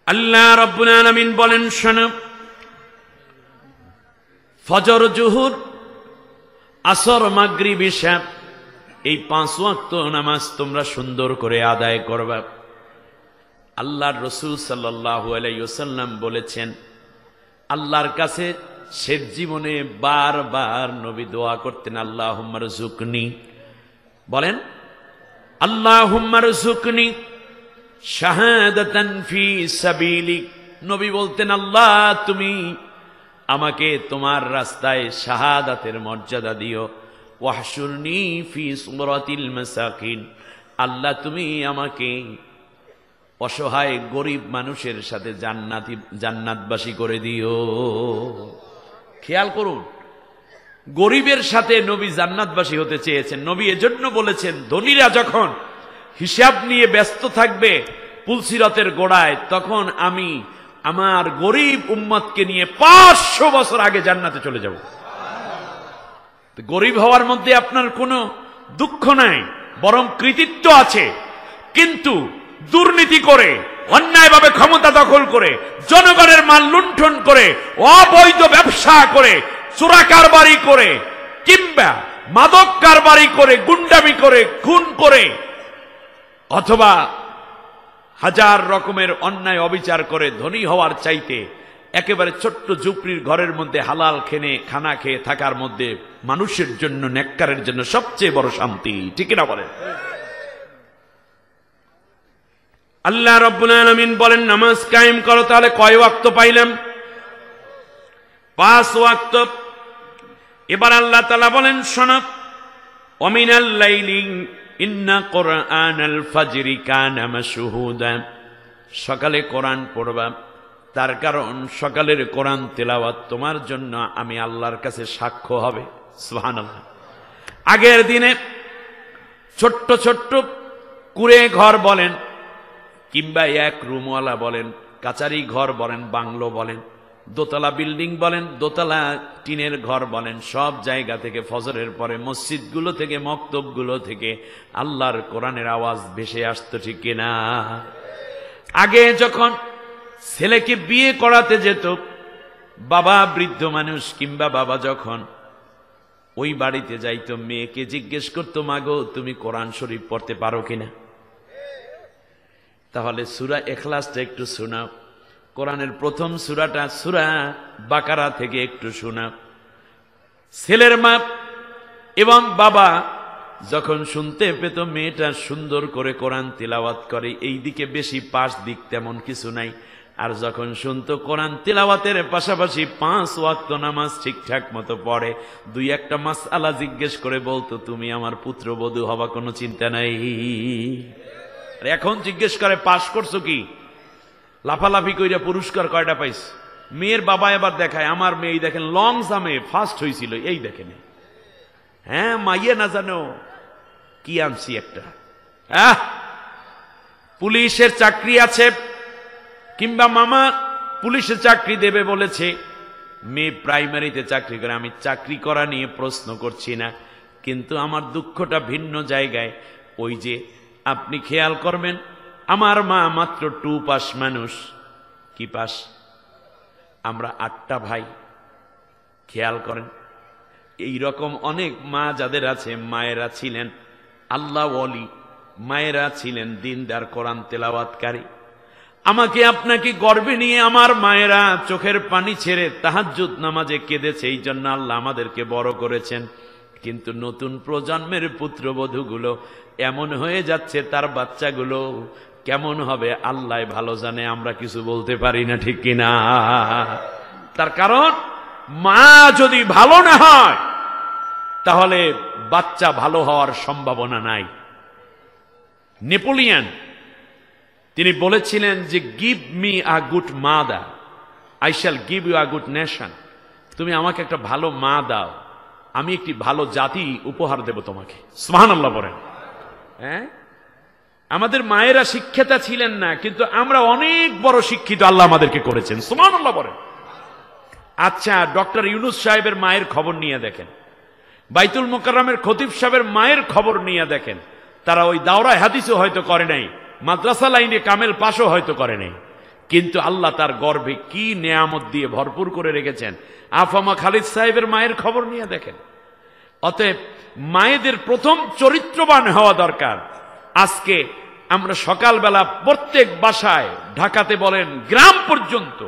আল্লাহ রাব্বুল আলামিন বলেন, শোনো, ফজর, জোহর, আসর, মাগরিব, ইশা এই 5 ওয়াক্ত নামাজ তোমরা সুন্দর করে আদায় করবা। আল্লাহর রাসূল সাল্লাল্লাহু আলাইহি ওয়াসাল্লাম বলেছেন, আল্লাহর কাছে শেষ জীবনে বারবার নবী দোয়া করতেন, আল্লাহুম্মা রযুকনি, বলেন আল্লাহুম্মা রযুকনি শাহাদাতান ফি সাবিলিক। নবী বলতেন, আল্লাহ তুমি আমাকে তোমার রাস্তায় শাহাদাতের মর্যাদা দিও। ওয়াহশুরনি ফি সুমরাতিল মাসাকিন, আল্লাহ তুমি আমাকে অসহায় গরিব মানুষের সাথে জান্নাতবাসী করে দিও। খেয়াল করুন, গরিবের সাথে নবী জান্নাতবাসী হতে চেয়েছেন। নবী এজন্য বলেছেন, ধনীরা যখন হিসাব নিয়ে ব্যস্ত থাকবে পুলসিরাতের গোড়ায়, তখন আমি আমার গরিব উম্মতকে নিয়ে 500 বছর আগে জান্নাতে চলে যাব। গরিব হওয়ার মধ্যে আপনার কোনো দুঃখ নাই, বরং কৃতিত্ব আছে। কিন্তু দুর্নীতি করে, অন্যায়ভাবে ক্ষমতা দখল করে, জনগণের মাল লুণ্ঠন করে, অবৈধ ব্যবসা করে, চোরা কারবারি করে, কিংবা মাদক কারবারি করে, গুন্ডামি করে, খুন করে, অথবা হাজার রকমের অন্যায় অবিচার করে ধনী হওয়ার চাইতে একেবারে ছোট্ট ঝুপড়ির ঘরের মধ্যে হালাল খানা খেয়ে থাকার মধ্যে মানুষের জন্য, নেককারের জন্য সবচেয়ে বড় শান্তি। ঠিক না বলেন? আল্লাহ রাব্বুল আলামিন বলেন, নামাজ কায়েম করো। তাহলে কয় ওয়াক্ত পাইলাম? 5 ওয়াক্ত। এবার আল্লাহ তাআলা বলেন, শোনো, ওয়ামিনাল লাইলি ইন্না কুরআনাল ফাজরি কানা মাশহুদা, সকালে কোরআন পড়বা, তার কারণ সকালের কোরআন তেলাওয়াত তোমার জন্য আমি আল্লাহর কাছে সাক্ষ্য হবে। সুবহানাল্লাহ। আগের দিনে ছোট্ট ছোট্ট কুঁড়ে ঘর বলেন, কিংবা 1 রুমওয়ালা বলেন, কাচারি ঘর বলেন, বাংলো বলেন, দোতলা বিল্ডিং বলেন, দোতলা টিনের ঘর বলেন, সব জায়গা থেকে ফজরের পরে মসজিদগুলো থেকে, মক্তবগুলো থেকে আল্লাহর কোরআনের আওয়াজ ভেসে আসতো। ঠিক কিনা? আগে যখন ছেলেকে বিয়ে করাতে যেত, বাবা বৃদ্ধ মানুষ কিংবা বাবা যখন ওই বাড়িতে যাইতো, মেয়েকে জিজ্ঞেস করতো, মাগো তুমি কোরআন শরীফ পড়তে পারো কিনা? তাহলে সূরা ইখলাসটা একটু শোনাও, কোরআনের প্রথম সূরাটা সূরা বাকারা থেকে একটু শোনাও। ছেলের মা এবং বাবা যখন শুনতে পেত মেয়েটা সুন্দর করে কোরআন তিলাওয়াত করে, এই দিকে বেশি পাশ দিক তেমন কিছু নাই, আর যখন শুনতো কোরআন তিলাওয়াতের পাশাপাশি 5 ওয়াক্ত নামাজ ঠিকঠাক মতো পড়ে, 2-1টা মাসআলা জিজ্ঞেস করে বলতো, তুমি আমার পুত্রবধূ হবা, কোনো চিন্তা নাই। এখন জিজ্ঞেস করে, পাশ করছো কি? লাফালাফি কইরা পুরস্কার কয়টা পাইছ? মেয়ের বাবা এবার দেখায়, আমার মেয়ে দেখেন লং জামে ফার্স্ট হয়েছিল, এই দেখেন। হ্যাঁ, মাইয়ে না জানো কি আনছি একটা। পুলিশের চাকরি আছে, কিংবা মামা পুলিশের চাকরি দেবে বলেছে, মেয়ে প্রাইমারিতে চাকরি করে। আমি চাকরি করা নিয়ে প্রশ্ন করছি না, কিন্তু আমার দুঃখটা ভিন্ন জায়গায়। ওই যে আপনি খেয়াল করবেন, আমার মা মাত্র 2 পাস মানুষ। কি পাস? আমরা 8টা ভাই। খেয়াল করেন, এই রকম অনেক মা যাদের আছে, মায়েরা ছিলেন আল্লাহ ওয়ালি, মায়েরা ছিলেন দিনদার, কোরআন তেলাওয়াতকারী। আমাকে আপনাকে গর্বে নিয়ে আমার মায়েরা চোখের পানি ছেড়ে তাহাজ্জুদ নামাজে কেঁদেছে, এই জন্য আল্লাহ আমাদেরকে বড় করেছেন। কিন্তু নতুন প্রজন্মের পুত্রবধূগুলো এমন হয়ে যাচ্ছে, তার বাচ্চাগুলো কেমন হবে আল্লাহ ভালো জানে, আমরা কিছু বলতে পারি না। ঠিক কিনা? তার কারণ মা যদি ভালো না হয়, তাহলে বাচ্চা ভালো হওয়ার সম্ভাবনা নাই। নেপোলিয়ন তিনি বলেছিলেন যে, give me a good mother, I shall give you a good nation. তুমি আমাকে একটা ভালো মা দাও, আমি একটি ভালো জাতি উপহার দেব তোমাকে। সুবহানাল্লাহ বলেন। হ্যাঁ, আমাদের মায়েরা শিক্ষিতা ছিলেন না, কিন্তু আমরা অনেক বড় শিক্ষিত আল্লাহ আমাদেরকে করেছেন। সুবহানাল্লাহ বলেন। আচ্ছা, ডক্টর ইউনুস সাহেবের মায়ের খবর নিয়ে দেখেন, বাইতুল মুকাররমের খতিব সাহেবের মায়ের খবর নিয়ে দেখেন। তারা ওই দাওরায়ে হাদিসও হয়তো করে নাই, মাদ্রাসা লাইনে কামেল পাশও হয়তো করে নাই, কিন্তু আল্লাহ তার গর্ভে কি নেয়ামত দিয়ে ভরপুর করে রেখেছেন। আফামা খালিদ সাহেবের মায়ের খবর নিয়ে দেখেন। অতএব মায়েদের প্রথম চরিত্রবান হওয়া দরকার। আজকে আমরা সকালবেলা প্রত্যেক বাসায়, ঢাকাতে বলেন গ্রাম পর্যন্ত,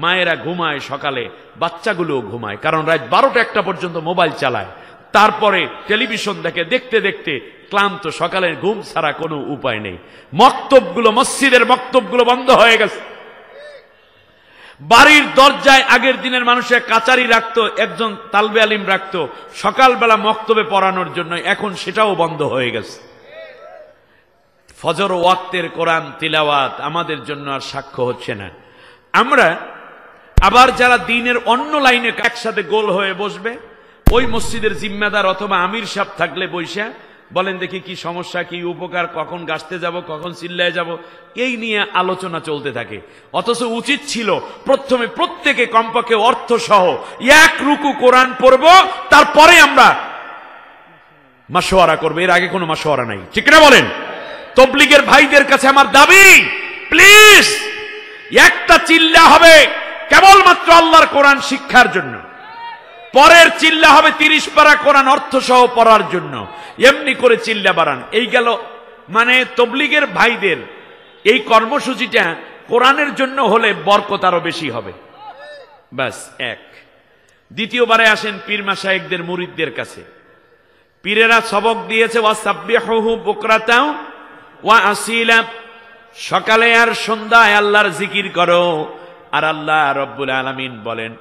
মায়েরা ঘুমায় সকালে, বাচ্চাগুলোও ঘুমায়, কারণ রাত 12টা-1টা পর্যন্ত মোবাইল চালায়, তারপরে টেলিভিশন দেখে, দেখতে দেখতে ক্লান্ত, সকালের ঘুম ছাড়া কোনো উপায় নেই। মক্তবগুলো, মসজিদের মক্তবগুলো বন্ধ হয়ে গেছে। বাড়ির দরজায় আগের দিনের মানুষের কাচারি রাখতো, একজন তালবে আলিম রাখতো সকালবেলা মক্তবে পড়ানোর জন্য, এখন সেটাও বন্ধ হয়ে গেছে। ফজর ওয়াক্তের কোরআন তিলাওয়াত আমাদের জন্য আর সাক্ষ্য হচ্ছে না। আমরা আবার যারা দিনের অন্য লাইনে একসাথে গোল হয়ে বসবে, ওই মসজিদের জিম্মাদার অথবা আমির সাহেব থাকলে বৈশা বলেন দেখি কি সমস্যা, কি উপকার, কখন গাছতে যাব, কখন চিল্লায় যাব, এই নিয়ে আলোচনা চলতে থাকে। অথচ উচিত ছিল প্রথমে প্রত্যেকে কমপক্ষে অর্থ সহ এক রুকু কোরআন পড়ব, তারপরে আমরা মাশওয়ারা করব। এর আগে কোনো মাশওয়ারা নাই, ঠিক না বলেন? তবলিগের ভাইদের কাছে আমার দাবি, প্লিজ একটা চিল্লা হবে কেবলমাত্র আল্লাহর কোরআন শিক্ষার জন্য, পরের চিল্লা হবে 30 পারা কোরআন অর্থ সহ পড়ার জন্য। এমনি করে চিল্লা বাড়ান। এই গেল মানে তবলিগের ভাইদের এই কর্মসূচিটা কোরআনের জন্য হলে বরকত আরো বেশি হবে। ব্যাস এক। দ্বিতীয়বারে আসেন পীর মাশায়েখদের মুরিদদের কাছে। পীরেরা সবক দিয়েছে ওয়াসাব্বিহুহু বুকরাতাও ওয়া আসিলা, সকালে আর সন্ধ্যায় আল্লাহর জিকির করো। আর আল্লাহ রব্বুল আলামিন বলেন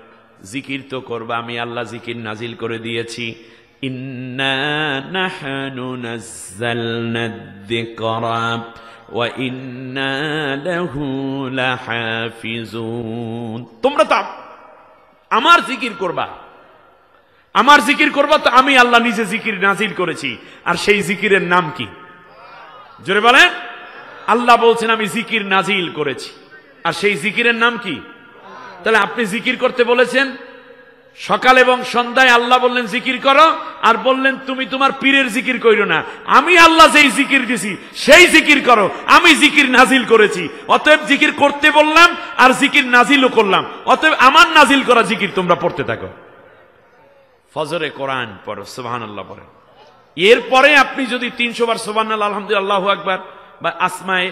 জিকির তো করবা, আমি আল্লাহ জিকির নাজিল করে দিয়েছি। ইন্না নাহনু নাযালনাদ যিকরা ওয়া ইন্না লাহু লাহাফিজুন। তোমরা তো আমার জিকির করবা, আমার জিকির করবা, তো আমি আল্লাহ নিজে জিকির নাজিল করেছি। আর সেই জিকিরের নাম কি? জোরে বলেন। আল্লাহ বলছেন আমি জিকির নাজিল করেছি, আর সেই জিকিরের নাম কি? তাহলে আপনি জিকির করতে বলেছেন, সকাল এবং সন্ধ্যায় আল্লাহ বললেন জিকির করো, আর বললেন তুমি তোমার পীরের জিকির কইরো না। আমি আল্লাহ যেই জিকির দিছি সেই জিকির করো, আমি জিকির নাজিল করেছি। অতএব জিকির করতে বললাম আর জিকির নাজিলও করলাম, অতএব আমার নাজিল করা জিকির তোমরা পড়তে থাকো। ফজরে কোরআন পড়ো, সুবহানাল্লাহ পড়ো। এরপরে আপনি যদি 300 বার সুবহানাল্লাহ, আলহামদুলিল্লাহ, আল্লাহু আকবার, বা আসমায়ে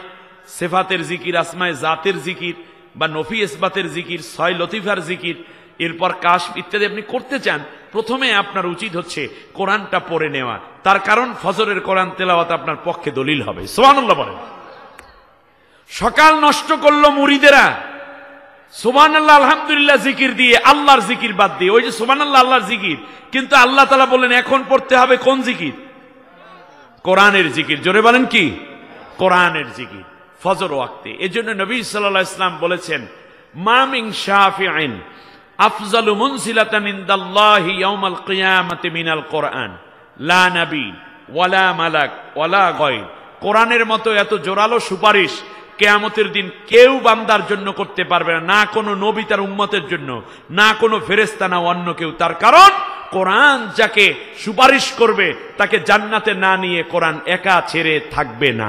সিফাতের জিকির, আসমায়ে জাতের জিকির, বা নফি ইসবাতের জিকির, 6 লতিফার জিকির, এরপর কাশ ইত্যাদি আপনি করতে চান, প্রথমে আপনার উচিত হচ্ছে কোরআনটা পড়ে নেওয়া। তার কারণ ফজরের কোরআন তেলাওয়াত আপনার পক্ষে দলিল হবে। সুবহানাল্লাহ বলেন। সকাল নষ্ট করলো মুরিদেরা সুবহানাল্লাহ আলহামদুলিল্লাহ জিকির দিয়ে, আল্লাহর জিকির বাদ দিয়ে। ওই যে সুবহানাল্লাহ আল্লাহর জিকির, কিন্তু আল্লাহ তাআলা বললেন এখন পড়তে হবে কোন জিকির? কোরআনের জিকির। জোরে বলেন কি? কোরআনের জিকির ফজর ওয়াক্তে। এজন্য নবী সাল্লাল্লাহু আলাইহি ওয়াসাল্লাম বলেছেন মা মিন শাফিঈন আফজালু মুনজিলাতান ইনদাল্লাহি ইয়াউমাল কিয়ামাতি মিনাল কোরআন লা নবী ওয়ালা মালাক ওয়ালা গায়র। কোরআনের মতো এত জোরালো সুপারিশ কিয়ামতের দিন কেউ বান্দার জন্য করতে পারবে না, না কোনো নবী তার উম্মতের জন্য, না কোনো ফেরেশতা, না অন্য কেউ। তার কারণ কোরআন যাকে সুপারিশ করবে তাকে জান্নাতে না নিয়ে কোরআন একা ছেড়ে থাকবে না।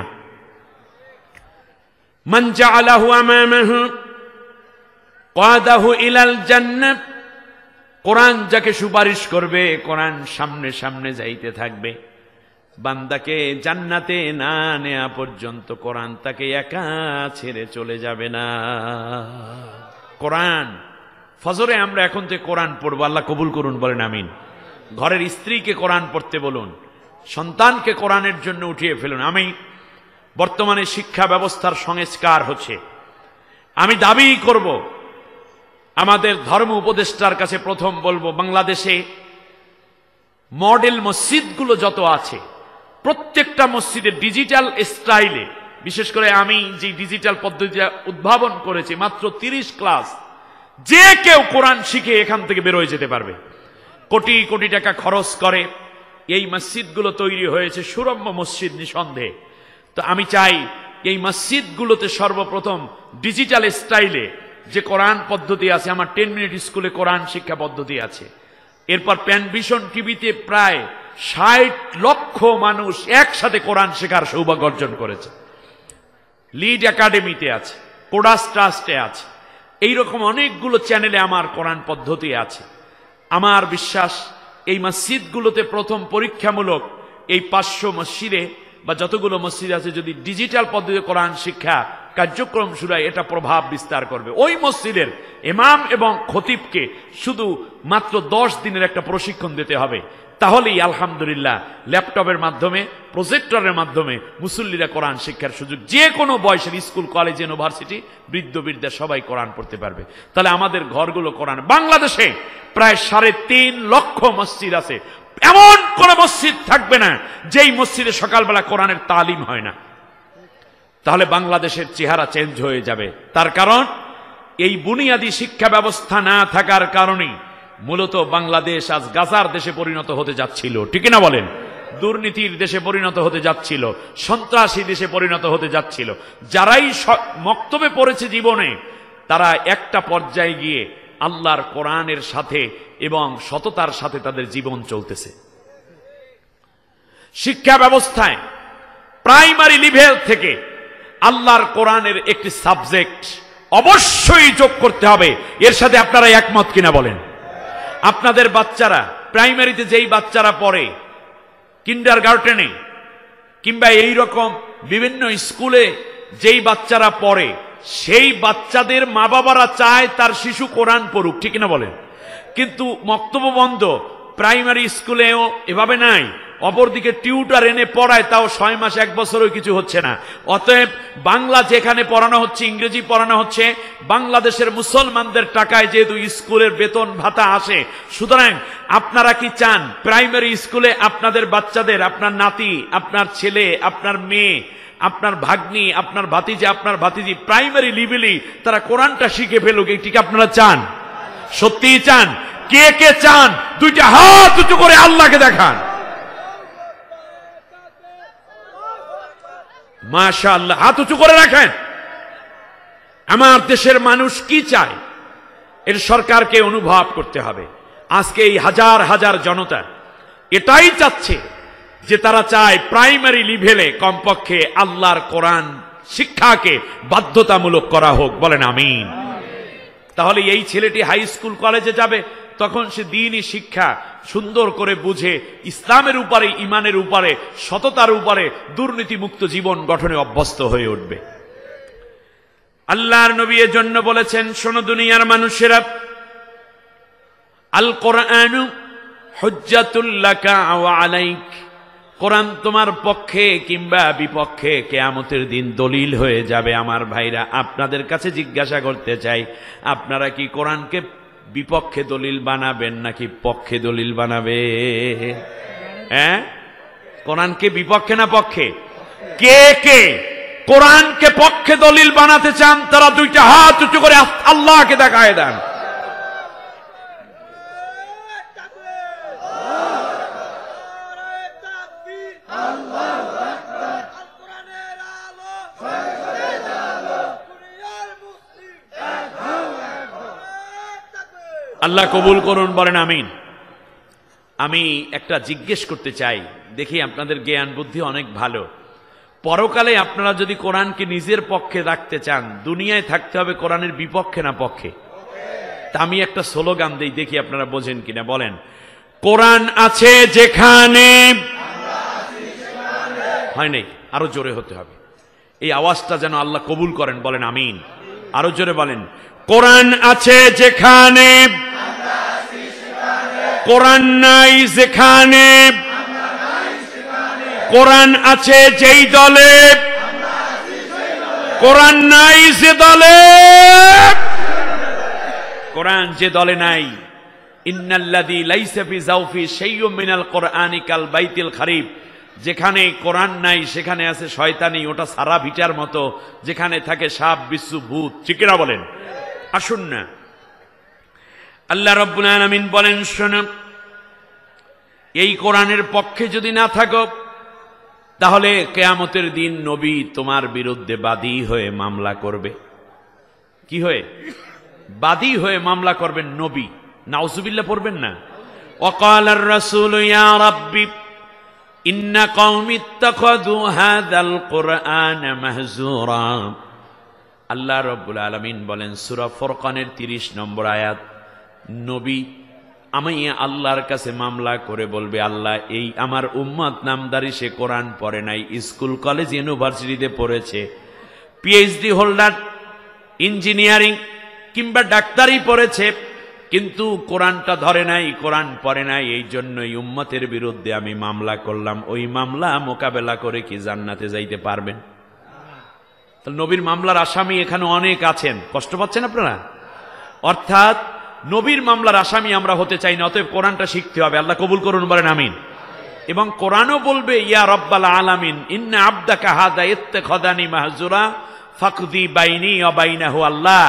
মান জাআলাহু আমামাহু কাদাহু ইলাল জান্নাহ। কোরআন যাকে সুপারিশ করবে, কোরআন সামনে সামনে যাইতে থাকবে, বান্দাকে জান্নাতে না নেয়া পর্যন্ত কোরআন তাকে একা ছেড়ে চলে যাবে না। কোরআন ফজরে আমরা এখন থেকে কোরআন পড়বো, আল্লাহ কবুল করুন, বলেন আমিন। ঘরের স্ত্রীকে কোরআন পড়তে বলুন, সন্তানকে কোরআনের জন্য উঠিয়ে ফেলুন। আমি বর্তমানে শিক্ষা ব্যবস্থার সংস্কার হচ্ছে, আমি দাবি করব, আমাদের ধর্ম উপদেষ্টার কাছে প্রথম বলবো, বাংলাদেশে মডেল মসজিদগুলো যত আছে প্রত্যেকটা মসজিদে ডিজিটাল স্টাইলে, বিশেষ করে আমি যে ডিজিটাল পদ্ধতিটা উদ্ভাবন করেছি, মাত্র 30 ক্লাস, যে কেউ কোরআন শিখে এখান থেকে বের হয়ে যেতে পারবে। কোটি কোটি টাকা খরচ করে এই মসজিদগুলো তৈরি হয়েছে, সুরম্য মসজিদ নিঃসন্দেহে। তো আমি চাই এই মসজিদগুলোতে সর্বপ্রথম ডিজিটাল স্টাইলে যে কোরআন পদ্ধতি আছে, আমার 10 মিনিট স্কুলে কোরআন শিক্ষা পদ্ধতি আছে। এরপর প্যানভিশন টিভিতে প্রায় 60 লক্ষ মানুষ একসাথে কোরআন শেখার সৌভাগ্য অর্জন করেছে। লিড একাডেমিতে আছে, কোডাস ট্রাস্টে আছে, এইরকম অনেকগুলো চ্যানেলে আমার কোরআন পদ্ধতি আছে। আমার বিশ্বাস এই মসজিদগুলোতে প্রথম পরীক্ষামূলক এই 500 মসজিদে বা যতগুলো মসজিদ আছে যদি ডিজিটাল পদ্ধতিতে কোরআন শিক্ষা কার্যক্রম শুরু হয়, এটা প্রভাব বিস্তার করবে। ওই মসজিদের ইমাম এবং খতিবকে শুধু মাত্র 10 দিনের একটা প্রশিক্ষণ দিতে হবে, তাহলেই আলহামদুলিল্লাহ ল্যাপটপের মাধ্যমে, প্রজেক্টরের মাধ্যমে মুসল্লিরা কোরআন শিক্ষার সুযোগ, যে কোনো বয়সের স্কুল, কলেজ, ইউনিভার্সিটি, বৃদ্ধ বৃদ্ধা সবাই কোরআন পড়তে পারবে। তাহলে আমাদের ঘরগুলো কোরআন, বাংলাদেশে প্রায় 3.5 লক্ষ মসজিদ আছে, এমন কোন মসজিদ থাকবে না যেই মসজিদে সকালবেলা কোরআনের তালিম হয় না। তাহলে বাংলাদেশের চেহারা চেঞ্জ হয়ে যাবে। তার কারণ এই বুনিয়াদী শিক্ষা ব্যবস্থা না থাকার কারণেই মূলত বাংলাদেশ আজ গাজার দেশে পরিণত হতে যাচ্ছিল, ঠিক না বলেন? দুর্নীতির দেশে পরিণত হতে যাচ্ছিল, সন্ত্রাসী দেশে পরিণত হতে যাচ্ছিল। যারাই মক্তবে পড়েছে জীবনে, তারা একটা পর্যায়ে গিয়ে আল্লাহর কোরআনের সাথে এবং সততার সাথে তাদের জীবন চলতেছে। শিক্ষা ব্যবস্থায় প্রাইমারি লেভেল থেকে আল্লাহর কোরআনের একটি সাবজেক্ট অবশ্যই যোগ করতে হবে। এর সাথে আপনারা একমত কিনা বলেন? আপনাদের বাচ্চারা প্রাইমারিতে যেই বাচ্চারা পড়ে, কিন্ডারগার্টেনে কিংবা এই রকম বিভিন্ন স্কুলে যেই বাচ্চারা পড়ে, সেই বাচ্চাদের মা বাবারা চায় তার শিশু কোরআন পড়ুক, ঠিক না বলেন? কিন্তু মক্তব্য বন্ধ, প্রাইমারি স্কুলেও এভাবে নাই। অপরদিকে টিউটার এনে পড়ায়, তাও 6 মাস 1 বছরও কিছু হচ্ছে না। অতএব বাংলা যেখানে পড়ানো হচ্ছে, ইংরেজি পড়ানো হচ্ছে, বাংলাদেশের মুসলমানদের টাকায় যেহেতু স্কুলের বেতন ভাতা আসে, সুতরাং আপনারা কি চান প্রাইমারি স্কুলে আপনাদের বাচ্চাদের, আপনার নাতি, আপনার ছেলে, আপনার মেয়ে, আপনার ভাগ্নি, আপনার ভাতিজা, আপনার ভাতিজি প্রাইমারি লেভেলেই তারা কোরআনটা শিখে ফেলুক? এটিকে আপনারা চান? সত্যিই চান? কে কে চান? 2টা হাত উঁচু করে আল্লাহকে দেখান। মাশাআল্লাহ, হাত উঁচু করে রাখেন। আমার দেশের মানুষ কি চায় এর সরকারকে অনুভব করতে হবে। আজকে এই হাজার হাজার জনতা এটাই চাচ্ছে যে তারা চায় প্রাইমারি লেভেলে কমপক্ষে আল্লাহর কোরআন শিক্ষাকে বাধ্যতামূলক করা হোক। বলেন আমিন। তাহলে এই ছেলেটি হাই স্কুল কলেজে যাবে, তখন সে দ্বীনি শিক্ষা সুন্দর করে বুঝে ইসলামের উপরে, ইমানের উপরে, সততার উপরে দুর্নীতিমুক্ত জীবন গঠনে অভ্যস্ত হয়ে উঠবে। আল্লাহর নবী এর জন্য বলেছেন, শোনো দুনিয়ার মানুষেরা, আল কোরআনু হুজ্জাতুল লাকা ওয়া আলাইক, কোরআন তোমার পক্ষে কিংবা বিপক্ষে কিয়ামতের দিন দলিল হয়ে যাবে। আমার ভাইরা, আপনাদের কাছে জিজ্ঞাসা করতে চাই, আপনারা কি কোরআনকে বিপক্ষে দলিল বানাবেন নাকি পক্ষে দলিল বানাবে? হ্যাঁ, কোরআনকে বিপক্ষে না পক্ষে? কে কে কোরআনকে পক্ষে দলিল বানাতে চান তারা 2টা হাত উঁচু করে আল্লাহকে দেখায় দেন। আল্লাহ কবুল করুন, বলেন আমিন। আমি একটা জিজ্ঞেস করতে চাই, দেখি আপনাদের জ্ঞান বুদ্ধি অনেক ভালো। পরকালে আপনারা যদি কোরআনকে নিজের পক্ষে রাখতে চান, দুনিয়ায় থাকতে হবে কোরআনের বিপক্ষে না পক্ষে? তা আমি একটা স্লোগান দেই, দেখি আপনারা বোঝেন কিনা। বলেন, কোরআন আছে যেখানে, হয় নাই, আরো জোরে হতে হবে, এই আওয়াজটা যেন আল্লাহ কবুল করেন। বলেন আমিন। আরো জোরে বলেন, কোরআন আছে যেখানে, কোরআন নাই যেখানে, কোরআন আছে যেই দলে, কোরআন নাই যে দলে, কোরআন যে দলে নাই, ইন্নাল্লাযী লাইসা ফি জাওফি শাইউম মিনাল কোরআনি কাল বাইতিল খারিব, যেখানে কোরআন নাই সেখানে আছে শয়তানি, ওটা সারা ভিটার মতো, যেখানে থাকে সাপ, বিচ্ছু, ভূত, ঠিক না বলেন? আসুন না, আল্লাহ রাব্বুল আলামিন বলেন, শোনো, এই কোরআনের পক্ষে যদি না থাকো, তাহলে কিয়ামতের দিন নবী তোমার বিরুদ্ধে বাদী হয়ে মামলা করবে। কি হয়ে? বাদী হয়ে মামলা করবেন নবী। নাউজুবিল্লাহ পড়বেন না? ওয়াকালার রাসূলু ইয়া রাব্বি ইন্না কওমি ইত্তাখাযু হাযাল কুরআনা মাহজুরা, আল্লাহ রাব্বুল আলামিন বলেন সূরা ফুরকানের 30 নম্বর আয়াত, নবী আমি আল্লাহর কাছে মামলা করে বলবে, আল্লাহ এই আমার উম্মত নামদারি, সে কোরআন পড়ে নাই, স্কুল কলেজ ইউনিভার্সিটিতে পড়েছে, পিএইচডি হোল্ডার, ইঞ্জিনিয়ারিং কিংবা ডাক্তারি পড়েছে, কিন্তু কোরআনটা ধরে নাই, কোরআন পড়ে নাই, এই জন্যই উম্মতের বিরুদ্ধে আমি মামলা করলাম। ওই মামলা মোকাবেলা করে কি জান্নাতে যাইতে পারবেন? তাহলে নবীর মামলার আসামি এখানে অনেক আছেন, কষ্ট পাচ্ছেন আপনারা? অর্থাৎ নবীর মামলার আসামি আমরা হতে চাই না, অতএব কোরআনটা শিখতে হবে। আল্লাহ কবুল করুন, বলেন আমিন। এবং কোরআনও বলবে ইয়া রব্বাল আলামিন ইন্না আবদাকা হাদা ইত্তাখাযানি মাহজুরা ফাকদি বাইনি ওয়া বাইনাহু, আল্লাহ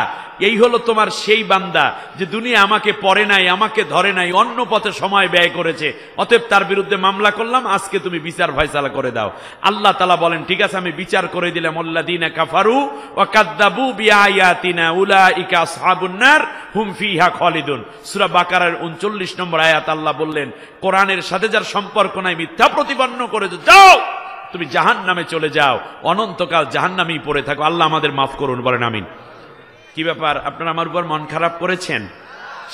এই হলো তোমার সেই বান্দা যে দুনিয়া আমাকে পড়ে নাই, আমাকে ধরে নাই, অন্য পথে সময় ব্যয় করেছে, অতএব তার বিরুদ্ধে মামলা করলাম, আজকে তুমি বিচার ফয়সালা করে দাও। আল্লাহ তাআলা বলেন ঠিক আছে, আমি বিচার করে দিলাম। আল্লাযীনা কাফারু ওয়া কাযযাবু বিআয়াতিনা উলাইকা আসহাবুন নার হুম ফিহা খালিদুন। সূরা বাকারার 39 নম্বর আয়াত আল্লাহ বললেন কোরআনের সাথে যার সম্পর্ক নাই, মিথ্যা প্রতিপন্ন করেছে, যাও তুমি জাহান্নামে চলে যাও, অনন্তকাল জাহান্নামেই পড়ে থাকো। আল্লাহ আমাদের মাফ করুন, বলেন আমিন। কি ব্যাপার, আপনারা আমার উপর মন খারাপ করেছেন?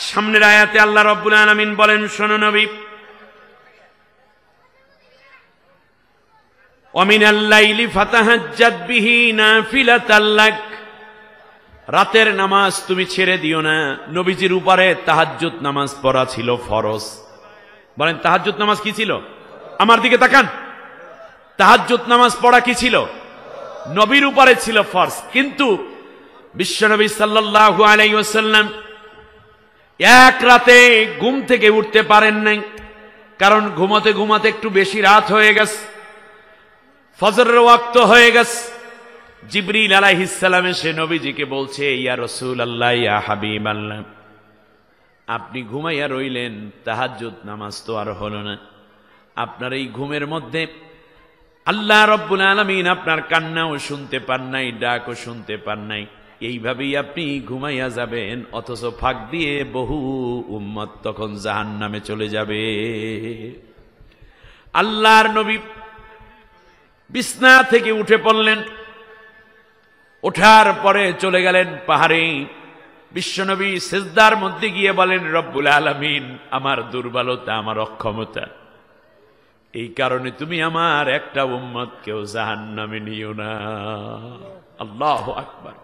সামনের আয়াতে আল্লাহ রাব্বুল আলামিন বলেন, শোনো নবী, ওয়া মিনাল লাইলি ফাতাহাজ্জাদ বিহি নাফিলাতাল লাক, রাতের নামাজ তুমি ছেড়ে দিও না। নবীজির উপরে তাহাজ্জুদ নামাজ পড়া ছিল ফরজ। বলেন তাহাজ্জুদ নামাজ কি ছিল? আমার দিকে তাকান। তাহাজ্জুদ নামাজ পড়া কি ছিল? নবীর উপরে ছিল ফরজ। কিন্তু বিশ্বনবী সাল্লাল্লাহু আলাইহি ওয়াসাল্লাম এক রাতে ঘুম থেকে উঠতে পারেন নাই, কারণ ঘুমাতে ঘুমাতে একটু বেশি রাত হয়ে গেছে, ফজরের ওয়াক্ত হয়ে গেছে। জিবরিল আলাইহিস সালাম এসে নবীজিকে বলছে, ইয়া রাসূলুল্লাহ, ইয়া হাবিবাল্লাহ, আপনি ঘুমাইয়া রইলেন, তাহাজ্জুদ নামাজ তো আর হলো না। আপনার এই ঘুমের মধ্যে আল্লাহ রাব্বুল আলামিন আপনার কান্নাও শুনতে পান নাই, ডাকও শুনতে পান নাই, এইভাবেই আপনি ঘুমাইয়া যাবেন, অথচ ফাঁক দিয়ে বহু উম্মত তখন জাহান্নামে চলে যাবে। আল্লাহর নবী বিছনা থেকে উঠে পড়লেন, ওঠার পরে চলে গেলেন পাহাড়ে। বিশ্বনবী সিজদার মধ্যে গিয়ে বলেন, রব্বুল আলামিন, আমার দুর্বলতা, আমার অক্ষমতা, এই কারণে তুমি আমার একটা উম্মতকেও জাহান্নামে নিও না। আল্লাহু আকবার।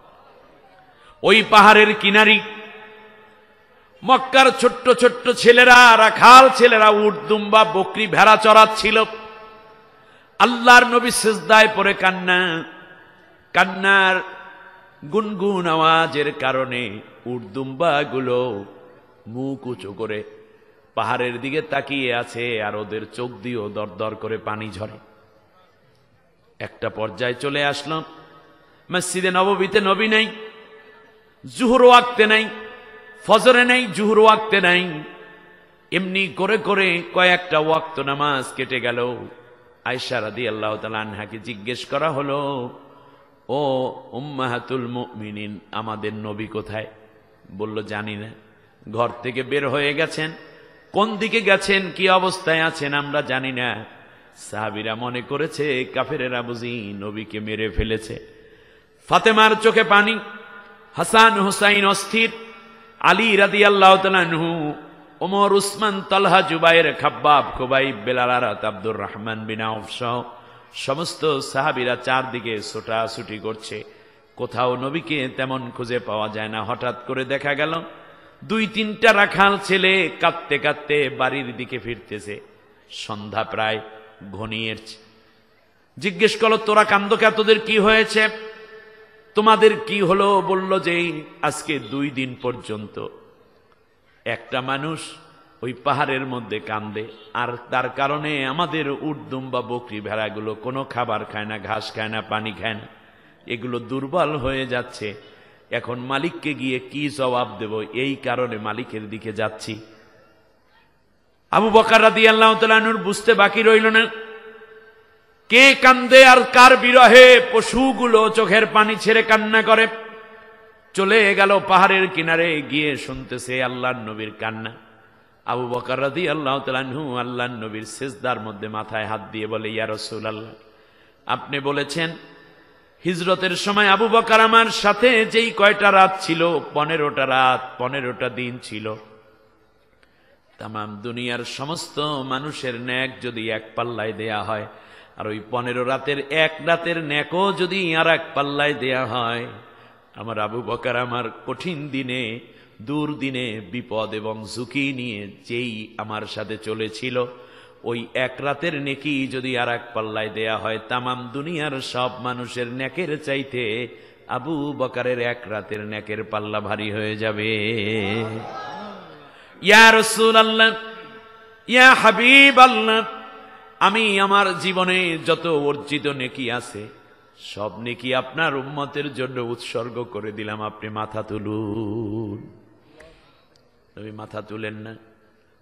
ওই পাহাড়ের কিনারি মক্কার ছোট্ট ছোট্ট ছেলেরা, রাখাল ছেলেরা উট দুম্বা বকরি ভেড়া চড়াচ্ছিল। আল্লাহর নবী সিজদায় পড়ে কান্নার গুনগুন আওয়াজের কারণে উট দুম্বা গুলো মুখ উঁচু করে পাহাড়ের দিকে তাকিয়ে আছে, আর ওদের চোখ দিয়েও দরদর করে পানি ঝরে। একটা পর্যায়ে চলে আসলাম, মসজিদে নববীতে নবী নাই, জুহুর ওয়াক্তে নাই, ফজরে নাই, জুহুর ওয়াক্তে নাই, এমনি করে করে কয়েকটা ওয়াক্ত নামাজ কেটে গেল। আয়েশা রাদিয়াল্লাহু তাআলা আনহাকে জিজ্ঞেস করা হলো, ও উম্মাহাতুল মুমিনিন, আমাদের নবী কোথায়? বলল জানি না, ঘর থেকে বের হয়ে গেছেন, কোন দিকে গেছেন, কি অবস্থায় আছেন আমরা জানি না। সাহাবীরা মনে করেছে কাফেরেরা বুঝি নবীকে মেরে ফেলেছে। ফাতেমার চোখে পানি, হাসান হুসাইন অস্থির, আলী রাদিয়াল্লাহু তাআলা আনহু, ওমর, উসমান, তালহা, জুবাইর, খাব্বাব, খুবাইব, বেলাল, আরাত, আব্দুর রহমান বিন আওফ সহ সমস্ত সাহাবীরা চারদিকে ছোটাছুটি করছে, কোথাও নবীকে তেমন খুঁজে পাওয়া যায় না। হঠাৎ করে দেখা গেল 2-3টা রাখাল ছেলে কাঁদতে কাঁদতে বাড়ির দিকে ফিরতেছে। সন্ধ্যা প্রায় ঘনিয়েছে। জিজ্ঞেস করলো, তোরা কান্দ কে, তোদের কি হয়েছে, তোমাদের কি হলো? বলল যে আজকে 2 দিন পর্যন্ত একটা মানুষ ওই পাহাড়ের মধ্যে কান্দে, আর তার কারণে আমাদের উট দুম্বা বকরি ভেড়াগুলো কোনো খাবার খায় না, ঘাস খায় না, পানি খায় না, এগুলো দুর্বল হয়ে যাচ্ছে। এখন মালিককে গিয়ে কি জবাব দেব, এই কারণে মালিকের দিকে যাচ্ছি। আবু বকর রাদিয়াল্লাহু তাআলা আনহুর বুঝতে বাকি রইল না, কে কান্দে আর কার বিরহে পশুগুলো চোখের পানি ছেড়ে কান্না করে। চলে গেল পাহাড়ের কিনারে, গিয়ে শুনতেছে আল্লাহর নবীর কান্না। আবু বকর রাদিয়াল্লাহু তাআলা আনহু আল্লাহর নবীর সিজদার মধ্যে মাথায় হাত দিয়ে বলে, ইয়া রাসূলুল্লাহ, আপনি বলেছেন হিজরতের সময় আবু বকর আমার সাথে যেই কয়টা রাত ছিল, 15টা রাত 15টা দিন ছিল। তামাম দুনিয়ার সমস্ত মানুষের ন্যাক যদি এক পাল্লায় দেয়া হয়, আর ওই 15 রাতের এক রাতের ন্যাকও যদি আর এক পাল্লায় দেয়া হয়, আমার আবু বকর আমার কঠিন দিনে, দুর্দিনে, বিপদ এবং ঝুঁকি নিয়ে যেই আমার সাথে চলেছিল, ওই এক রাতের নেকি যদি আর এক পাল্লায় দেয়া হয়, তামাম দুনিয়ার সব মানুষের নেকের চাইতে আবু বকরের এক রাতের নেকের পাল্লা ভারী হয়ে যাবে। ইয়া রাসূলুল্লাহ, ইয়া হাবিবাল্লাহ, আমি আমার জীবনে যত অর্জিত নেকি আছে সব নেকি আপনার উম্মতের জন্য উৎসর্গ করে দিলাম, আপনি মাথা তুলুন। নবী মাথা তুলেন না।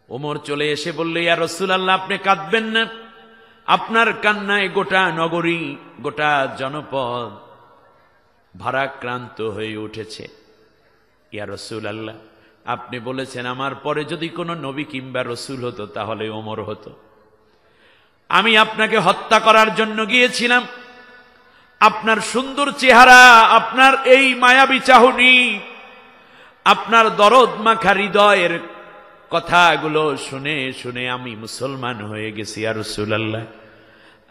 ওমর চলে এসে বললে, ইয়া রাসূলুল্লাহ, আপনি কাঁদবেন না, আপনার কান্নায় গোটা নগরী, গোটা জনপদ ভারাক্রান্ত হয়ে উঠেছে। ইয়া রাসূলুল্লাহ, আপনি বলেছেন আমার পরে যদি কোনো নবী কিংবা রসুল হতো তাহলে ওমর হতো। আমি আপনাকে হত্যা করার জন্য গিয়েছিলাম, আপনার সুন্দর চেহারা, আপনার এই মায়াবী চাহনি, আপনার দরদ মাখা হৃদয়ের কথাগুলো শুনে শুনে আমি মুসলমান হয়ে গেছি। ইয়া রাসূলুল্লাহ,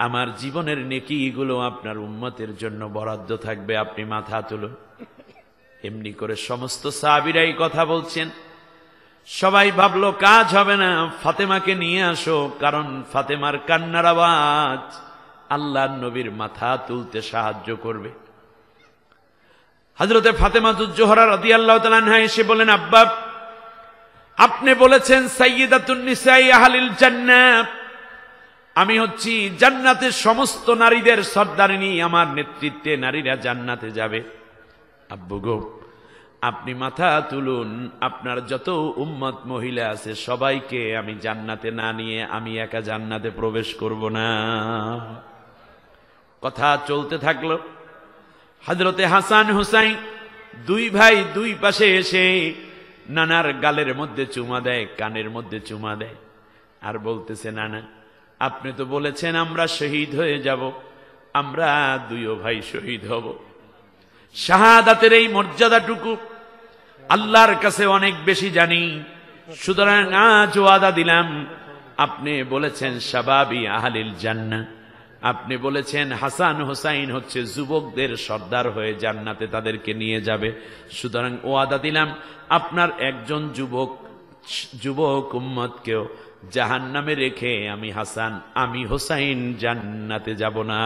আমার জীবনের নেকিগুলো আপনার উম্মতের জন্য বরাদ্দ থাকবে, আপনি মাথা তুলুন। এমনি করে সমস্ত সাহাবীরাই কথা বলছেন। সবাই ভাবলো কাজ হবে না, ফাতেমাকে নিয়ে আসো, কারণ ফাতেমার কান্নার আওয়াজ আল্লাহর নবীর মাথা তুলতে সাহায্য করবে। হযরতে ফাতেমাতুজ জোহরা রাদিয়াল্লাহু তাআলা আনহা এসে বলেন, আব্বা, আপনি বলেছেন সাইয়্যিদাতুন নিসাই আহলিল জান্নাহ, আমি হচ্ছি জান্নাতের সমস্ত নারীদের সর্দারিনী, আমার নেতৃত্বে নারীরা জান্নাতে যাবে। আব্বু গো, আপনি মাথা তুলুন, আপনার যত উম্মত মহিলা আছে সবাইকে আমি জান্নাতে না নিয়ে আমি একা জান্নাতে প্রবেশ করব না। কথা চলতে থাকলো। হযরতে হাসান হুসাইন দুই ভাই দুই পাশে এসে নানার গালের মধ্যে চুমা দেয়, কানের মধ্যে চুমা দেয়, আর বলতেছে, নানা, আপনি তো বলেছেন আমরা শহীদ হয়ে যাব, আমরা দুইও ভাই শহীদ হব। শাহাদাতের এই মর্যাদাটুকু আল্লাহর কাছে অনেক বেশি জানি, সুতরাং আজ ওয়াদা দিলাম, আপনি বলেছেন শাবাবি আহলিল জান্নাহ, আপনি বলেছেন হাসান হোসাইন হচ্ছে যুবকদের সর্দার হয়ে জান্নাতে তাদেরকে নিয়ে যাবে, সুতরাং ওয়াদা দিলাম আপনার একজন যুবক উম্মতকেও জাহান্নামে রেখে আমি হাসান, আমি হোসাইন জান্নাতে যাব না।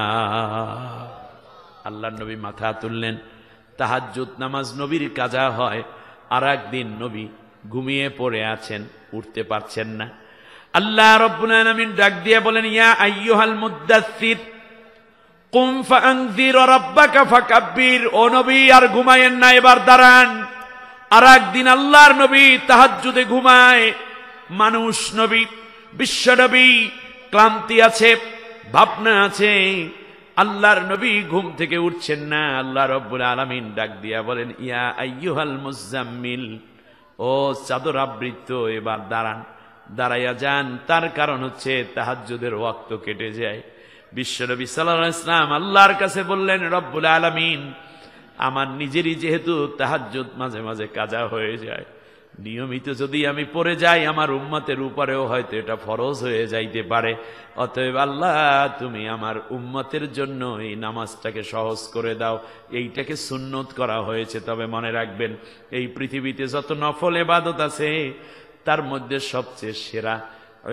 আল্লাহর নবী মাথা তুললেন। তাহাজ্জুদ নামাজ নবীর কাজা হয়, আর একদিন নবী ঘুমিয়ে পড়ে আছেন, উঠতে পারছেন না। আল্লাহ রাব্বুল আলামিন ডাক দিয়ে বলেন, ইয়া আইয়ুহাল মুদ্দাসসির কুম ফাআনযির রাব্বাকা ফাকাব্বির, ও নবী আর ঘুমায়েন না, এবার দাঁড়ান। আর একদিন আল্লাহর নবী তাহাজ্জুদে ঘুমায়। মানুষ নবী, বিশ্ব নবী, ক্লান্তি আছে, ভাবনা আছে, আল্লাহর নবী ঘুম থেকে উঠছেন না। আল্লাহ রাব্বুল আলামিন ডাক দিয়া বলেন, ইয়া আইয়ুহাল মুজাম্মিল, ও চাদর আবৃত, এবার দাঁড়ান, দাঁড়াইয়া যান। তার কারণ হচ্ছে তাহাজ্জুদের ওয়াক্ত কেটে যায়। বিশ্বনবী সাল্লাল্লাহু আলাইহি ওয়াসাল্লাম আল্লাহর কাছে বললেন, রব্বুল আলামিন, আমার নিজেরই যেহেতু তাহাজ্জুদ মাঝে মাঝে কাজা হয়ে যায়, নিয়মিত যদি আমি পড়ে যাই আমার উম্মতের উপরেও হয়তো এটা ফরজ হয়ে যাইতে পারে, অতএব আল্লাহ তুমি আমার উম্মতের জন্য এই নামাজটাকে সহজ করে দাও। এইটাকে সুন্নত করা হয়েছে, তবে মনে রাখবেন এই পৃথিবীতে যত নফল ইবাদত আছে তার মধ্যে সবচেয়ে সেরা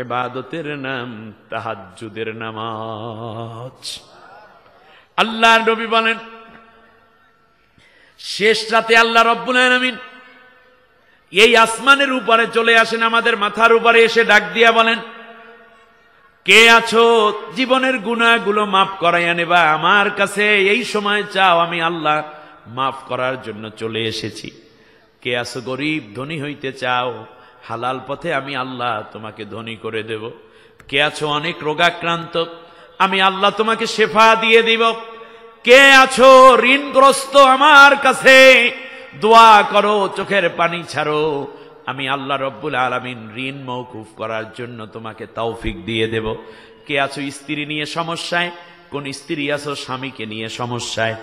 ইবাদতের নাম তাহাজ্জুদের নামাজ। আল্লাহর নবী বলেন, শেষ রাতে আল্লাহ রাব্বুল আলামিন এই আসমানের উপরে চলে আসেন, আমাদের মাথার উপরে এসে ডাক দিয়া বলেন, কে আছো জীবনের গুনাহগুলো মাফ করাইয়া নেবা, আমার কাছে এই সময় চাও, আমি আল্লাহ মাফ করার জন্য চলে এসেছি। কে আছো গরিব, ধনী হইতে চাও, হালাল পথে আমি আল্লাহ তোমাকে ধনী করে দেব। কে আছো অনেক রোগাক্রান্ত, আমি আল্লাহ তোমাকে শেফা দিয়ে দিব। কে আছো ঋণগ্রস্ত, আমার কাছে দোয়া করো, চোখের পানি ছাড়ো, আমি আল্লাহ রব্বুল আলামিন ঋণ মওকুফ করার জন্য তোমাকে তৌফিক দিয়ে দেব। কে আছো স্ত্রী নিয়ে সমস্যায়, কোন স্ত্রী আছো স্বামীকে নিয়ে সমস্যায়,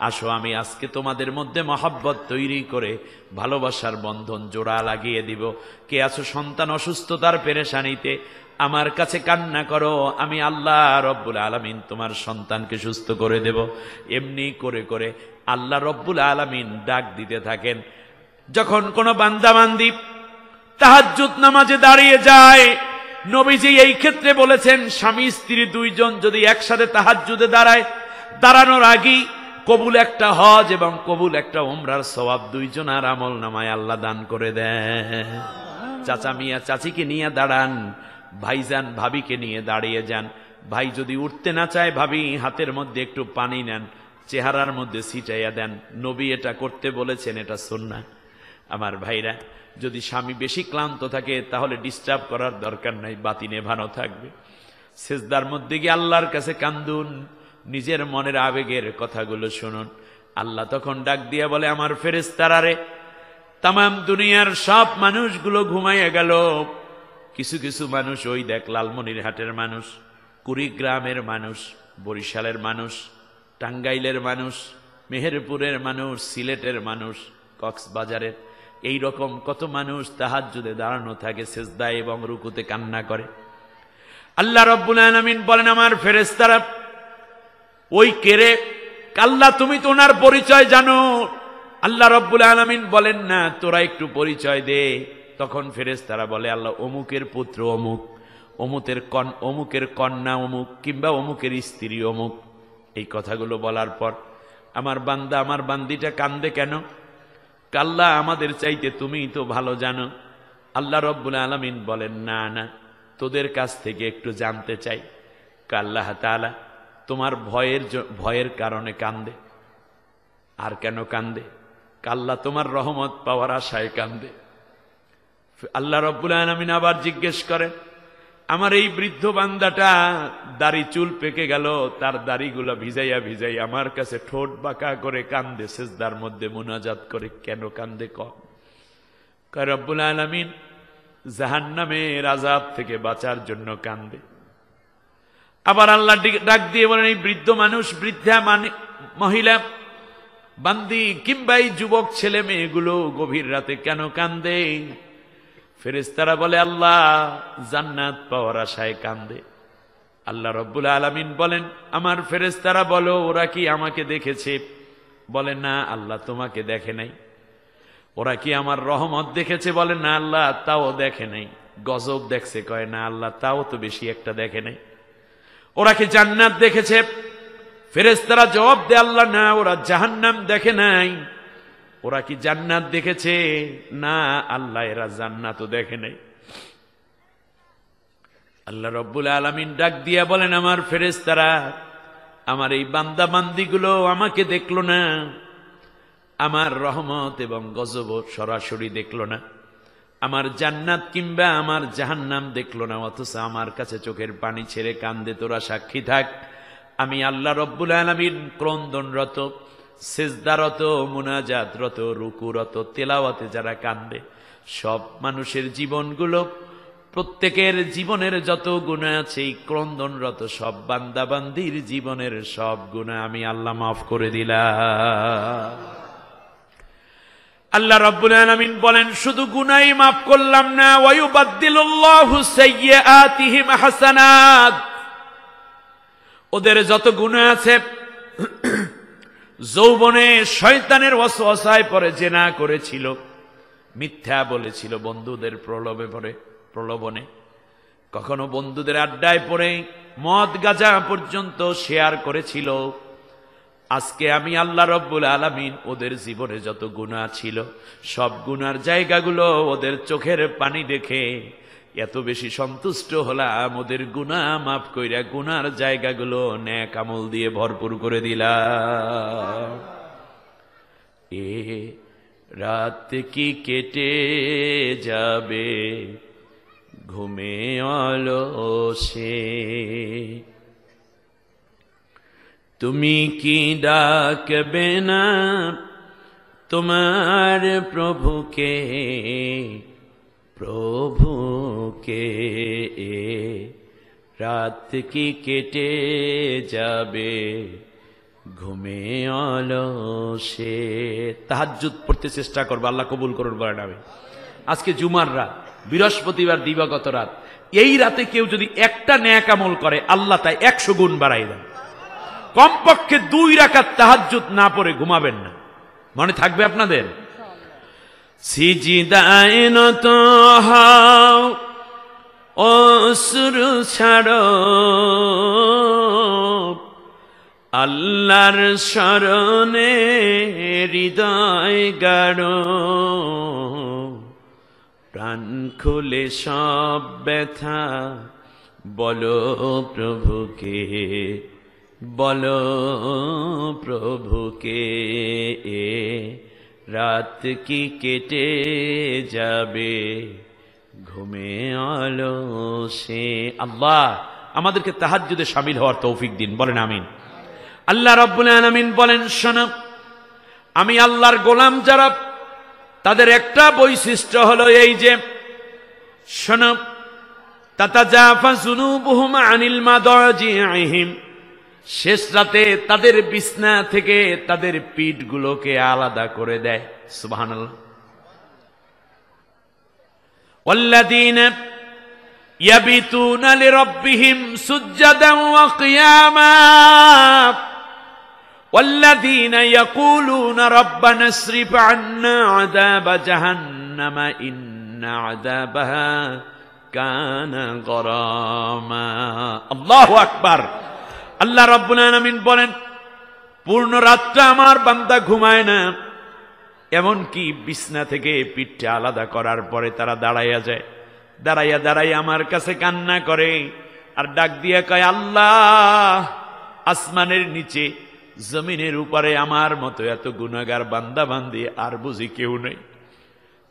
আসো আমি আজকে তোমাদের মধ্যে মহব্বত তৈরি করে ভালোবাসার বন্ধন জোড়া লাগিয়ে দিব। কে আছো সন্তান অসুস্থতার পেরেশানিতে, আমার কাছে কান্না করো, আমি আল্লাহ রব্বুল আলামিন তোমার সন্তানকে সুস্থ করে দেব। এমনি করে করে আল্লাহ রব্বুল আলামিন ডাক দিতে থাকেন। যখন কোন বান্দা বান্দি তাহাজ্জুদ নামাজে দাঁড়িয়ে যায়, নবীজি এই ক্ষেত্রে বলেছেন স্বামী স্ত্রী দুইজন যদি একসাথে তাহাজ্জুদে দাঁড়ায়, দাঁড়ানোর আগেই কবুল একটা হজ এবং কবুল একটা উমরার সওয়াব দুইজনের আমল নামায় আল্লাহ দান করে দেন। চাচা মিয়া চাচিকে নিয়ে দাঁড়ান, ভাইজান ভাবিকে নিয়ে দাঁড়িয়ে যান। ভাই যদি উঠতে না চায়, ভাবি হাতের মধ্যে একটু পানি নেন, চেহারার মধ্যে ছিটাইয়া দেন। নবী এটা করতে বলেছেন, এটা সুন্নাহ। আমার ভাইরা, যদি স্বামী বেশি ক্লান্ত থাকে তাহলে ডিস্টার্ব করার দরকার নাই, বাতি নেভানো থাকবে। সেজদার মধ্যে গিয়ে আল্লাহর কাছে কান্দুন, নিজের মনের আবেগের কথাগুলো শুনুন। আল্লাহ তখন ডাক দিয়ে বলে, আমার ফেরেশতারা রে, তামাম দুনিয়ার সব মানুষগুলো ঘুমাইয়া গেল, কিছু কিছু মানুষ, ওই দেখ লালমনিরহাটের মানুষ, কুড়িগ্রামের মানুষ, বরিশালের মানুষ, টাঙ্গাইলের মানুষ, মেহেরপুরের মানুষ, সিলেটের মানুষ, কক্সবাজারের, এই রকম কত মানুষ তাহাজ্জুদে দাঁড়ানো থাকে, সেজদায় এবং রুকুতে কান্না করে। আল্লাহ রব্বুল আলামিন বলেন, আমার ফেরেশতারা ওই কেরে আল্লাহ, তুমি তো ওনার পরিচয় জানো। আল্লাহ রব্বুল আলামিন বলেন, না, তোরা একটু পরিচয় দে। তখন ফেরেশতারা বলে, আল্লাহ অমুকের পুত্র অমুক, অমুকের কন্যা অমুক, কিংবা অমুকের স্ত্রী অমুক। এই কথাগুলো বলার পর আমার বান্দা, আমার বান্দিটা কান্দে কেন? আল্লাহ আমাদের চাইতে তুমি তো ভালো জানো। আল্লাহ রব্বুল আলামিন বলেন, না না, তোদের কাছ থেকে একটু জানতে চাই। আল্লাহ তাআলা তোমার ভয়ের কারণে কান্দে। আর কেন কান্দে? আল্লাহ তোমার রহমত পাওয়ার আশায় কান্দে। আল্লাহ রব্বুল আলামিন আবার জিজ্ঞেস করেন, আমার এই বৃদ্ধ বান্দাটা দাড়ি চুল পেকে গেল, তার দাড়িগুলো ভিজাইয়া ভিজাইয়া আমার কাছে ঠোঁট বাঁকা করে কান্দে, সেজদার মধ্যে মুনাজাত করে। কেন কান্দে? কয় রব্বুল আলামিন জাহান্নামের আযাব থেকে বাঁচার জন্য কান্দে। আবার আল্লাহ ডাক দিয়ে বলেন, এই বৃদ্ধ মানুষ, বৃদ্ধা মহিলা বান্দি কিংবা এই যুবক ছেলে মেয়েগুলো গভীর রাতে কেন কান্দে? ফেরেশতারা বলে, আল্লাহ জান্নাত পাওয়ার আশায় কান্দে। আল্লাহ রব্বুল আলামিন বলেন, আমার ফেরেশতারা বলো, ওরা কি আমাকে দেখেছে? বলে, না আল্লাহ, তোমাকে দেখে নাই। ওরা কি আমার রহমত দেখেছে? বলে, না আল্লাহ, তাও দেখে নাই। গজব দেখছে? কয়, না আল্লাহ, তাও তো বেশি একটা দেখে নাই। ওরা কি জান্নাত দেখেছে? ফেরেশতারা জবাব দেয়, আল্লাহ না, ওরা জাহান্নাম দেখে নাই। ওরা কি জান্নাত দেখেছে? না আল্লাহ, এরা জান্নাতও দেখে নাই। আল্লাহ রব্বুল আলামিন ডাক দিয়া বলেন, আমার ফেরেশতারা, আমার এই বান্দা বান্দিগুলো আমাকে দেখলো না, আমার রহমত এবং গজব সরাসরি দেখলো না, আমার জান্নাত কিংবা আমার জাহান্নাম দেখলো না, অথচ আমার কাছে চোখের পানি ছেড়ে কান্দে। তোরা সাক্ষী থাক, আমি আল্লাহ রব্বুল আলামিন ক্রন্দনরত, সেজদারত, মুনাজাতরত, রুকুরত, তেলাওয়াতে যারা কান্দে, সব মানুষের জীবনগুলো, প্রত্যেকের জীবনের যত গুনাহ আছে, এই ক্রন্দনরত সব বান্দা বান্দির জীবনের সব গুনাহ আমি আল্লাহ মাফ করে দিলাম। আল্লাহ রাব্বুল আলামিন বলেন, শুধু গুনাহই মাফ করলাম না, ওয়ায়ুবাদদিলুল্লাহু সাইয়্যাতিহিম হাসানাত, ওদের যত গুনাহ আছে, যৌবনে শয়তানের ওয়াসওয়াসায় পড়ে জিনা করেছিল, মিথ্যা বলেছিল, বন্ধুদের প্রলোভনে, কখনো বন্ধুদের আড্ডায় পড়ে মদ গাঁজা পর্যন্ত শেয়ার করেছিল। আজকে আমি আল্লাহ রব্বুল আলামিন ওদের জীবনে যত গুনাহ ছিল, সব গুনার জায়গাগুলো ওদের চোখের পানি দেখে এত বেশি সন্তুষ্ট হলাম, ওদের গুনাহ মাফ কইরা গুনার জায়গাগুলো নেক আমল দিয়ে ভরপুর করে দিলাম। এ রাত কি কেটে যাবে ঘুমে অলসে, তুমি কি ডাকবে না তোমার প্রভুকে, প্রভুকে? রাত কি কেটে যাবে ঘুমে অলসে। তাহাজ্জুদ পড়তে চেষ্টা করবো, আল্লাহ কবুল করুন বলেন আমি। আজকে জুমার রাত, বৃহস্পতিবার দিবাগত রাত, এই রাতে কেউ যদি একটা নেক আমল করে আল্লাহ তাই 100 গুণ বাড়াই দেন। কমপক্ষে 2 রাকাত তাহাজ্জুদ না পড়ে ঘুমাবেন না, মনে থাকবে আপনাদের? সিজদায়ে নত হও, অশ্রু ছাড়ো, আল্লাহর শরণে হৃদয় গাড়ো, প্রাণ খুলে সব ব্যথা বলো প্রভুকে, বলো প্রভুকে। রাত কি কেটে যাবে ঘুমে অলসে। আল্লাহ আমাদেরকে তাহাজ্জুদে শামিল হওয়ার তৌফিক দিন, বলেন আমিন। আল্লাহ রাব্বুল আলামিন বলেন, শোনো আমি আল্লাহর গোলাম যারা, তাদের একটা বৈশিষ্ট্য হলো এই যে, শোনো তাতাজাফা জুনুবুহুম আনিল মাদাজিহিম, শেষ রাতে তাদের বিছনা থেকে তাদের পিঠগুলোকে আলাদা করে দেয়। সুবহানাল্লাহ। ওয়াল্লাযীনা ইয়াবিতুনা লিরাব্বিহিম সুজদান ওয়া কিয়ামা ওয়াল্লাযীনা ইয়াকুলুনা রাব্বানা ইসরিফ আন্না আযাবা জাহান্নামা ইন্না আযাবাহা কানা গরামা। আল্লাহু আকবার। আল্লাহ রাব্বুল আলামিন বলেন, পূর্ণ রাতটা আমার বান্দা ঘুমায় না, এমনকি বিছনা থেকে পিঠটা আলাদা করার পরে তারা দাঁড়াইয়া যায়, দাঁড়াইয়া দাঁড়াইয়া আমার কাছে কান্না করে আর ডাক দিয়ে কয়, আল্লাহ আসমানের নিচে জমিনের উপরে আমার মতো এত গুনাহগার বান্দা বান্দি আর বুঝি কেউ নেই।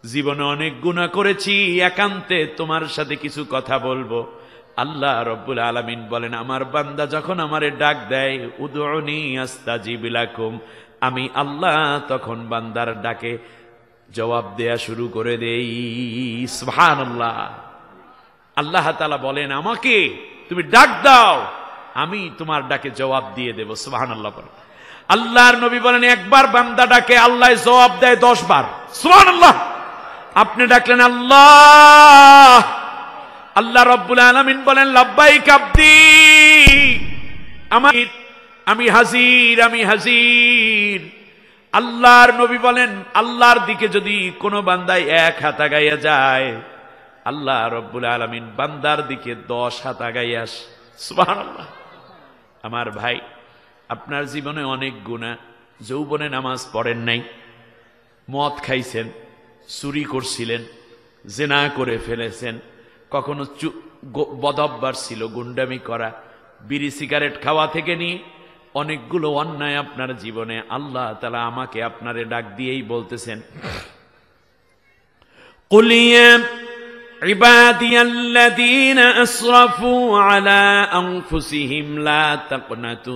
জীবনে অনেক গুনাহ করেছি, একান্তে তোমার সাথে কিছু কথা বলবো। আল্লাহ রব্বুল আলামিন বলেন, আমার বান্দা যখন আমারে ডাক দেয়, উদউনি আস্তাজিব লাকুম, আমি আল্লাহ তখন বান্দার ডাকে জবাব দেয়া শুরু করে দেই। সুবহানাল্লাহ। আল্লাহ তাআলা বলেন, আমাকে তুমি ডাক দাও, আমি তোমার ডাকে জবাব দিয়ে দেব। সুবহানাল্লাহ। আল্লাহর নবী বলেন, একবার বান্দা ডাকে আল্লাহ জবাব দেয় 10 বার। সুবহানাল্লাহ। আপনি ডাকলেন আল্লাহ, আল্লাহ রাব্বুল আলামিন বলেন, লাব্বাইক আব্দি, আমি হাজির, আমি হাজির। আল্লাহর নবী বলেন, আল্লাহর দিকে যদি কোনো বান্দায় 1 হাত আগাইয়া যায়, আল্লাহ রাব্বুল আলামিন বান্দার দিকে 10 হাত আগাইয়া আসে। সুবহানাল্লাহ। আমার ভাই, আপনার জীবনে অনেক গুনাহ, যৌবনে নামাজ পড়েন নাই, মদ খাইছেন, চুরি করছিলেন, জিনা করে ফেলেছেন, কখনো বদঅভ্যাস ছিল গুন্ডামি করা, বিড়ি সিগারেট খাওয়া থেকে নিয়ে অনেকগুলো অন্যায় আপনার জীবনে। আল্লাহ তাআলা আমাকে আপনারে ডাক দিয়েই বলতেছেন, কুল ইয়া ইবাদিয়াল্লাযীনা আসরাফু আলা আনফুসিহিম লা তাকনাতু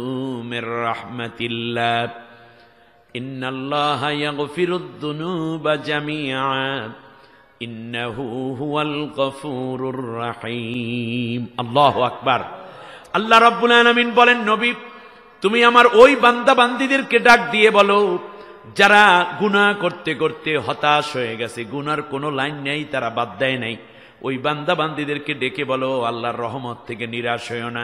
মির রাহমাতিল্লাহ ইন্নাল্লাহা ইয়াগফিরুদ যুনুবা জামিআ ইন্নাহু হুয়াল গফুরুর রহিম। আল্লাহু আকবার। আল্লাহ রাব্বুল আলামিন বলেন, নবী তুমি আমার ওই বান্দা বান্দীদেরকে ডাক দিয়ে বলো, যারা গুনাহ করতে করতে হতাশ হয়ে গেছে, গুনার কোনো লাইন নেই, তারা বাদ দেয় নাই, ওই বান্দা বান্দীদেরকে ডেকে বলো, আল্লাহর রহমত থেকে নিরাশ হইও না,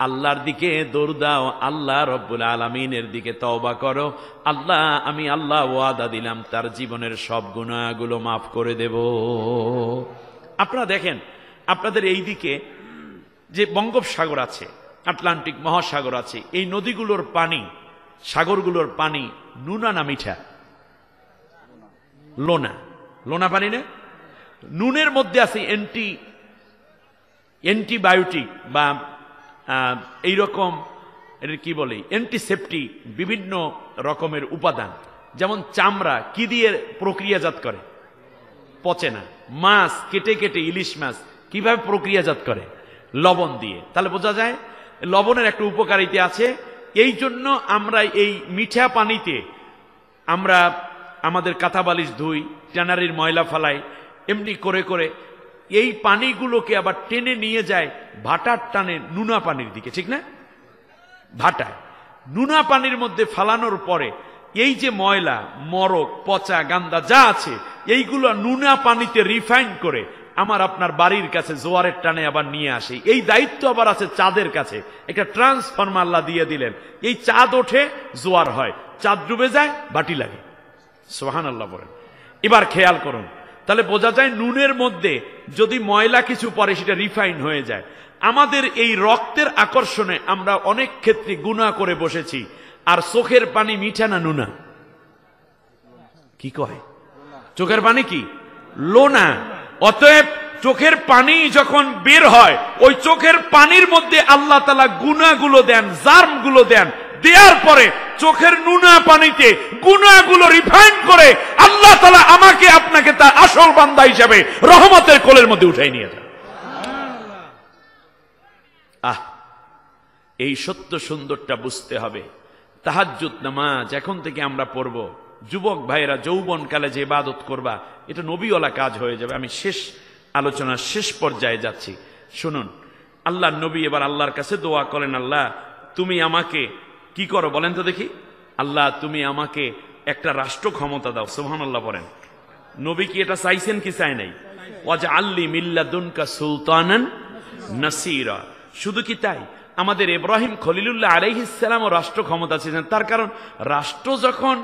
আল্লাহর দিকে দৌড় দাও, আল্লাহ রব্বুল আলামিনের দিকে তওবা করো। আল্লাহ, আমি আল্লাহ ওয়াদা দিলাম তার জীবনের সব গুনাহগুলো মাফ করে দেব। আপনারা দেখেন, আপনাদের এই দিকে যে বঙ্গোপসাগর আছে, আটলান্টিক মহাসাগর আছে, এই নদীগুলোর পানি, সাগরগুলোর পানি নুনা না মিঠা? লোনা। লোনা পানি না? নুনের মধ্যে আছে অ্যান্টিবায়োটিক বা এইরকম কি বলে, অ্যান্টিসেপ্টিক বিভিন্ন রকমের উপাদান। যেমন চামড়া কি দিয়ে প্রক্রিয়াজাত করে? পচে না। মাছ কেটে কেটে, ইলিশ মাছ কিভাবে প্রক্রিয়াজাত করে? লবণ দিয়ে। তাহলে বোঝা যায় লবণের একটা উপকারিতা আছে। এই জন্য আমরা এই মিঠা পানিতে আমরা আমাদের কাঁথা বালিশ ধুই, ট্যানারির ময়লা ফালাই, এমনি করে করে এই পানিগুলোকে আবার টেনে নিয়ে যায় ভাটার টানে নুনা পানির দিকে, ঠিক না? ভাটায় নুনা পানির মধ্যে ফালানোর পরে এই যে ময়লা, মরক, পচা, গান্দা যা আছে এইগুলো নুনা পানিতে রিফাইন করে আমার আপনার বাড়ির কাছে জোয়ারের টানে আবার নিয়ে আসে। এই দায়িত্ব আবার আছে চাঁদের কাছে। একটা ট্রান্সফরমার আল্লাহ দিয়ে দিলেন, এই চাঁদ ওঠে জোয়ার হয়, চাঁদ ডুবে যায় বাটি লাগে। সুবহানাল্লাহ বলেন। এবার খেয়াল করুন, তাহলে বোঝা যায় নুনের মধ্যে যদি ময়লা কিছু পড়ে সেটা রিফাইন হয়ে যায়। আমাদের এই রক্তের আকর্ষণে আমরা অনেক ক্ষেত্রে গুনাহ করে বসেছি। আর চোখের পানি মিঠা না নুনা? কি কয়? চোখের পানি কি লোনা? অতএব চোখের পানি যখন বের হয় ওই চোখের পানির মধ্যে আল্লাহ তাআলা গুনাহগুলো দেন, জার্মগুলো দেন, দেওয়ার পরে চোখের নুনা পানিতে গুনাহগুলো রিফাইন করে আল্লাহ তাআলা আমাকে আপনাকে তার আসল বান্দা হিসাবে রহমতের কোলের মধ্যে উঠাই নিয়ে যান। এই সত্য সুন্দরটা বুঝতে হবে। তাহাজ্জুদ নামাজ এখন থেকে আমরা পড়ব। যুবক ভাইরা যৌবন কালে যে ইবাদত করবা এটা নবীওয়ালা কাজ হয়ে যাবে। আমি শেষ আলোচনার শেষ পর্যায়ে যাচ্ছি, শুনুন। আল্লাহ নবী এবার আল্লাহর কাছে দোয়া করেন, আল্লাহ তুমি আমাকে কি করো বলেন তো দেখি। আল্লাহ তুমি আমাকে একটা রাষ্ট্র ক্ষমতা দাও। সুবহানাল্লাহ বলেন। নবী কি এটা চাইছেন কি চাই নাই? ওয়াজআলনি মিন লাদুনকা সুলতানান নাসীরা। শুধু কি তাই, আমাদের ইব্রাহিম খলিলুল্লাহ আলাইহিস সালাম ও রাষ্ট্র ক্ষমতা ছিলেন। তার কারণ রাষ্ট্র যখন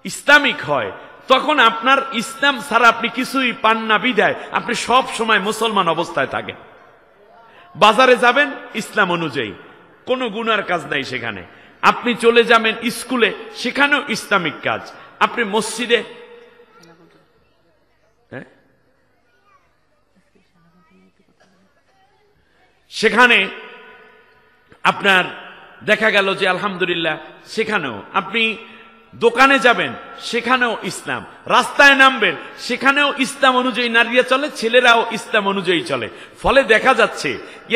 ইসলামিক হয় তখন আপনার ইসলাম ছাড়া আপনি কিছুই পান না, বিধায় আপনি সব সময় মুসলমান অবস্থায় থাকেন। বাজারে যাবেন ইসলাম অনুযায়ী, কোনো গুনার কাজ নাই সেখানে। আপনি চলে যাবেন স্কুলে, সেখানেও ইসলামিক কাজ। আপনি মসজিদে, সেখানে আপনার দেখা গেল যে আলহামদুলিল্লাহ সেখানেও আপনি দোকানে যাবেন, সেখানেও ইসলাম। রাস্তায় নামবেন, সেখানেও ইসলাম অনুযায়ী নারীরা চলে, ছেলেরাও ইসলাম অনুযায়ী চলে। ফলে দেখা যাচ্ছে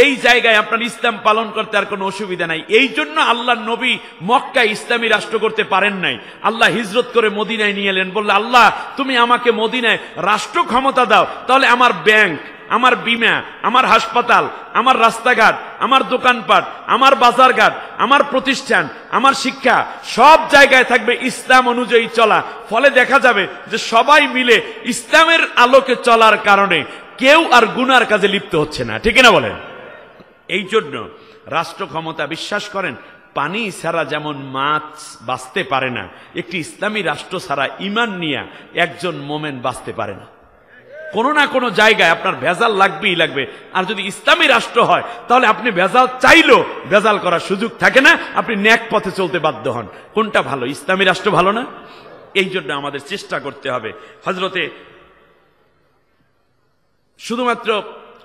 এই জায়গায় আপনার ইসলাম পালন করতে আর কোনো অসুবিধা নাই। এই জন্য আল্লাহ নবী মক্কায় ইসলামী রাষ্ট্র করতে পারেন নাই। আল্লাহ হিজরত করে মদিনায় নিয়ে এলেন। বললে আল্লাহ তুমি আমাকে মদিনায় রাষ্ট্র ক্ষমতা দাও, তাহলে আমার ব্যাংক, আমার বিমা, আমার হাসপাতাল, আমার রাস্তাঘাট, আমার দোকানপাট, আমার বাজারঘাট, আমার প্রতিষ্ঠান, আমার শিক্ষা সব জায়গায় থাকবে ইসলাম অনুযায়ী চলা। ফলে দেখা যাবে যে সবাই মিলে ইসলামের আলোকে চলার কারণে কেউ আর গুনার কাজে লিপ্ত হচ্ছে না, ঠিক না বলেন? এই জন্য রাষ্ট্র ক্ষমতা, বিশ্বাস করেন, পানি ছাড়া যেমন মাছ বাঁচতে পারে না, একটি ইসলামী রাষ্ট্র ছাড়া ঈমান নিয়ে একজন মোমেন বাঁচতে পারে না। কোনো না কোনো জায়গায় আপনার ভেজাল লাগবেই লাগবে। আর যদি ইসলামী রাষ্ট্র হয় তাহলে আপনি ভেজাল চাইলেও ভেজাল করার সুযোগ থাকে না, আপনি ন্যাক পথে চলতে বাধ্য হন। কোনটা ভালো? ইসলামী রাষ্ট্র ভালো না? এই জন্য আমাদের চেষ্টা করতে হবে। হযরতে শুধুমাত্র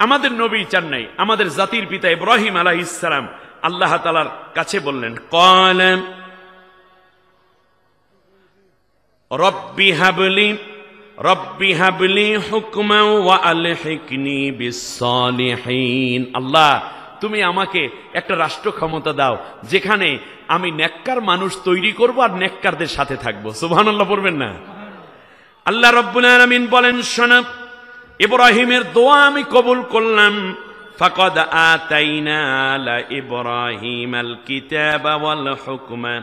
আমাদের নবী চান নাই, আমাদের জাতির পিতা ইব্রাহিম আলাইহিস সালাম আল্লাহ তাআলার কাছে বললেন, ক্বালা রব্বি হাবলি হুকমান ওয়া আলহিকনি বিস-সালিহিন। আল্লাহ তুমি আমাকে একটা রাষ্ট্র ক্ষমতা দাও যেখানে আমি নেককার মানুষ তৈরি করব আর নেককারদের সাথে থাকবো। সুবহানাল্লাহ পড়বেন না? আল্লাহ রাব্বুল আলামিন বলেন, শোনো, ইব্রাহিমের দোয়া আমি কবুল করলাম। ফাকাদ আতাইনা আলা ইব্রাহিমাল কিতাবা ওয়াল হুকমা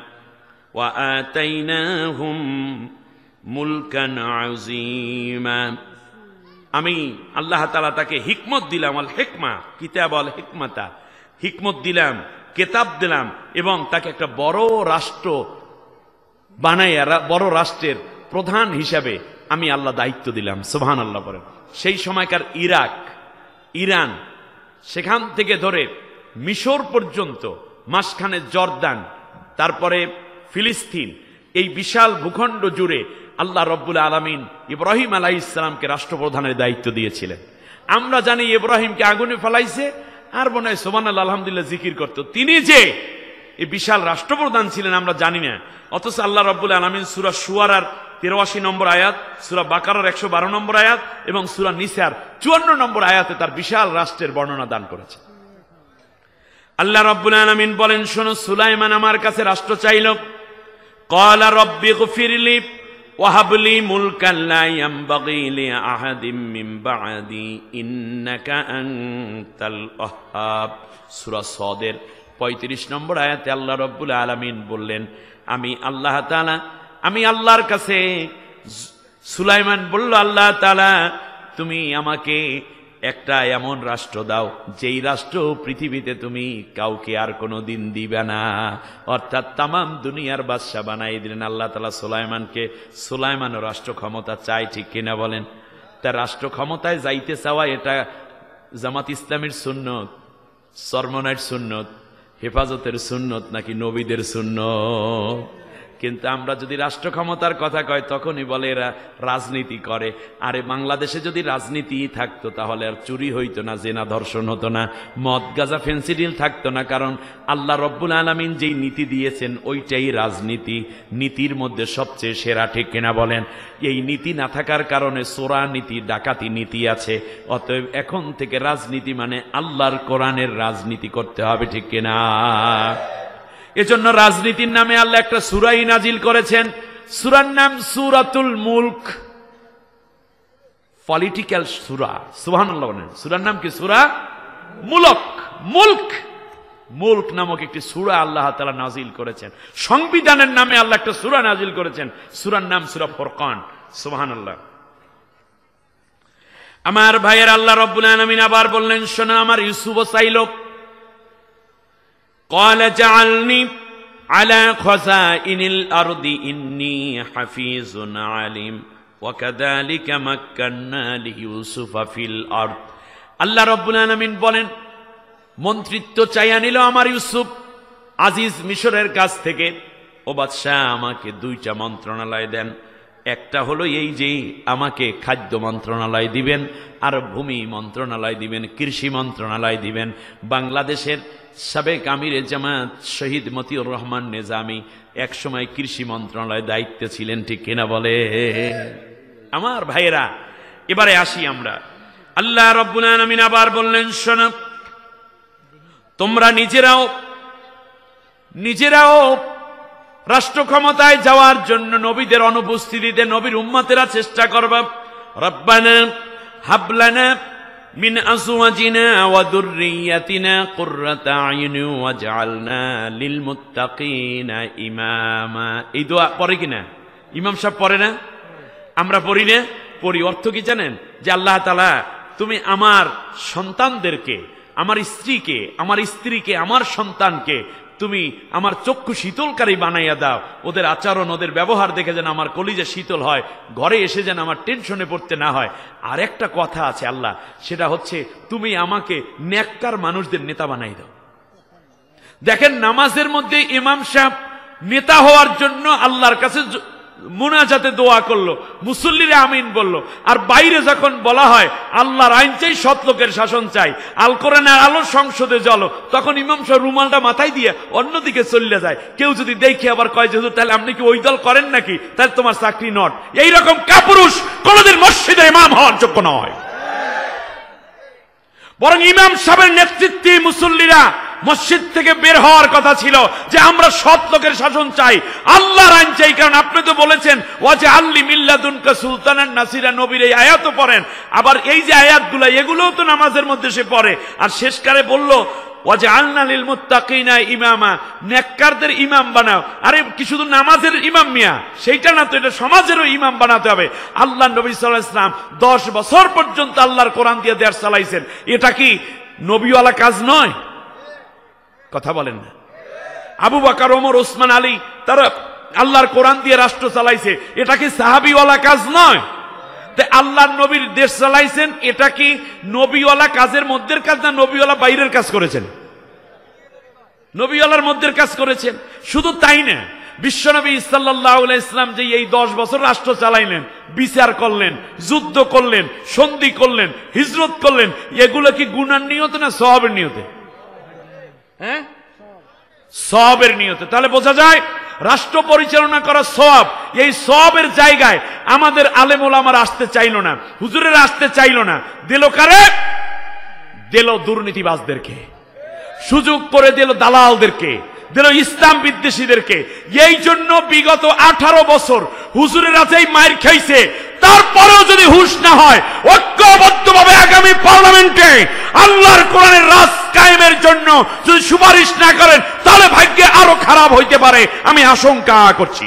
ওয়া আতাইনাহুম মুলকান আযীমা। আমি আল্লাহ তাআলা তাকে হিকমত দিলাম, আল হিকমা, কিতাব আল হিকমাতা, হিকমত দিলাম, কিতাব দিলাম, এবং তাকে একটা বড় রাষ্ট্র বানাইয়া বড় রাষ্ট্রের প্রধান হিসাবে আমি আল্লাহ দায়িত্ব দিলাম। সুবহানাল্লাহ বলেন। সেই সময়কার ইরাক, ইরান, সেখান থেকে ধরে মিশর পর্যন্ত, মাঝখানে জর্দান, তারপরে ফিলিস্তিন, এই বিশাল ভূখণ্ড জুড়ে আল্লাহ রব্বুল আলামিন ইব্রাহিম আলাইহিস সালামকে রাষ্ট্রপ্রধানের দায়িত্ব দিয়েছিলেন। আমরা জানি ইব্রাহিমকে আগুনে ফেলাইছে, আর মনে হয় সুবহানাল্লাহ আলহামদুলিল্লাহ জিকির করত। তিনি যে এই বিশাল রাষ্ট্রপ্রধান ছিলেন আমরা জানি না। অথচ আল্লাহ রব্বুল আলামিন সূরা শুআরার 83 নম্বর আয়াত, সূরা বাকারার 112 নম্বর আয়াত এবং সূরা নিসার 54 নম্বর আয়াতে তার বিশাল রাষ্ট্রের বর্ণনা দান করেছে। আল্লাহ রব্বুল আলামিন বলেন, শোনো, সুলাইমান আমার কাছে রাষ্ট্র চাইল। ক্বালা রব্বি গফিরলি ওয়াহাবলি মুলকান লা ইয়ামবাগি লিআহাদিম মিন বা'দি ইন্নাকা আনতাল ওয়াহ্হাব। সূরা সদের 35 নম্বর আয়াতে আল্লাহ রাব্বুল আলামিন বললেন, আমি আল্লাহ তাআলা, আমি আল্লাহর কাছে, সুলাইমান বলল, আল্লাহ তাআলা তুমি আমাকে একটা এমন রাষ্ট্র দাও যেই রাষ্ট্র পৃথিবীতে তুমি কাউকে আর কোনো দিন দিবে না, অর্থাৎ তামাম দুনিয়ার বাদশা বানাই দিলেন আল্লাহ তাআলা সুলাইমানকে। সুলাইমানও রাষ্ট্র ক্ষমতা চাই, ঠিক কিনা বলেন? তার রাষ্ট্র ক্ষমতায় যাইতে চাওয়া এটা জামাত ইসলামের সুন্নত, সরমনাইর সুন্নত, হেফাজতের সুন্নত নাকি নবীদের সুন্নত? কিন্তু আমরা যদি রাষ্ট্র ক্ষমতার কথা কয় তখনই বলে এরা রাজনীতি করে। আরে বাংলাদেশে যদি রাজনীতি থাকতো তাহলে আর চুরি হইতো না, জেনা ধর্ষণ হতো না, মদ গাঁজা ফেন্সিডিল থাকতো না। কারণ আল্লাহ রব্বুল আলামিন যেই নীতি দিয়েছেন ওইটাই রাজনীতি, নীতির মধ্যে সবচেয়ে সেরা, ঠিক কিনা বলেন? এই নীতি না থাকার কারণে চোরা নীতি, ডাকাতি নীতি আছে। অতএব এখন থেকে রাজনীতি মানে আল্লাহর কোরআনের রাজনীতি করতে হবে, ঠিক কিনা? এজন্য রাজনীতির নামে আল্লাহ একটা সূরাই নাজিল করেছেন, সূরার নাম সূরাতুল মুলক, পলিটিক্যাল সূরা। সুবহানাল্লাহ বলেন। সূরার নাম কি? সূরা মুলক। মুলক, মুলক নামক একটি সূরা আল্লাহ তাআলা নাজিল করেছেন। সংবিধানের নামে আল্লাহ একটা সূরা নাজিল করেছেন, সূরার নাম সূরা ফুরকান। সুবহানাল্লাহ। আমার ভাইয়ের, আল্লাহ রাব্বুল আলামিন আবার বললেন, শোনো, আমার ইউসুফও চাইল, قال جعلني على خزائن الأرض إني حفيظ عليم وكذلك مكنا ليوسف في الأرض। আল্লাহ রাব্বুল আলামিন বলেন, মন্ত্রিত্ব চাইয়া নিল আমার ইউসুফ আজিজ মিশরের কাছ থেকে। ও বাদশাহ, আমাকে দুইটা মন্ত্রণালয় দেন। একটা হলো এই যে আমাকে খাদ্য মন্ত্রণালয় দিবেন, আর ভূমি মন্ত্রণালয় দিবেন, কৃষি মন্ত্রণালয় দিবেন। বাংলাদেশের সাবেক আমিরে জামাত শহীদ মতিউর রহমান নিজামী একসময় কৃষি মন্ত্রণালয় দায়িত্বে ছিলেন, ঠিক কিনা বলে? আমার ভাইয়েরা, এবারে আসি আমরা। আল্লাহ রাব্বুল আলামিন আবার বললেন, শোনো, তোমরা নিজেরাও রাষ্ট্র ক্ষমতায় যাওয়ার জন্য নবীদের অনুপস্থিতিতে নবীর উম্মতেরা চেষ্টা করবা। রব্বানা হাব লানা মিন আজওয়াজিনা ওয়া যুররিয়াতিনা কুররাতা আয়ুন ওয়াজআলনা লিল মুত্তাকিনা ইমামা। এই দোয়া পড়ে কিনা? ইমাম সাহেব পড়ে না? আমরা পড়ি না? পড়ি। অর্থ কি জানেন? যে আল্লাহ তাআলা তুমি আমার সন্তানদেরকে, আমার স্ত্রীকে, আমার সন্তানকে তুমি আমার চক্ষু শীতলকারী বানাইয়া দাও। ওদের আচরণ, ওদের ব্যবহার দেখে যেন আমার কলিজা শীতল হয়, ঘরে এসে যেন আমার টেনশনে পড়তে না হয়। আর একটা কথা আছে আল্লাহ, সেটা হচ্ছে তুমি আমাকে নেককার মানুষদের নেতা বানাই দাও। দেখেন, নামাজের মধ্যে ইমাম সাহেব নেতা হওয়ার জন্য আল্লাহর কাছে মুনাজাতে দোয়া করলো, মুসল্লিরা আমিন বলল। আর বাইরে যখন বলা হয় আল্লাহর আইন চাই, সৎ লোকের শাসন চাই, আল কোরআনের আলো সংসদে চলো, তখন ইমাম সাহেব রুমালটা মাথায় দিয়ে অন্যদিকে চলে যায়। কেউ যদি দেখে আবার কয় যে হুজুর, তাহলে আপনি কি ওই দল করেন নাকি? তাহলে তোমার চাকরি নট। এইরকম কাপুরুষ কোনদিন মসজিদে ইমাম হওয়ার যোগ্য নয়। বরং ইমাম সাহেবের নেতৃত্বে মুসল্লিরা মসজিদ থেকে বের হওয়ার কথা ছিল, যে আমরা সৎ লোকের শাসন চাই, আল্লাহর আইন চাই। কারণ আপনি তো বলেছেন ওয়াজআলনি মিন লাদুনকা সুলতানান নাসিরা, নবীর এই আয়াতও পড়েন। আবার এই যে আয়াতগুলো, এগুলোও তো নামাজের মধ্যে সে পড়ে। আর শেষকারে বলল ওয়াজআলনা লিল মুত্তাকিনা ইমামা, নেককারদের ইমাম বানাও। আরে কি শুধু নামাজের ইমাম মিয়া? সেইটা না তো, এটা সমাজেরও ইমাম বানাতে হবে। আল্লাহ নবী সাল্লাল্লাহু আলাইহি ওয়াসাল্লাম 10 বছর পর্যন্ত আল্লাহর কোরআন দিয়ে দেশ চালাইছেন। এটা কি নবীওয়ালা কাজ নয়? কথা বলেন না? আবু বকর, ওমর, ওসমান, আলী, তারা আল্লাহর কোরআন দিয়ে রাষ্ট্র চালাইছে। এটা কি সাহাবীওয়ালা কাজ নয়? আল্লাহর নবীর দেশ চালাইছেন, এটা কি নবীওয়ালা কাজের মধ্যের কাজ না নবীওয়ালা বাইরের কাজ করেছেন? নবীওয়ালার মধ্যের কাজ করেছেন। শুধু তাই না, বিশ্বনবী সাল্লাল্লাহু আলাইহি ওয়াসাল্লাম যে এই 10 বছর রাষ্ট্র চালাইলেন, বিচার করলেন, যুদ্ধ করলেন, সন্ধি করলেন, হিজরত করলেন, এগুলো কি গুনার নিয়তে না সওয়াবের নিয়তে? হ্যাঁ, সওয়াবের নিয়তে। তাহলে বোঝা যায় রাষ্ট্র পরিচালনা করা সওয়াব। এই সওয়াবের জায়গায় আমাদের আলেম ওলামারা আসতে চাইল না, হুজুরেরা আসতে চাইল না। দিল কারে? দিল দুর্নীতিবাজদেরকে, সুযোগ করে দিল দালালদেরকে, দিল ইসলাম বিদ্বেষীদেরকে। এই জন্য বিগত 18 বছর হুজুরেরা যেই মাইর খাইছে, তারপরেও যদি হুঁশ না হয়, ঐক্যবদ্ধভাবে আগামী পার্লামেন্টে আল্লাহর কোরআনের রাজ কায়েমের জন্য যদি সুপারিশ না করেন, তাহলে ভাগ্যে আরো খারাপ হইতে পারে, আমি আশঙ্কা করছি।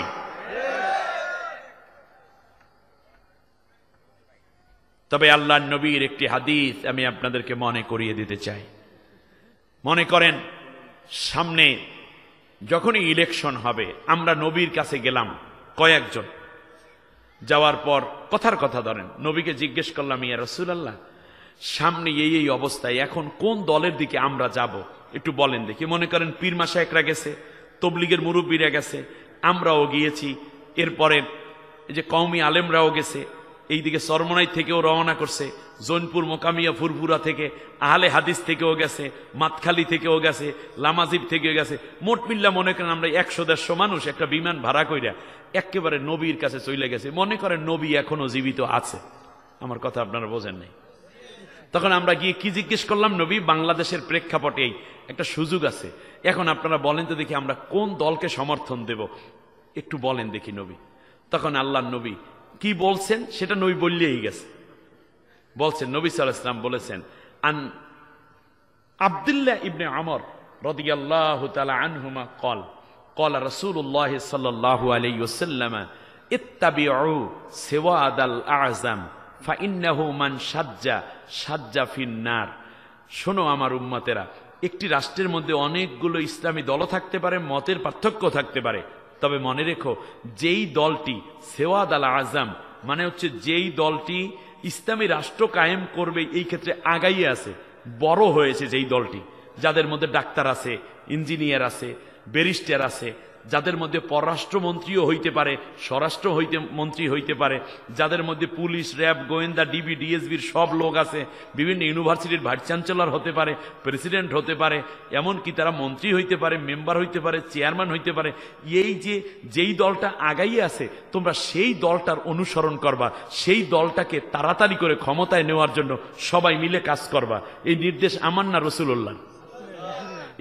তবে আল্লাহর নবীর একটি হাদিস আমি আপনাদেরকে মনে করিয়ে দিতে চাই। মনে করেন সামনে যখনই ইলেকশন হবে, আমরা নবীর কাছে গেলাম কয়েকজন, যাওয়ার পর কথার কথা ধরেন নবীকে জিজ্ঞেস করলাম, ইয়া রাসূলুল্লাহ, সামনে এই অবস্থায় এখন কোন দলের দিকে আমরা যাব, একটু বলেন দেখি। মনে করেন পীর মাশায়েখরা গেছে, তবলিগের মুরব্বীরা গেছে, আমরাও গিয়েছি, এরপরে এই যে কওমি আলেমরাও গেছে, এইদিকে চরমনাই থেকেও রওনা করছে, জৈনপুর মোকামিয়া ফুরফুরা থেকে, আহলে হাদিস থেকেও গেছে, মাতখালি থেকেও গেছে, লামাজিব থেকেও গেছে। মোট মিল্লা মনে করেন আমরা 100-150 মানুষ একটা বিমান ভাড়া কইরা একেবারে নবীর কাছে চলে গেছে। মনে করেন নবী এখনো জীবিত আছে, আমার কথা আপনারা বোঝেন নাই। তখন আমরা গিয়ে কি জিজ্ঞেস করলাম, নবী বাংলাদেশের প্রেক্ষাপটে একটা সুযোগ আছে, এখন আপনারা বলেন তো দেখি আমরা কোন দলকে সমর্থন দেব, একটু বলেন দেখি নবী। তখন আল্লাহর নবী কি বলছেন সেটা নবী বললেই গেছে। বলছেন নবী সাল্লাল্লাহু আলাইহি ওয়াসাল্লাম বলেছেন, আন আব্দুল্লাহ ইবনে আমর রাদিয়াল্লাহু তাআলা আনহুমা قال قال رسول الله صلى الله عليه وسلم اتبعوا سواد الاعظم فانه من شج في النار। শোনো আমার উম্মতেরা, একটি রাষ্ট্রের মধ্যে অনেকগুলো ইসলামী দল থাকতে পারে, মতের পার্থক্য থাকতে পারে, তবে মনে রেখো যেই দলটি সেওয়াদ আল আজম মানে হচ্ছে যেই দলটি ইসলামী রাষ্ট্র কায়েম করবে এই ক্ষেত্রে আগাইয়ে আছে, বড় হয়েছে যেই দলটি, যাদের মধ্যে ডাক্তার আছে, ইঞ্জিনিয়ার আছে, ব্যারিস্টার আছে, যাদের মধ্যে পররাষ্ট্রমন্ত্রীও হইতে পারে, স্বরাষ্ট্র মন্ত্রী হইতে পারে, যাদের মধ্যে পুলিশ, র্যাব, গোয়েন্দা, ডিবি, ডিএসবির সব লোক আছে, বিভিন্ন ইউনিভার্সিটির ভাইস চ্যান্সেলর হতে পারে, প্রেসিডেন্ট হতে পারে, এমনকি তারা মন্ত্রী হইতে পারে, মেম্বার হইতে পারে, চেয়ারম্যান হইতে পারে। এই যে যেই দলটা আগাইয়ে আছে, তোমরা সেই দলটার অনুসরণ করবা, সেই দলটাকে তাড়াতাড়ি করে ক্ষমতায় নেওয়ার জন্য সবাই মিলে কাজ করবা। এই নির্দেশ আমার না রাসূলুল্লাহ।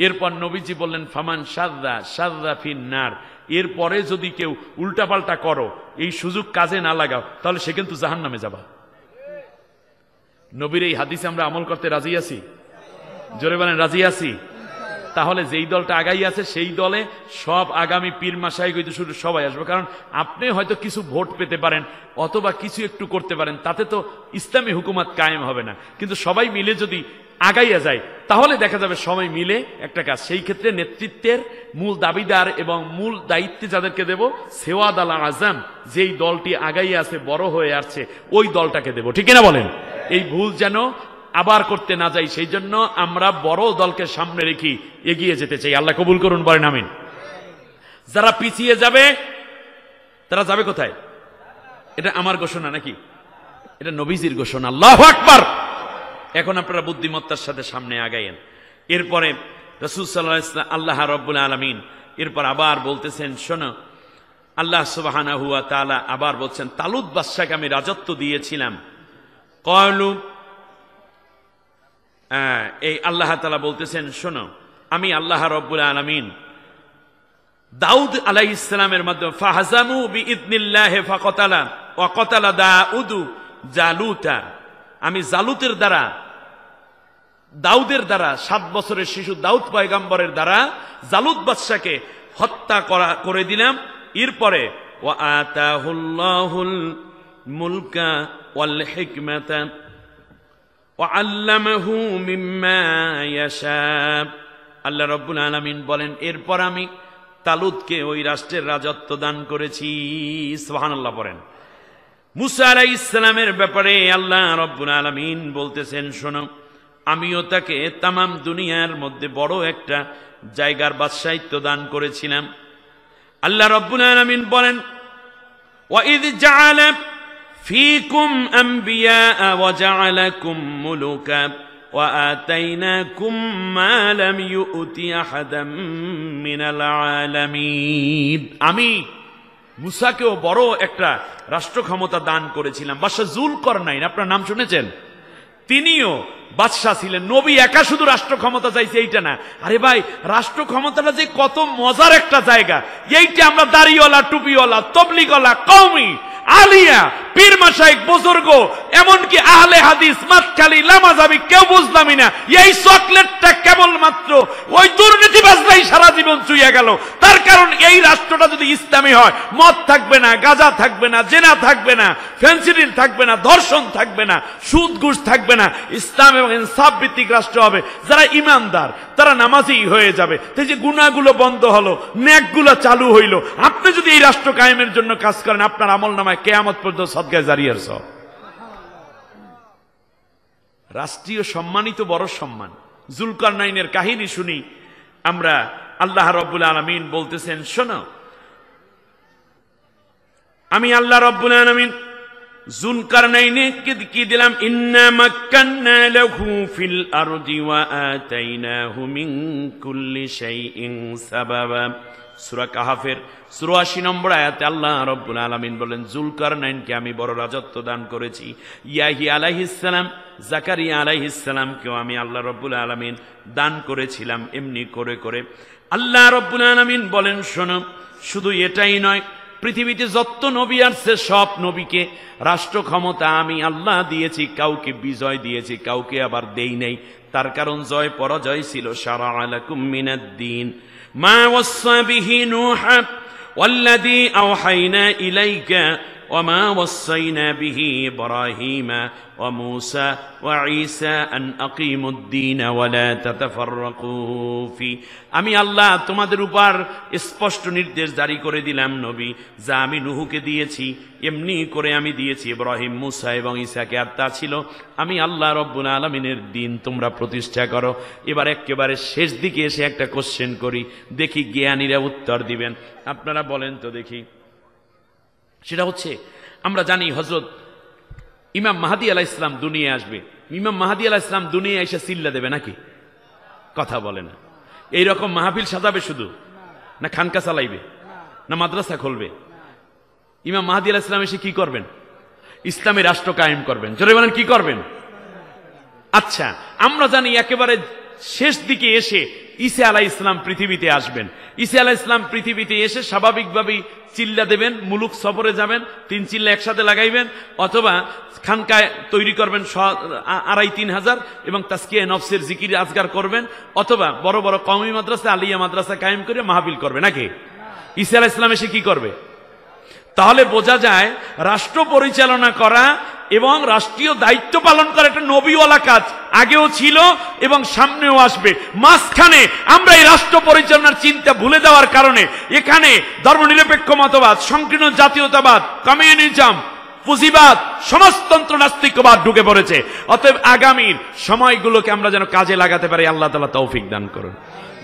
এরপর নবীজি বললেন, ফামান শাযযা ফিন নার, এরপরে যদি কেউ উল্টাপাল্টা করো, এই সুযোগ কাজে না লাগাও, তাহলে সে কিন্তু জাহান্নামে যাবা। নবীর এই হাদিসে আমরা আমল করতে রাজি আছি? জোরে বলেন রাজি আছি। তাহলে যেই দলটা আগাই আছে সেই দলে সব আগামী পীর মাশায়েখ হইতে শুরু সবাই আসবে। কারণ আপনি হয়তো কিছু ভোট পেতে পারেন অথবা কিছু একটু করতে পারেন, তাতে তো ইসলামী হুকুমত কায়েম হবে না। কিন্তু সবাই মিলে যদি আগাইয়া যায় তাহলে দেখা যাবে সবাই মিলে একটা কাজ। সেই ক্ষেত্রে নেতৃত্বের মূল দাবিদার এবং মূল দায়িত্বে যাদেরকে দেব, সেওয়াদ আল আজম, যেই দলটি আগাইয়া আছে, বড় হয়ে আসছে, ওই দলটাকে দেব। ঠিক না বলেন? এই ভুল যেন আবার করতে না যাই, সেই জন্য আমরা বড় দলকে সামনে রেখে এগিয়ে যেতে চাই। আল্লাহ কবুল করুন, বলেন আমিন। যারা পিছিয়ে যাবে তারা যাবে কোথায়? এটা আমার ঘোষণা নাকি? এটা নবীজির ঘোষণা। আল্লাহু আকবার। এখন আপনারা বুদ্ধিমত্তার সাথে সামনে আগাইয়েন। এরপরে রাসূল সাল্লাল্লাহু আলাইহি ওয়াসাল্লাম, আল্লাহ রাব্বুল আলামিন এরপর আবার বলতেছেন, শোনো, আল্লাহ সুবহানাহু ওয়া তাআলা আবার বলছেন, তালুত বাদশাকে আমি রাজত্ব দিয়েছিলাম। ক্বালু, এই আল্লাহ তাআলা বলতেছেন, শোনো, আমি আল্লাহ রাব্বুল আলামিন দাউদ আলাইহিস সালামের মাধ্যমে ফাহাজামু বিইذনিল্লাহি ফাকাতালা ওয়া কাতালা দাউদু জালুতা, আমি জালুতের দ্বারা, দাউদের দ্বারা, 7 বছরের শিশু দাউদ পয়গম্বরের দ্বারা জালুত বাদশাকে হত্যা করে দিলাম। এরপরে ওয়া আতাহুল্লাহুল মুলকা ওয়াল হিকমাতা ওয়া আল্লামাহু মিম্মা ইয়াশা। আল্লাহ রাব্বুল আলামিন বলেন, এরপর আমি তালুতকে ওই রাষ্ট্রের রাজত্ব দান করেছি। সুবহানাল্লাহ পড়েন। মুসা আলাইহিস সালামের ব্যাপারে আল্লাহ রাব্বুল আলামিন বলতেছেন, শোনো, আমিও তাকে তামাম দুনিয়ার মধ্যে বড় একটা জায়গার বাদশাহিত্ব দান করেছিলাম। আল্লাহ রাব্বুল আলামিন বলেন, ওয়া ইয জাআলা ফীকুম আম্বিয়া ওয়া জাআলাকুম মুলুকা ওয়া আতাইনাকুম মা লাম ইউতি আহাদাম মিনাল আলামিন। আমি মুসাকেও বড় একটা রাষ্ট্র ক্ষমতা দান করেছিলাম। বাদশা যুলকারনাইন, আপনার নাম শুনেছেন? তিনিও বাদশাহ ছিলেন। নবী একা শুধু রাষ্ট্র ক্ষমতা চাইছে এইটা না। আরে ভাই, রাষ্ট্র ক্ষমতাটা যে কত মজার একটা জায়গা, এইটা আমরা দাড়িওয়ালা, টুপিওয়ালা, তবলিগওয়ালা, কওমি, আলিয়া, পীর মাশায়েখ, বুজুর্গ, এমনকি আহলে হাদিস, মাতকালি, লামাজাবি কেউ বুঝলামই না। এই চকলেটটা কেবলমাত্র ওই দুর্নীতিবাজরাই সারা জীবন চুইয়া গেল। তার কারণ এই রাষ্ট্রটা যদি ইসলামী হয়, মদ থাকবে না, গাঁজা থাকবে না, জেনা থাকবে না, ফেন্সিডিল থাকবে না, ধর্ষণ থাকবে না, সুদ ঘুষ থাকবে না, ইসলাম এবং ইনসাফ ভিত্তিক রাষ্ট্র হবে। যারা ইমানদার তারা নামাজি হয়ে যাবে। এই যে গুনাহগুলো বন্ধ হলো, নেকগুলো চালু হইল। আপনি যদি এই রাষ্ট্র কায়েমের জন্য কাজ করেন, আপনার আমলনামায় কিয়ামত পর্যন্ত সদকায়ে জারিয়ার সব। রাষ্ট্রীয় সম্মানিত বড় সম্মান। জুলকারনাইনের কাহিনী শুনি আমরা। আল্লাহ রাব্বুল আলামিন বলতেছেন, শোনো, আমি আল্লাহ রাব্বুল আলামিন জুলকারনাইনকে কি দিলাম? ইন্না মাক্কান্না লাহু ফিল আরদি ওয়া আতাইনাহু মিন কুল্লি শাইইন সাবাবা। সূরা কাহাফের ৮৪ নম্বর আয়াতে আল্লাহ রাব্বুল আলামিন বলেন, জুলকারনাইনকে আমি বড় রাজত্ব দান করেছি। ইয়াহিয়া আলাইহিস সালাম, জাকারিয়া আলাইহিস সালামকেও আমি আল্লাহ রাব্বুল আলামিন দান করেছিলাম এমনি করে করে। আল্লাহ রাব্বুল আলামিন বলেন, শোনো, শুধু এটাই নয়, পৃথিবীতে যত নবী আসছে সব নবীকে রাষ্ট্র ক্ষমতা আমি আল্লাহ দিয়েছি। কাউকে বিজয় দিয়েছি, কাউকে আবার দেই নাই। তার কারণ জয় পরাজয় ছিল। শারা'a লাকুম মিনাদ-দীন মা ওয়াসসা বিহি নূহা ওয়াল্লাযী আওহাইনা ইলাইকা ওয়া মা ওয়াসাইনা বিহি ইব্রাহিমা ওয়া মূসা ওয়া ঈসা আন আকিমুদ-দীন ওয়া লা তাতাফাররাকু ফি। আমি আল্লাহ তোমাদের উপর স্পষ্ট নির্দেশ জারি করে দিলাম নবী, যা আমি নূহকে দিয়েছি এমনি করে আমি দিয়েছি ইব্রাহিম, মূসা এবং ঈসাকে। আর তা ছিল আমি আল্লাহ রব্বুল আলামিনের দ্বীন তোমরা প্রতিষ্ঠা করো। এবার একেবারে শেষ দিকে এসে একটা কোশ্চেন করি, দেখি জ্ঞানীরা উত্তর দিবেন। আপনারা বলেন তো দেখি। সেটা হচ্ছে, আমরা জানি হযরত ইমাম মাহদী আলাইহিস সালাম দুনিয়ায় আসবে। ইমাম মাহদী আলাইহিস সালাম দুনিয়ায় এসে সিল্লা দেবে নাকি? কথা বলে না। এইরকম মাহফিল সাজাবে শুধু, না খানকা চালাইবে, না মাদ্রাসা খুলবে? ইমাম মাহদী আলাইহিস সালাম এসে কি করবেন? ইসলামী রাষ্ট্র কায়েম করবেন। জোরে বলেন, কি করবেন? আচ্ছা, আমরা জানি একেবারে শেষ দিকে এসে ঈসা আলাইহিস সালাম পৃথিবীতে আসবেন। ঈসা আলাইহিস সালাম পৃথিবীতে এসে স্বাভাবিকভাবেই চিল্লা দেবেন, মুলুক সফরে যাবেন, ৩ চিল্লা একসাথে লাগাইবেন, অথবা খানকায় তৈরি করবেন ২,৫০০-৩,০০০ এবং তাজকিয়া নফসের জিকির আজগার করবেন, অথবা বড় বড় কওমি মাদ্রাসা, আলিয়া মাদ্রাসা কায়েম করে মাহফিল করবে নাকি? ঈসা আলাইহিস সালাম এসে কি করবে? তাহলে বোঝা যায় রাষ্ট্র পরিচালনা করা এবং রাষ্ট্রীয় দায়িত্ব পালন করা একটা নবীওয়ালা কাজ, আগেও ছিল এবং সামনেও আসবে। মাঝখানে আমরা এই রাষ্ট্র পরিচালনার চিন্তা ভুলে যাওয়ার কারণে এখানে ধর্মনিরপেক্ষ মতবাদ, সংকীর্ণ জাতীয়তাবাদ, কমিউনিজম, পুঁজিবাদ, সমাজতন্ত্র, নাস্তিকবাদ ঢুকে পড়েছে। অতএব আগামীর সময়গুলোকে আমরা যেন কাজে লাগাতে পারি, আল্লাহ তাআলা তৌফিক দান করুন।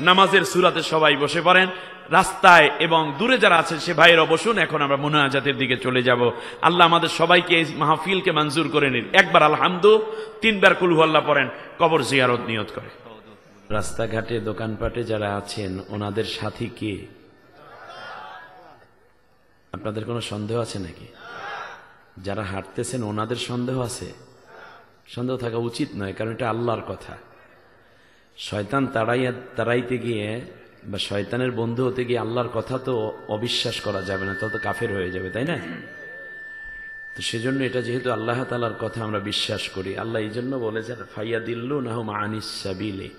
নামাজের সুরাতে সবাই বসে পড়েন, রাস্তায় এবং দূরে যারা আছেন সে ভাইয়েরা বসুন। এখন আমরা মুনাজাতের দিকে চলে যাব। আল্লাহ আমাদের সবাইকে এই মাহফিলকে মঞ্জুর করে নিন। একবার আলহামদু, 3 বার কুল হুয়াল্লাহ পড়েন, কবর জিয়ারত নিয়ত করে। রাস্তাঘাটে দোকানপাটে যারা আছেন ওনাদের সাথী কে? আপনাদের কোনো সন্দেহ আছে নাকি? যারা হাঁটতেছেন ওনাদের সন্দেহ আছে? সন্দেহ থাকা উচিত নয়, কারণ এটা আল্লাহর কথা। শয়তান তাড়াইতে গিয়ে বা শয়তানের বন্ধু হতে গিয়ে আল্লাহর কথা তো অবিশ্বাস করা যাবে না, তাহলে তো কাফের হয়ে যাবে, তাই না? তো সেজন্য এটা যেহেতু আল্লাহ তাআলার কথা আমরা বিশ্বাস করি, আল্লাহ এই জন্য বলেছেন ফায়াদিল্লুনাহুম আনিস সাবিলি।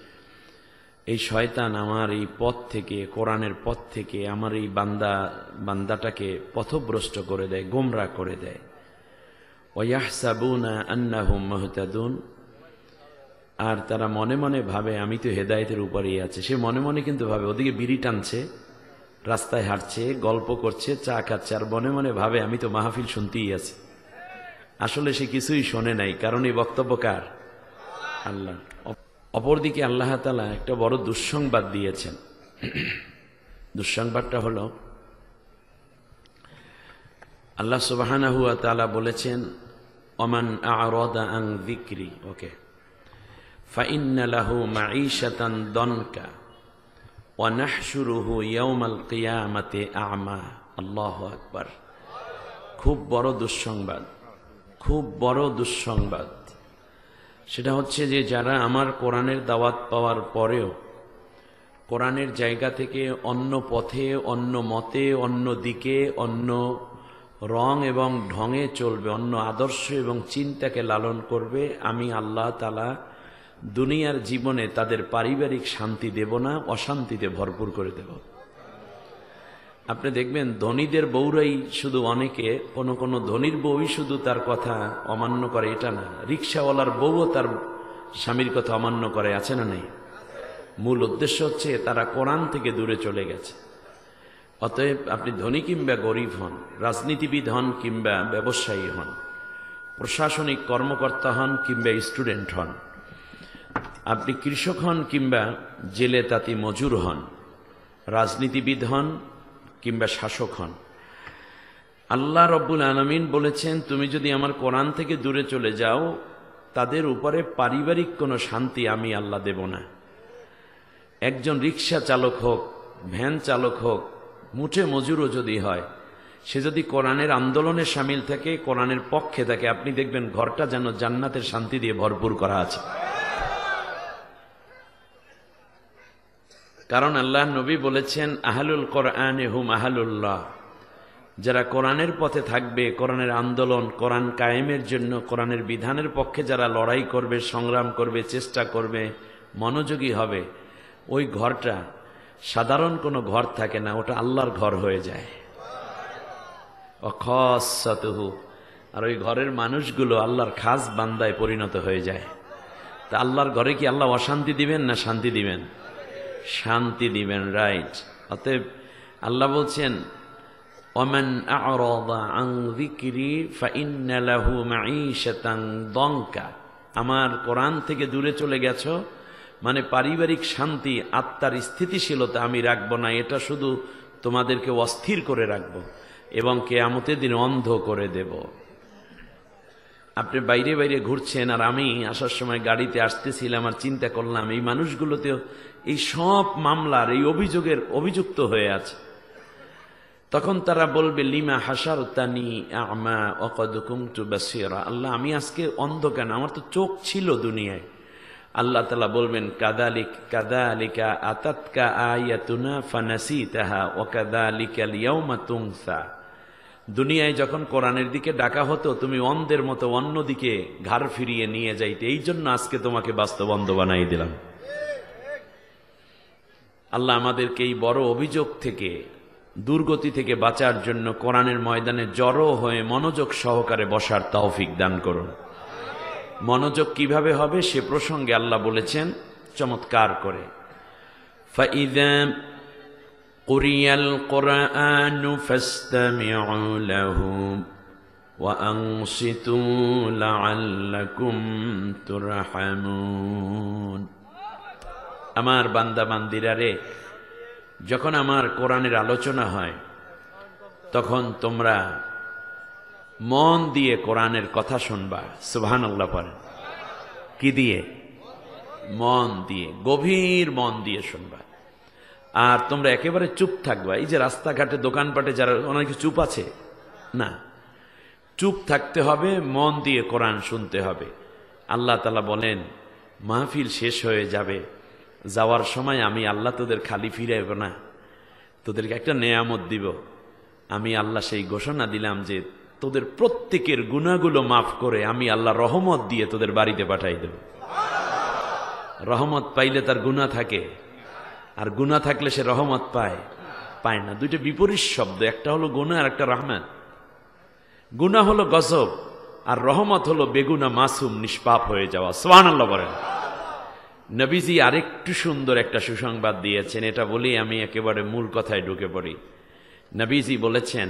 এই শয়তান আমার এই পথ থেকে, কোরআনের পথ থেকে আমার এই বান্দাটাকে পথভ্রষ্ট করে দেয়, গোমরা করে দেয়। ওয়াহসাবুনা আন্নাহুম মুহতাদুন, আর তারা মনে মনে ভাবে আমি তো হেদায়েতের উপরেই আছে। সে মনে মনে কিন্তু ভাবে, ওদিকে বিড়ি টানছে, রাস্তায় হাঁটছে, গল্প করছে, চা খাচ্ছে, আর মনে মনে ভাবে আমি তো মাহফিল শুনতেই আছি। আসলে সে কিছুই শোনে নাই, কারণ এই বক্তব্য কার? আল্লাহ। অপরদিকে আল্লাহ তাআলা একটা বড় দুঃসংবাদ দিয়েছেন। দুঃসংবাদটা হলো, আল্লাহ সুবহানাহু ওয়া তাআলা বলেছেন ওমান আ'রাদা আন যিকরি, ওকে, ফাইন্না লাহু মাঈশাতান দনকা ওয়া নাহশুরুহু ইয়াওমাল কিয়ামাতি আ'মা। আল্লাহু আকবার। খুব বড় দুঃসংবাদ, খুব বড় দুঃসংবাদ। সেটা হচ্ছে যে যারা আমার কোরআনের দাওয়াত পাওয়ার পরেও কোরআনের জায়গা থেকে অন্য পথে, অন্য মতে, অন্য দিকে, অন্য রং এবং ঢঙে চলবে, অন্য আদর্শ এবং চিন্তাকে লালন করবে, আমি আল্লাহ তাআলা দুনিয়ার জীবনে তাদের পারিবারিক শান্তি দেব না, অশান্তিতে ভরপুর করে দেব। আপনি দেখবেন ধনীদের বউরাই শুধু, অনেকে কোনো ধনীর বউই শুধু তার কথা অমান্য করে এটা না, রিক্সাওয়ালার বউও তার স্বামীর কথা অমান্য করে, আছে না নেই? মূল উদ্দেশ্য হচ্ছে তারা কোরআন থেকে দূরে চলে গেছে। অতএব আপনি ধনী কিংবা গরিব হন, রাজনীতিবিদ হন কিংবা ব্যবসায়ী হন, প্রশাসনিক কর্মকর্তা হন কিংবা স্টুডেন্ট হন, আপনি কৃষক হন কিংবা জেলে তাঁতি মজুর হন, রাজনীতিবিদ হন কিংবা শাসক হন, আল্লাহ রব্বুল আলামিন বলেছেন তুমি যদি আমার কোরআন থেকে দূরে চলে যাও, তাদের উপরে পারিবারিক কোনো শান্তি আমি আল্লাহ দেব না। একজন রিক্সা চালক হোক, ভ্যান চালক হোক, মুঠে মজুরও যদি হয়, সে যদি কোরআনের আন্দোলনে সামিল থাকে, কোরআনের পক্ষে থাকে, আপনি দেখবেন ঘরটা যেন জান্নাতের শান্তি দিয়ে ভরপুর করা আছে। কারণ আল্লাহ নবী বলেছেন আহলুল কোরআনে হুম আহলুল্লাহ, যারা কোরআনের পথে থাকবে, কোরআনের আন্দোলন, কোরআন কায়েমের জন্য, কোরআনের বিধানের পক্ষে যারা লড়াই করবে, সংগ্রাম করবে, চেষ্টা করবে, মনোযোগী হবে, ওই ঘরটা সাধারণ কোনো ঘর থাকে না, ওটা আল্লাহর ঘর হয়ে যায়। অখাসাতুহু, আর ওই ঘরের মানুষগুলো আল্লাহর খাস বান্দায় পরিণত হয়ে যায়। তা আল্লাহর ঘরে কি আল্লাহ অশান্তি দিবেন না শান্তি দিবেন? শান্তি দিবেন, রাইট। অতএব আল্লাহ বলছেন ওমান আ'রাদা আন যিকরি ফাইন্না লাহু মাঈশাতান দনকা, আমার কোরআন থেকে দূরে চলে গেছো মানে পারিবারিক শান্তি, আত্মার স্থিতিশীলতা আমি রাখবো না, এটা শুধু তোমাদেরকে অস্থির করে রাখবো এবং কিয়ামতের দিন অন্ধ করে দেব। আপনি বাইরে বাইরে ঘুরছেন, আর আমি আসার সময় গাড়িতে আসতেছিলাম, আর চিন্তা করলাম এই মানুষগুলোতেও এই সব মামলার এই অভিযোগের অভিযুক্ত হয়ে আছে। তখন তারা বলবে লিমা হাসারতানি আমা ওয়াকাদ কুনতু বাসীরা, আল্লাহ আমি আজকে অন্ধ কেন, আমার তো চোখ ছিল দুনিয়ায়। আল্লাহ তাআলা বলবেন কাযালিকা আতাতকা আয়াতুনা ফানাসিতাহা ওয়া কাযালিকাল ইয়াওমা তুনসা, দুনিয়ায় যখন কোরআনের দিকে ডাকা হতো তুমি অন্ধের মতো অন্যদিকে ঘাড় ফিরিয়ে নিয়ে যাইতে, এই জন্য আজকে তোমাকে বাস্তব অন্ধ বানাই দিলাম। আল্লাহ আমাদেরকে এই বড় অভিযোগ থেকে, দুর্গতি থেকে বাঁচার জন্য কোরআনের ময়দানে জড়ো হয়ে মনোযোগ সহকারে বসার তৌফিক দান করুন। মনোযোগ কিভাবে হবে সে প্রসঙ্গে আল্লাহ বলেছেন চমৎকার করে, ফাইযা কুরিয়াল কুরআনু ফাসতামিউ লাহু ওয়া আনসিতু লাআল্লাকুম তুরহামুন। আমার বান্দা বান্দিরা রে, যখন আমার কোরআনের আলোচনা হয় তখন তোমরা মন দিয়ে কোরআনের কথা শুনবা। সুবহানাল্লাহ পড়েন। কি দিয়ে? মন দিয়ে, গভীর মন দিয়ে শুনবা। আর তোমরা একেবারে চুপ থাকবা। এই যে রাস্তাঘাটে দোকানপাটে যারা অনেকে চুপ আছে না, চুপ থাকতে হবে, মন দিয়ে কোরআন শুনতে হবে। আল্লাহ তাআলা বলেন মাহফিল শেষ হয়ে যাবে, যাওয়ার সময় আমি আল্লাহ তোদের খালি ফিরাইব না, তোদেরকে একটা নেয়ামত দিব। আমি আল্লাহ সেই ঘোষণা দিলাম যে তোদের প্রত্যেকের গুনাহগুলো মাফ করে আমি আল্লাহ রহমত দিয়ে তোদের বাড়িতে পাঠাই দেব। রহমত পাইলে তার গুনাহ থাকে, আর গুনাহ থাকলে সে রহমত পায় না। দুইটা বিপরীত শব্দ, একটা হলো গুনাহ আর একটা রহমত। গুনাহ হলো গজব, আর রহমত হলো বেগুনা মাসুম, নিষ্পাপ হয়ে যাওয়া। সুবহানাল্লাহ বলেন। নবীজি আরেকটু সুন্দর একটা সুসংবাদ দিয়েছেন, এটা বলি আমি একেবারে মূল কথায় ঢুকে পড়ি। নবীজি বলেছেন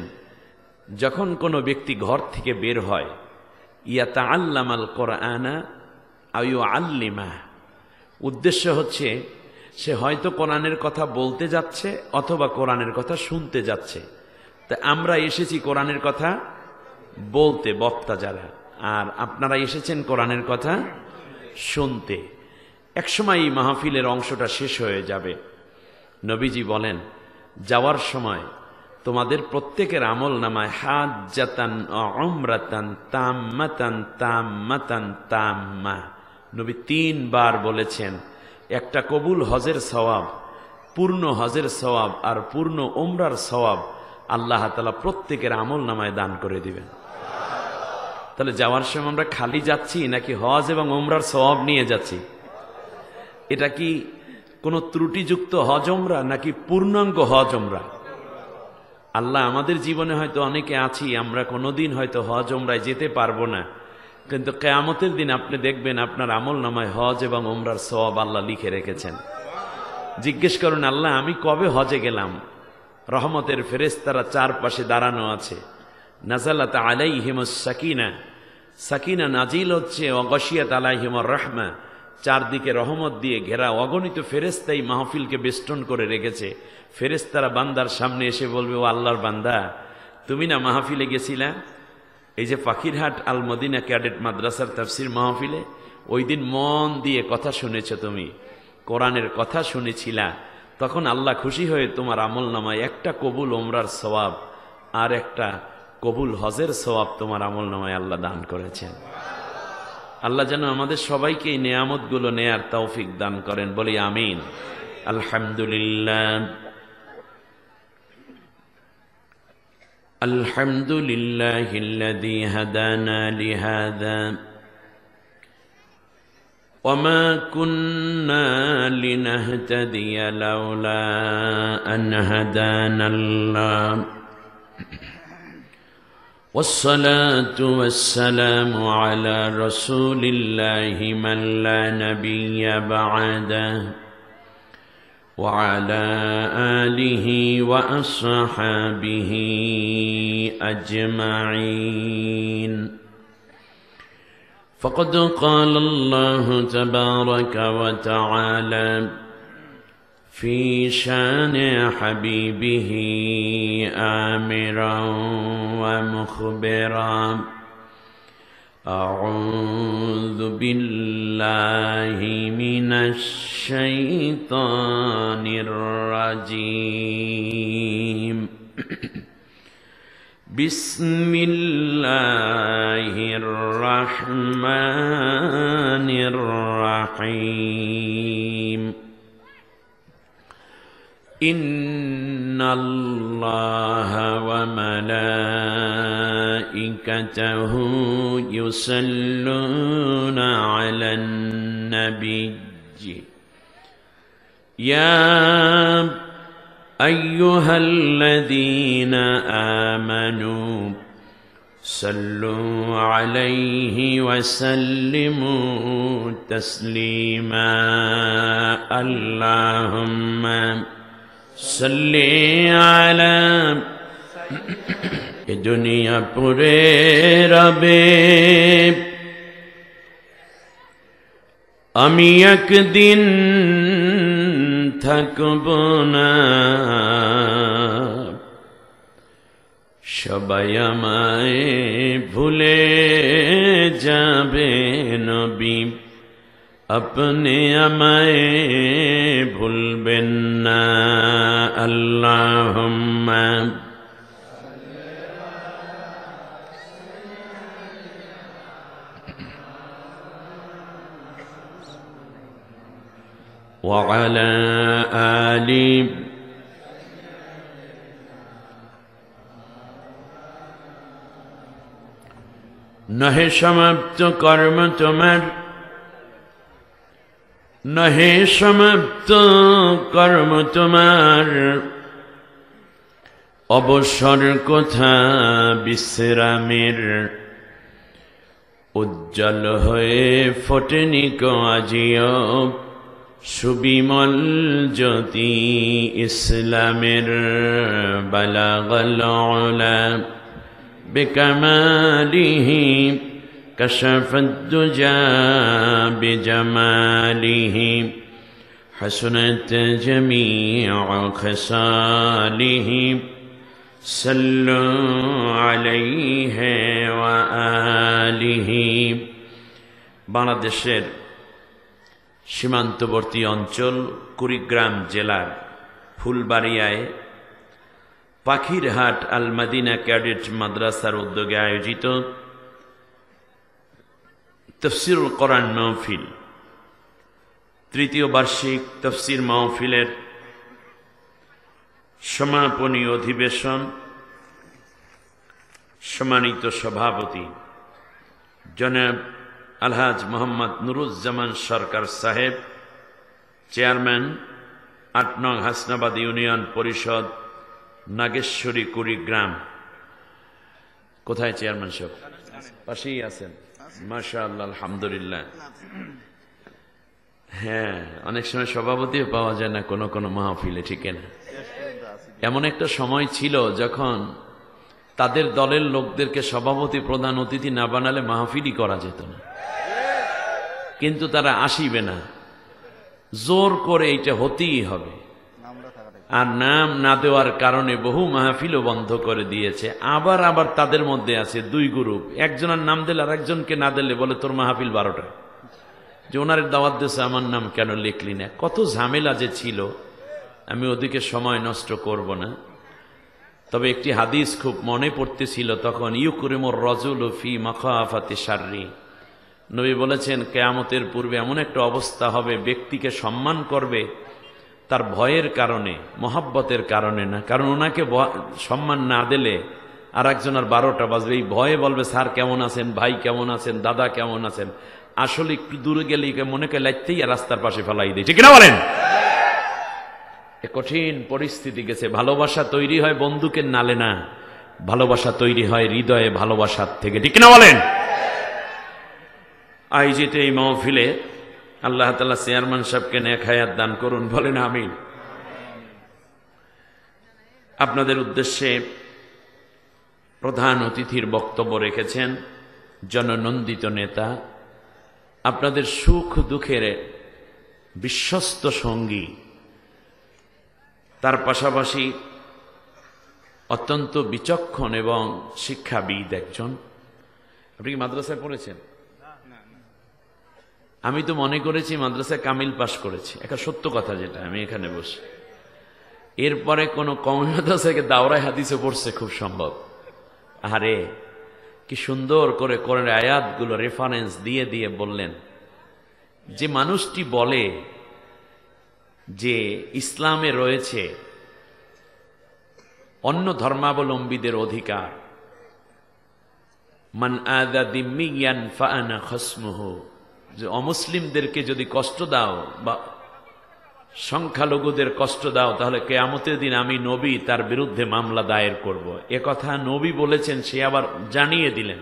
যখন কোনো ব্যক্তি ঘর থেকে বের হয়, ইয়াতাআল্লামাল কোরআনা আও ইউআল্লিমা, উদ্দেশ্য হচ্ছে সে হয়তো কোরআনের কথা বলতে যাচ্ছে অথবা কোরআনের কথা শুনতে যাচ্ছে। তা আমরা এসেছি কোরআনের কথা বলতে, বক্তা যারা, আর আপনারা এসেছেন কোরআনের কথা শুনতে। একসময় এই মাহফিলের অংশটা শেষ হয়ে যাবে। নবীজি বলেন যাওয়ার সময় তোমাদের প্রত্যেকের আমল নামায় হাজ্জাতান ও উমরাতান তাম্মাতান তাম্মাতান তাম্মা নবী 3 বার বলেছেন একটা কবুল হজের সওয়াব, পূর্ণ হজের সওয়াব আর পূর্ণ উমরার সওয়াব আল্লাহ তাআলা প্রত্যেকের আমল নামায় দান করে দিবেন। তাহলে যাওয়ার সময় আমরা খালি যাচ্ছি নাকি হজ এবং উমরার সওয়াব নিয়ে যাচ্ছি? এটা কি কোনো ত্রুটিযুক্ত হজ উমরা নাকি পূর্ণাঙ্গ হজ উমরা? আল্লাহ আমাদের জীবনে হয়তো অনেকে আছি আমরা কোনোদিন হয়তো হজ উমরায় যেতে পারবো না, কিন্তু কিয়ামতের দিন আপনি দেখবেন আপনার আমল নামায় হজ এবং উমরার সওয়াব আল্লাহ লিখে রেখেছেন। জিজ্ঞেস করুন, আল্লাহ আমি কবে হজে গেলাম? রহমতের ফেরেশতারা চারপাশে দাঁড়ানো আছে। নাজালাত আলাইহিমুস সাকিনা, সাকিনা নাজিল হচ্ছে, ওয়াগশিয়াত আলাইহিমুর রাহমা, চারদিকে রহমত দিয়ে ঘেরা অগণিত ফেরেশতাই মাহফিলকে বেষ্টন করে রেখেছে। ফেরেশতারা বান্দার সামনে এসে বলবে, ও আল্লাহর বান্দা, তুমি না মাহফিলে গেছিলা এই যে পাখিরহাট আল মদিনা ক্যাডেট মাদ্রাসার তাফসির মাহফিলে? ওই দিন মন দিয়ে কথা শুনেছ, তুমি কোরআনের কথা শুনেছিলা। তখন আল্লাহ খুশি হয়ে তোমার আমল নামায় একটা কবুল উমরার সওয়াব আর একটা কবুল হজের সওয়াব তোমার আমল নামায় আল্লাহ দান করেছেন। আল্লাহ যেন আমাদের সবাইকে এই নেয়ামতগুলো নেয়ার তৌফিক দান করেন, বলি আমিন। আলহামদুলিল্লাহ, আলহামদুলিল্লাহিল্লাযী হাদানা লিহাযা ওয়ামা কুন্না লিনাহতাদিয়া লাউলা আন হাদানাল্লাহ। والصلاة والسلام على رسول الله من لا نبي بعده وعلى آله وأصحابه أجمعين. فقد قال الله تبارك وتعالى في شان حبيبه آمرا ومخبرا: أعوذ بالله من الشيطان الرجيم. بسم الله الرحمن الرحيم. إن الله وملائكته يصلون على النبي يا أيها الذين آمنوا صلوا عليه وسلموا تسليما. اللهم صل على দুনিয়া পুরে রবে আমি একদিন থাকব না, সবাই আমায় ভুলে যাবে নবী, আপনি আমায় ভুলবেন না। আল্লাহুম্মা ওয়া আলা আলি নহে সমাপ্ত কর্ম তোমার, নহে সমাপ্ত কর্ম তোমার, অবসর কথা বিশ্রামের, উজ্জ্বল হয়ে ফোটেনি কো আজিও সুবিমল জ্যোতি ইসলামের। বালাগাল উলা বিকামালিহি كشف الدجى بجماله حسنت جميع خصاله صلوا عليه وآله. বাংলাদেশের সীমান্তবর্তী অঞ্চল কুড়িগ্রাম জেলার ফুলবাড়িয়ায় পাখিরহাট আল মদিনা ক্যাডেট মাদ্রাসার উদ্যোগে আয়োজিত তাফসীরুল কোরআন মাহফিল তৃতীয় বার্ষিক তাফসীর মাহফিলের সমাপনী অধিবেশন। সম্মানিত সভাপতি জনাব আলহাজ মোহাম্মদ নুরুজ্জামান সরকার সাহেব, চেয়ারম্যান ৮ নং হাসনাবাদ ইউনিয়ন পরিষদ, নাগেশ্বরী কুড়িগ্রাম। কোথায় চেয়ারম্যান সাহেব? পাশেই আছেন। মাশাআল্লাহ, আলহামদুলিল্লাহ। হ্যাঁ, অনেক সময় সভাপতিও পাওয়া যায় না কোনো কোনো মাহফিলে, ঠিক না? এমন একটা সময় ছিল যখন তাদের দলের লোকদেরকে সভাপতি প্রধান অতিথি না বানালে মাহফিলই করা যেত না, কিন্তু তারা আসিবে না, জোর করে এটা হতেই হবে। আর নাম না দেওয়ার কারণে বহু মাহফিলও বন্ধ করে দিয়েছে। আবার আবার তাদের মধ্যে আছে দুই গ্রুপ, একজনের নাম দিলে আর একজনকে না দিলে বলে তোর মাহফিল 12টা, যে ওনার দাওয়াত দিয়েছে আমার নাম কেন লিখলি না। কত ঝামেলা যে ছিল, আমি ওদিকে সময় নষ্ট করব না। তবে একটি হাদিস খুব মনে পড়তেছিল তখন, ইউকরিমুর রাজুলু ফি মাখাফাতি শাররি। নবী বলেছেন কিয়ামতের পূর্বে এমন একটা অবস্থা হবে, ব্যক্তিকে সম্মান করবে তার ভয়ের কারণে, মহাব্বতের কারণে না। কারণ ওনাকে সম্মান না দিলে আর একজনের 12টা বাজবে, এই ভয়ে বলবে স্যার কেমন আছেন, ভাই কেমন আছেন, দাদা কেমন আছেন। আসলে একটু দূরে গেলে মনে করে লাইতেই আর রাস্তার পাশে ফেলাই দিই, ঠিক না বলেন? কঠিন পরিস্থিতি গেছে। ভালোবাসা তৈরি হয় বন্দুকের নালে না, ভালোবাসা তৈরি হয় হৃদয়ে ভালোবাসার থেকে, ঠিক না বলেন? আয়োজিত এই মাহফিলে আল্লাহ তাআলা চেয়ারম্যান সাহেবকে নেক হায়াত দান করুন, বলেন আমিন। আপনাদের উদ্দেশ্যে প্রধান অতিথির বক্তব্য রেখেছেন জননন্দিত নেতা, আপনাদের সুখ দুঃখের বিশ্বস্ত সঙ্গী, তার পাশাপাশি অত্যন্ত বিচক্ষণ এবং শিক্ষাবিদ একজন। আপনি কি মাদ্রাসায় পড়েছেন? আমি তো মনে করেছি মাদ্রাসায় কামিল পাশ করেছি, একটা সত্য কথা যেটা আমি এখানে বসে। এরপরে কোন কওমি মাদ্রাসায় দাওরায়ে হাদিসে পড়ছে খুব সম্ভব। আরে কি সুন্দর করে কোরআনের আয়াতগুলো রেফারেন্স দিয়ে দিয়ে বললেন। যে মানুষটি বলে যে ইসলামে রয়েছে অন্য ধর্মাবলম্বীদের অধিকার, মান আযা দিম্মিয়ান ফাআনা খাসমুহু, যে অমুসলিমদেরকে যদি কষ্ট দাও বা সংখ্যালঘুদের কষ্ট দাও তাহলে কিয়ামতের দিন আমি নবী তার বিরুদ্ধে মামলা দায়ের করব। এ কথা নবী বলেছেন, সে আবার জানিয়ে দিলেন।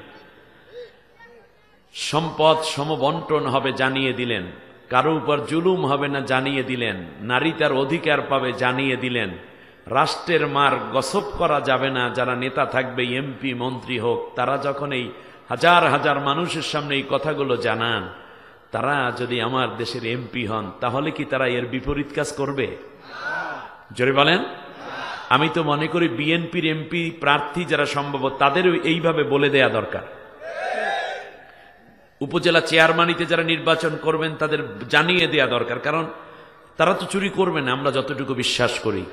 সম্পদ সমবন্টন হবে জানিয়ে দিলেন, কারো উপর জুলুম হবে না জানিয়ে দিলেন, নারী তার অধিকার পাবে জানিয়ে দিলেন, রাষ্ট্রের মার গসব করা যাবে না, যারা নেতা থাকবে এমপি মন্ত্রী হোক, তারা যখন এই হাজার হাজার মানুষের সামনে এই কথাগুলো জানান, তারা যদি আমার দেশের এমপি হন তাহলে কি তারা এর বিপরীত কাজ করবে? জোরে বলেন। আমি তো মনে করি বিএনপির এমপি প্রার্থী যারা সম্ভব তাদেরও এইভাবে বলে দেয়া দরকার। উপজেলা চেয়ারম্যানিতে যারা নির্বাচন করবেন তাদের জানিয়ে দেয়া দরকার, কারণ তারা তো চুরি করবে না আমরা যতটুকু বিশ্বাস করি,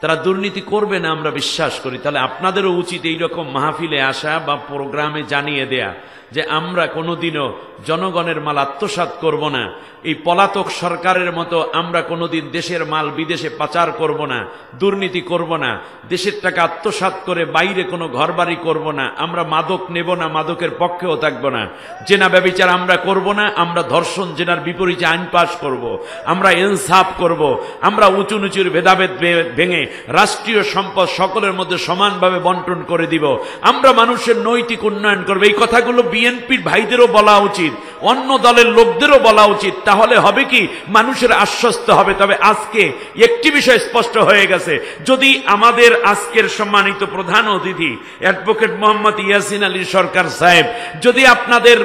তারা দুর্নীতি করবে না আমরা বিশ্বাস করি। তাহলে আপনাদেরও উচিত এইরকম মাহফিলে আসা বা প্রোগ্রামে জানিয়ে দেয়া যে আমরা কোনোদিনও জনগণের মাল আত্মসাৎ করব না, এই পলাতক সরকারের মতো আমরা কোনোদিন দেশের মাল বিদেশে পাচার করব না, দুর্নীতি করব না, দেশের টাকা আত্মসাৎ করে বাইরে কোনো ঘরবাড়ি করব না, আমরা মাদক নেব না, মাদকের পক্ষেও থাকব না, জেনা ব্যভিচার আমরা করব না, আমরা ধর্ষণ জেনার বিপরীতে আইন পাশ করব, আমরা ইনসাফ করব, আমরা উঁচু নিচুর ভেদাভেদ ভেঙে রাষ্ট্রীয় সম্পদ সকলের মধ্যে সমানভাবে বন্টন করে দিব, আমরা মানুষের নৈতিক উন্নয়ন করব। এই কথাগুলো বিএনপির ভাইদেরও বলা উচিত, অন্য দলের লোকদেরও বলা উচিত। তাহলে হবে কি, মানুষের আশ্বস্ত হবে। তবে আজকে একটি বিষয় স্পষ্ট হয়ে গেছে, যদি আমাদের আজকের সম্মানিত প্রধান অতিথি অ্যাডভোকেট মোহাম্মদ ইয়াসিন আলী সরকার সাহেব যদি আপনাদের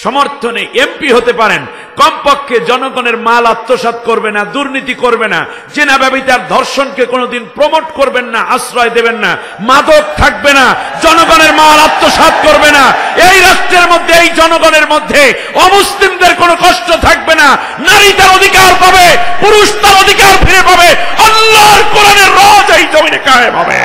সমর্থনে এমপি হতে পারেন, কমপক্ষে জনগণের মাল আত্মসাৎ করবে না, দুর্নীতি করবে না, জেনা ব্যভিচার ধর্ষণকে কোনোদিন প্রমোট করবেন না, আশ্রয় দেবেন না, মাদক থাকবে না, জনগণের মাল আত্মসাৎ করবে না, এই রাষ্ট্রের মধ্যে এই জনগণের মধ্যে অমুসলিমদের কোনো কষ্ট থাকবে না, নারী তার অধিকার পাবে, পুরুষ তার অধিকার ফিরে পাবে, আল্লাহর কোরআনের রাজ এই জমিনে কায়েম হবে।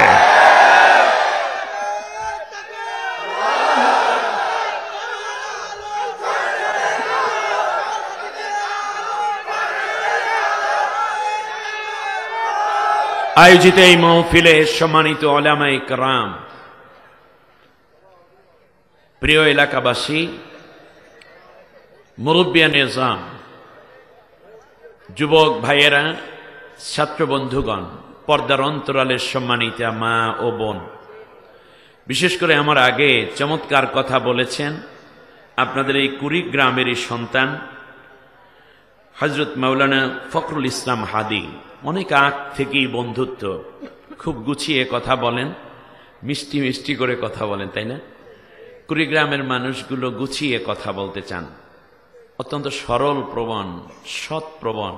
আয়োজিত এই মাহফিলে সম্মানিত উলামায়ে কেরাম, প্রিয় এলাকাবাসী, মুরব্বিয়ান নিজাম, যুবক ভাইয়েরা, ছাত্র বন্ধুগণ, পর্দার অন্তরালের সম্মানিতা মা ও বোন, বিশেষ করে আমার আগে চমৎকার কথা বলেছেন আপনাদের এই কুড়িগ্রামেরই সন্তান হযরত মাওলানা ফখরুল ইসলাম হাদি। অনেক আগ থেকেই বন্ধুত্ব, খুব গুছিয়ে কথা বলেন, মিষ্টি মিষ্টি করে কথা বলেন, তাই না? কুড়িগ্রামের মানুষগুলো গুছিয়ে কথা বলতে চান, অত্যন্ত সরল প্রবণ, সৎ প্রবণ।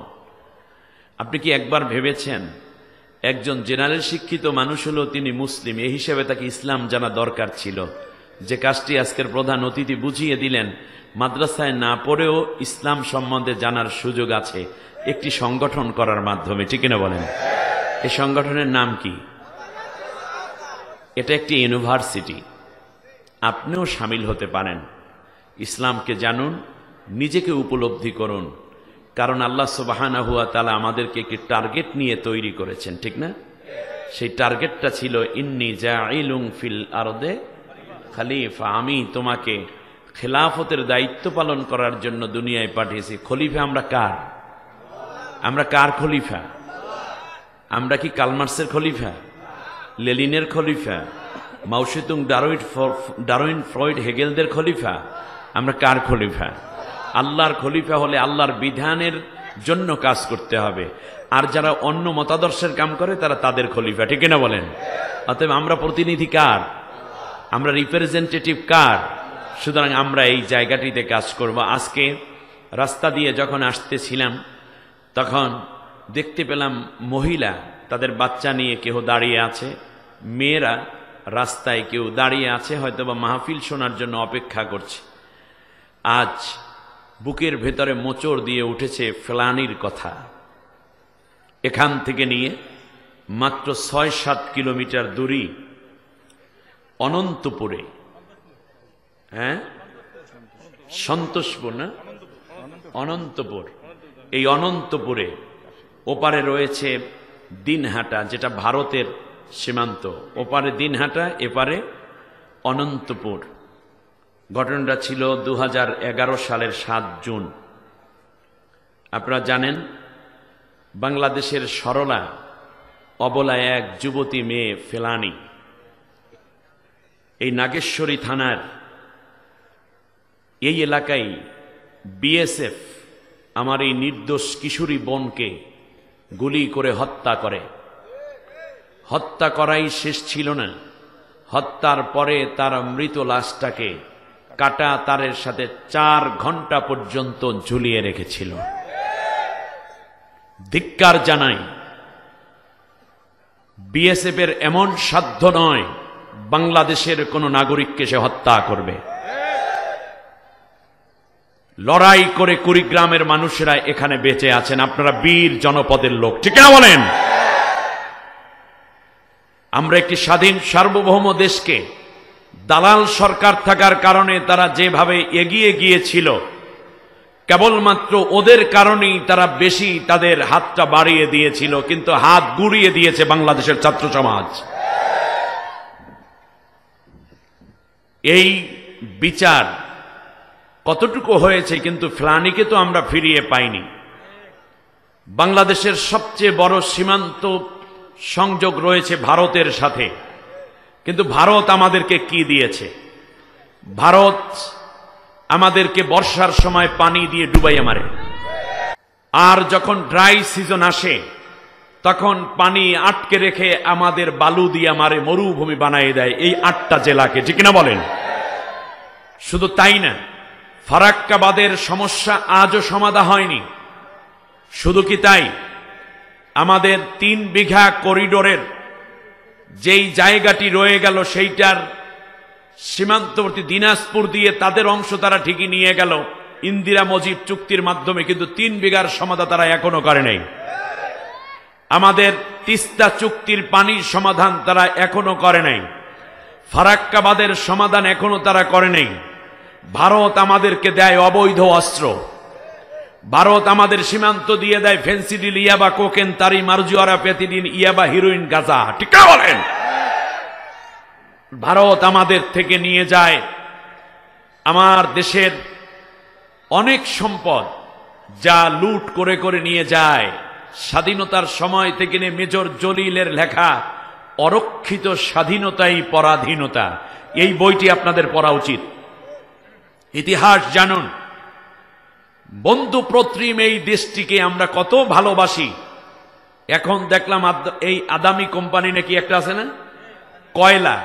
আপনি কি একবার ভেবেছেন একজন জেনারেল শিক্ষিত মানুষ হলো তিনি মুসলিম, এই হিসেবে তাকে ইসলাম জানা দরকার ছিল? যে কাজটি আজকের প্রধান অতিথি বুঝিয়ে দিলেন, মাদ্রাসায় না পড়েও ইসলাম সম্বন্ধে জানার সুযোগ আছে একটি সংগঠন করার মাধ্যমে, ঠিক না বলেন? এই সংগঠনের নাম কি? এটা একটি ইউনিভার্সিটি। আপনিও শামিল হতে পারেন। ইসলামকে জানুন, নিজেকে উপলব্ধি করুন, কারণ আল্লাহ সুবহানাহু ওয়া তাআলা আমাদেরকে একটি টার্গেট নিয়ে তৈরি করেছেন, ঠিক না? সেই টার্গেটটা ছিল ইন্নী জাইলুন ফিল আরদে খলিফা, আমি তোমাকে খেলাফতের দায়িত্ব পালন করার জন্য দুনিয়ায় পাঠিয়েছি। খলিফা আমরা কার? আমরা কার খলিফা? আমরা কি কালমার্সের খলিফা, লেনিনের খলিফা, মাওসেতুং ডারউইন ফ্রয়েড হেগেলদের খলিফা? আমরা কার খলিফা? আল্লাহর খলিফা হলে আল্লাহর বিধানের জন্য কাজ করতে হবে, আর যারা অন্য মতাদর্শের কাম করে তারা তাদের খলিফা, ঠিক না বলেন? অতএব আমরা প্রতিনিধি কার? আমরা রিপ্রেজেন্টেটিভ কার? সুতরাং আমরা এই জায়গাটিতে কাজ করব। আজকে রাস্তা দিয়ে যখন আসতেছিলাম তখন দেখতে পেলাম মহিলা তাদের বাচ্চা নিয়ে কেউ দাঁড়িয়ে আছে, মেয়েরা রাস্তায় কেউ দাঁড়িয়ে আছে, হয়তোবা মাহফিল শোনার জন্য অপেক্ষা করছে। আজ বুকের ভেতরে মোচড় দিয়ে উঠেছে ফেলানির কথা। এখান থেকে নিয়ে মাত্র ৬-৭ কিলোমিটার দূরে অনন্তপুরে, হ্যাঁ সন্তোষপুর না, অনন্তপুর, এই অনন্তপুরে ওপারে রয়েছে দিনহাটা, যেটা ভারতের সীমান্ত। ওপারে দিনহাটা, এপারে অনন্তপুর। ঘটনাটা ছিল 2011 সালের 7 জুন। আপনারা জানেন বাংলাদেশের সরলা অবলা এক যুবতী মেয়ে ফেলানি এই নাগেশ্বরী থানার এই এলাকায় বিএসএফ আমার এই নির্দোষ কিশোরী বোনকে গুলি করে হত্যা করে। হত্যা করাই শেষ ছিল না, হত্যার পরে তার মৃত লাশটাকে কাটা তারের সাথে 4 ঘন্টা পর্যন্ত ঝুলিয়ে রেখেছিল। ধিক্কার জানাই, বিএসএফ এর এমন সাধ্য নয় বাংলাদেশের কোন নাগরিককে সে হত্যা করবে। লড়াই করে কুড়িগ্রামের মানুষেরা এখানে বেঁচে আছেন। আপনারা বীর জনপদের লোক, ঠিক না বলেন? আমরা একটি স্বাধীন সার্বভৌম দেশকে দালাল সরকার থাকার কারণে তারা যেভাবে এগিয়ে গিয়েছিল, কেবলমাত্র ওদের কারণেই তারা বেশি তাদের হাতটা বাড়িয়ে দিয়েছিল, কিন্তু হাত গুড়িয়ে দিয়েছে বাংলাদেশের ছাত্র সমাজ। এই বিচার কতটুকু হয়েছে, কিন্তু ফেলানিকে তো আমরা ফিরিয়ে পাইনি। বাংলাদেশের সবচেয়ে বড় সীমান্ত সংযোগ রয়েছে ভারতের সাথে, কিন্তু ভারত আমাদেরকে কি দিয়েছে? ভারত আমাদেরকে বর্ষার সময় পানি দিয়ে ডুবাইয়া মারে, আর যখন ড্রাই সিজন আসে তখন পানি আটকে রেখে আমাদের বালু দিয়া মারে, মরুভূমি বানায় দেয় এই 8টা জেলাকে, ঠিক না বলেন? শুধু তাই না, ফারাক্কাবাদের সমস্যা আজও সমাধান হয়নি। শুধু কি তাই, আমাদের 3 বিঘা করিডোরের যেই জায়গাটি রয়ে গেল সেইটার সীমান্তবর্তী দিনাজপুর দিয়ে তাদের অংশ তারা ঠিকই নিয়ে গেল ইন্দিরা মজিব চুক্তির মাধ্যমে, কিন্তু 3 বিঘার সমাধান তারা এখনো করে নাই। আমাদের তিস্তা চুক্তির পানির সমাধান তারা এখনো করে নাই। ফারাক্কাবাদের সমাধান এখনো তারা করে নাই। ভারত আমাদেরকে দেয় অবৈধ অস্ত্র, ভারত আমাদের সীমান্ত দিয়ে দেয় ফেন্সিডিল, ইয়াবা, কোকেন, তারি, মারজুয়ারা, প্যাথিডিন, ইয়াবা, হিরোইন, গাঁজা। ঠিক না বলেন? ভারত আমাদের থেকে নিয়ে যায় আমার দেশের অনেক সম্পদ, যা লুট করে করে নিয়ে যায়। স্বাধীনতার সময় থেকে নিয়ে মেজর জলিলের লেখা অরক্ষিত স্বাধীনতাই পরাধীনতা, এই বইটি আপনাদের পড়া উচিত। ইতিহাস জানুন। বন্ধু প্রতিম এই দেশটিকে আমরা কত ভালোবাসি। এখন দেখলাম এই আদামি কোম্পানি নাকি একটা আছে না, কয়লা,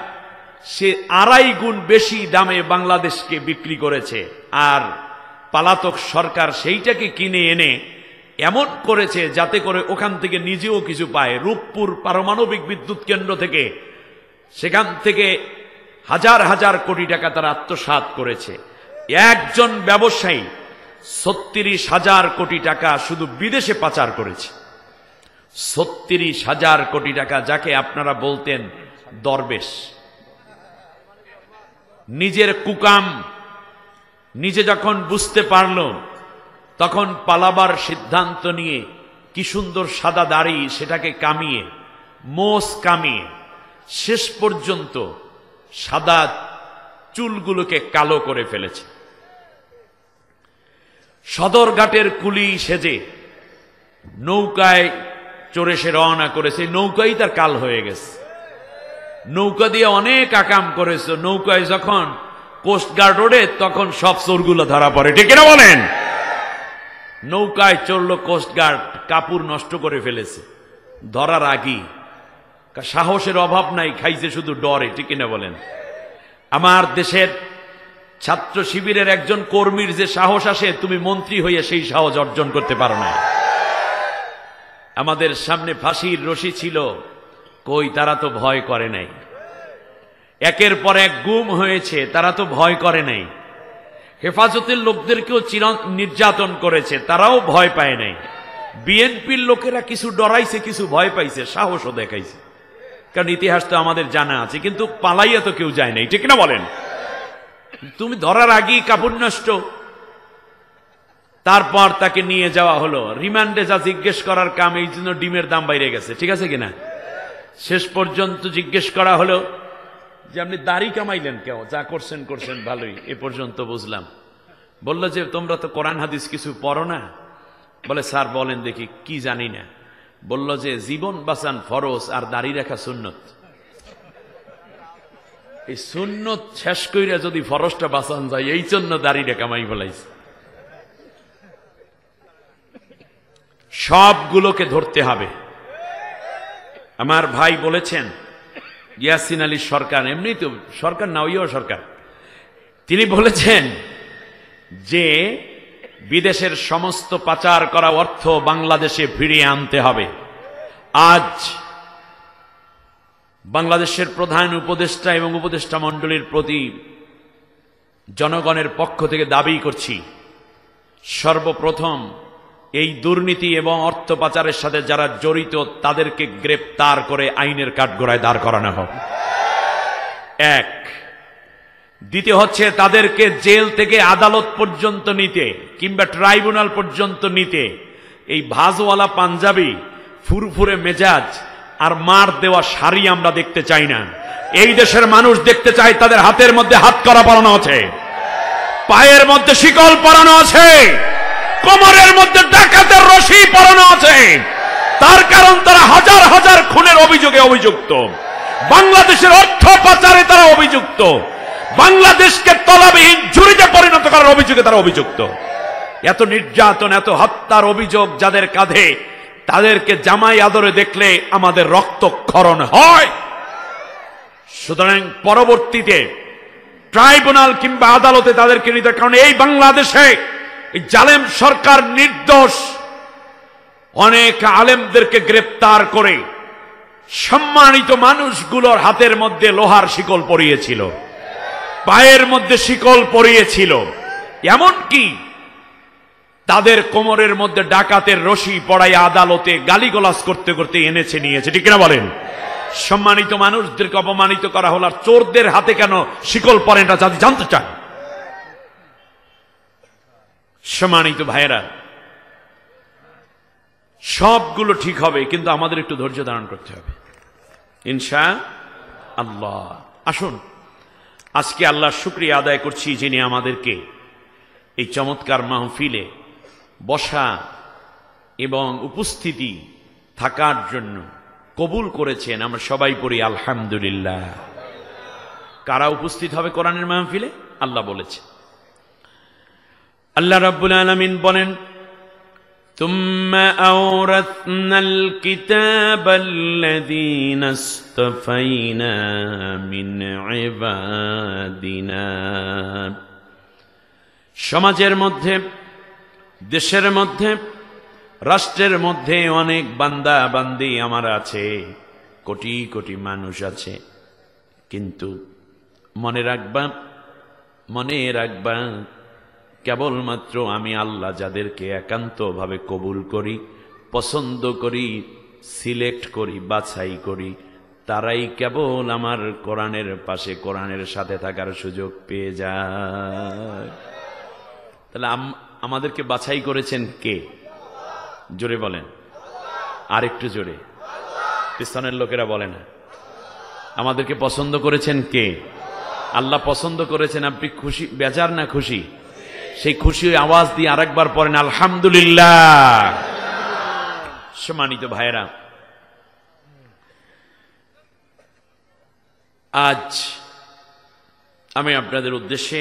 সে 2.5 গুণ বেশি দামে বাংলাদেশকে বিক্রি করেছে। আর পলাতক সরকার সেইটাকে কিনে এনে এমন করেছে যাতে করে ওখান থেকে নিজেও কিছু পায়। রূপপুর পারমাণবিক বিদ্যুৎ কেন্দ্র থেকে, সেখান থেকে হাজার হাজার কোটি টাকা তারা আত্মসাৎ করেছে। একজন ব্যবসায়ী 36,000 কোটি টাকা শুধু বিদেশে পাচার করেছে। 36,000 কোটি টাকা, যাকে আপনারা বলতেন দরবেশ। নিজের কুকাম নিজে যখন বুঝতে পারল, তখন পালাবার সিদ্ধান্ত নিয়ে কি সুন্দর সাদা দাড়ি, সেটাকে কামিয়ে, মোষ কামিয়ে, শেষ পর্যন্ত সাদা চুলগুলোকে কালো করে ফেলেছে। সদরঘাটের কুলি সেজে নৌকায় চড়ে সে রওনা করেছে। নৌকাই তার কাল হয়ে গেছে। নৌকা দিয়ে অনেক আকাম করেছে। নৌকায় যখন কোস্টগার্ড ওড়ে, তখন সব চোরগুলো ধরা পড়ে। ঠিক না বলেন? নৌকায় চড়লো কোস্টগার্ড, কাপড় নষ্ট করে ফেলেছে ধরার আগেই। সাহসের অভাব নাই, খাইছে শুধু ডরে। ঠিক না বলেন? আমার দেশের ছাত্র শিবিরের একজন কর্মীর যে সাহস আসে, তুমি মন্ত্রী হয়ে সেই সাহস অর্জন করতে পারো না। আমাদের সামনে ফাঁসির রশি ছিল, কই, তারা তো ভয় করে নাই। একের পর এক গুম হয়েছে, তারা তো ভয় করে নাই। হেফাজতের লোকদেরকেও নির্যাতন করেছে, তারাও ভয় পায় নাই। বিএনপির লোকেরা কিছু ডরাইছে, কিছু ভয় পাইছে, সাহসও দেখাইছে। কারণ ইতিহাস তো আমাদের জানা আছে, কিন্তু পালাইয়া তো কেউ যায় নাই। ঠিক না বলেন? তুমি ধরার আগেই কাপড় নষ্ট। তারপর তাকে নিয়ে যাওয়া হলো রিমান্ডে, যা জিজ্ঞেস করার কাম, এই জন্য ডিমের দাম বাইরে গেছে। ঠিক আছে কিনা? শেষ পর্যন্ত জিজ্ঞেস করা হলো যে আপনি দাড়ি কামাইলেন কেউ? যা করছেন করছেন ভালোই, এ পর্যন্ত বুঝলাম। বললো যে তোমরা তো কোরআন হাদিস কিছু পড়ো না। বলে স্যার বলেন দেখি। কি জানি না। বলল যে জীবন বাঁচান ফরজ, আর দাড়ি রাখা সুন্নত। এই সুন্নত শেষ কইরা যদি ফরজটা বাঁচান যায়, এই জন্য দাড়িটা কামাই বলাইছে। সবগুলোকে ধরতে হবে। আমার ভাই বলেছেন, ইয়াসিন আলী সরকার, এমনি তো সরকার না, ওইও সরকার, তিনি বলেছেন যে বিদেশের সমস্ত পাচার করা অর্থ বাংলাদেশে ফিরিয়ে আনতে হবে। আজ বাংলাদেশের প্রধান উপদেষ্টা এবং উপদেষ্টা মণ্ডলীর প্রতি জনগণের পক্ষ থেকে দাবি করছি, সর্বপ্রথম এই দুর্নীতি এবং অর্থ পাচারের সাথে যারা জড়িত, তাদেরকে গ্রেপ্তার করে আইনের কাঠগড়ায় দাঁড় করানো হবে। এক। দ্বিতীয় হচ্ছে, তাদেরকে জেল থেকে আদালত পর্যন্ত নিতে, কিংবা ট্রাইব্যুনাল পর্যন্ত নিতে এই ভাজওয়ালা পাঞ্জাবি, ফুরফুরে মেজাজ আর মার দেওয়া শাড়ি আমরা দেখতে চাই না। এই দেশের মানুষ দেখতে চায় তাদের হাতের মধ্যে হাত করা পরানো আছে, পায়ের মধ্যে শিকল পরানো আছে, কোমরের মধ্যে ডাকাতের রশি পরানো আছে। তার কারণ তারা হাজার হাজার খুনের অভিযোগে অভিযুক্ত, বাংলাদেশের অর্থ পাচারে তারা অভিযুক্ত, বাংলাদেশকে তলাবিহীন ঝুড়িতে পরিণত করার অভিযোগে তারা অভিযুক্ত। এত নির্যাতন, এত হত্যার অভিযোগ যাদের কাঁধে, তাদেরকে জামাই আদরে দেখলে আমাদের রক্তক্ষরণ হয়। সুতরাং পরবর্তীতে ট্রাইব্যুনাল কিংবা আদালতে তাদেরকে নিতে, কারণ এই বাংলাদেশে এই জালেম সরকার নির্দোষ অনেক আলেমদেরকে গ্রেপ্তার করে সম্মানিত মানুষগুলোর হাতের মধ্যে লোহার শিকল পরিয়েছিল, পায়ের মধ্যে শিকল পরিয়েছিল, এমনকি তাদের কোমরের মধ্যে ডাকাতের রশি পড়াই আদালতে গালিগালাজ করতে করতে এনেছে নিয়েছে। ঠিক না বলেন? সম্মানিত মানুষদেরকে অপমানিত করা হল, আর চোরদের হাতে কেন শিকল পড়ে না জানতে চান। সম্মানিত ভাইয়েরা, সবগুলো ঠিক হবে, কিন্তু আমাদের একটু ধৈর্য ধারণ করতে হবে ইনশাআল্লাহ। আসুন আজকে আল্লাহর শুকরিয়া আদায় করছি যিনি আমাদেরকে এই চমৎকার মাহফিলে বসা এবং উপস্থিতি থাকার জন্য কবুল করেছেন। আমরা সবাই পড়ি আলহামদুলিল্লাহ। কারা উপস্থিত হবে কোরআনের মাহফিলে? আল্লাহ বলেছে। আল্লাহ রাব্বুল আলামিন বলেন, তুম্মা আওরাসনাল কিতাবাল্লাযীনা ইসতাফাইনা মিন ইবাদিনা। সমাজের মধ্যে, দেশের মধ্যে, রাষ্ট্রের মধ্যে অনেক বান্দা বান্দি আমার আছে, কোটি কোটি মানুষ আছে, কিন্তু মনে রাখবা কেবলমাত্র আমি আল্লাহ যাদেরকে একান্তভাবে কবুল করি, পছন্দ করি, সিলেক্ট করি, বাছাই করি, তারাই কেবল আমার কোরআনের পাশে, কোরআনের সাথে থাকার সুযোগ পেয়ে যায়। তাহলে আমাদেরকে বাছাই করেছেন কে? জোরে বলেন, আর একটু জোরে। পিছনের লোকেরা বলে না। আমাদেরকে পছন্দ করেছেন কে? আল্লাহ পছন্দ করেছেন। আপনি খুশি, বেজার না খুশি? সেই খুশি আওয়াজ দিয়ে আরেকবার পড়েন আলহামদুলিল্লাহ। সম্মানিত ভাইরা, আজ আমি আপনাদের উদ্দেশ্যে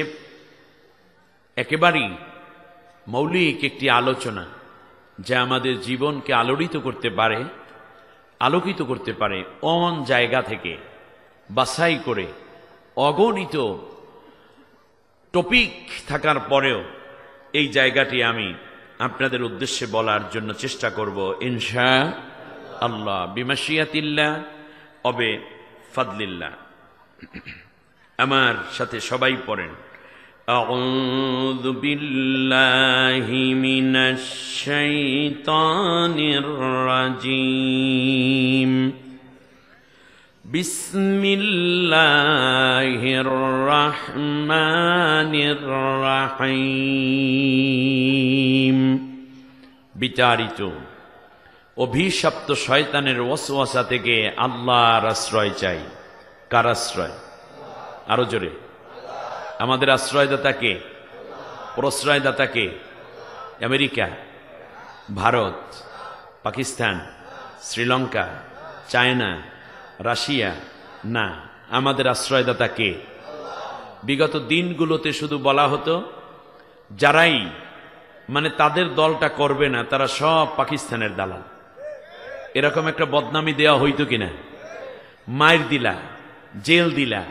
একেবারেই মৌলিক একটি আলোচনা, যা আমাদের জীবনকে আলোড়িত করতে পারে, আলোকিত করতে পারে, অন জায়গা থেকে বাছাই করে অগণিত টপিক থাকার পরেও এই জায়গাটি আমি আপনাদের উদ্দেশ্যে বলার জন্য চেষ্টা করব ইনশাআল্লাহ, বিমাশিয়াতিল্লাহ অবে ফাদলিল্লাহ। আমার সাথে সবাই পড়েন, আউযু বিল্লাহি মিনাশ শাইতানির রাজীম, বিসমিল্লাহির রহমানির রহিম। বিচারিত অভিশপ্ত শয়তানের ওয়াসওয়াসা থেকে আল্লাহর আশ্রয় চাই। কার আশ্রয়? আরো জোরে। আমাদের আশ্রয়দাতা কে? প্রশ্রয়দাতা কে? America, Bharat, Pakistan, Sri Lanka, China, Russia? না, আমাদের আশ্রয়দাতা কে? বিগত দিনগুলোতে শুধু বলা হতো যারাই তাদের দলটা করবে না তারা সব পাকিস্তানের দালাল। এরকম একটা বদনামি দেওয়া হইতো কিনা? মাইর দিলা, জেল দিলা,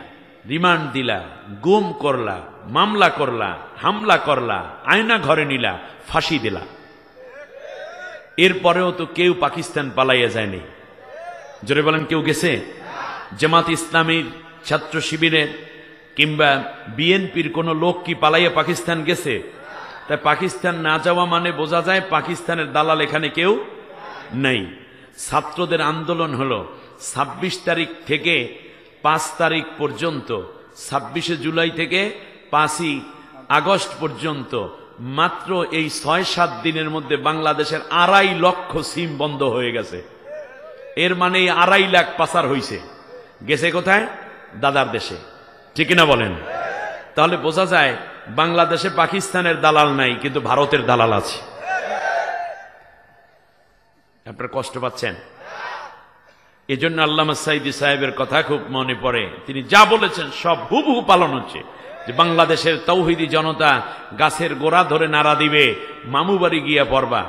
রিমান্ড দিলা, গুম করলা, মামলা করলা, হামলা করলা, আয়না ঘরে নিলা, ফাঁসি দিলা। এরপরেও তো কেউ পাকিস্তান পালাইয়া যায়নি। জোরে বলেন, কেউ গেছে? জামাত ইসলামীর, ছাত্র শিবিরের কিংবা বিএনপির কোন লোক কি পালাইয়া পাকিস্তান গেছে? তাই পাকিস্তান না যাওয়া মানে বোঝা যায় পাকিস্তানের দালাল এখানে কেউ নেই। ছাত্রদের আন্দোলন হলো 26 তারিখ থেকে 5 তারিখ পর্যন্ত, 26শে জুলাই থেকে 5ই আগস্ট পর্যন্ত, মাত্র এই 6-7 দিনের মধ্যে বাংলাদেশের 2.5 লক্ষ সিম বন্ধ হয়ে গেছে। এর মানে 2.5 লাখ পাচার হইছে। গেছে কোথায়? দাদার দেশে। ঠিক না বলেন? তাহলে বোঝা যায় বাংলাদেশে পাকিস্তানের দালাল নাই, কিন্তু ভারতের দালাল আছে। আপনারা কষ্ট পাচ্ছেন? এজন্য আল্লামা সাঈদী সাহেবের কথা খুব মনে পড়ে। তিনি যা বলেছেন সব হুবহু পালন হচ্ছে। যে বাংলাদেশের তৌহিদি জনতা গাছের গোড়া ধরে নাড়া দিবে, মামু বাড়ি গিয়া পড়বা।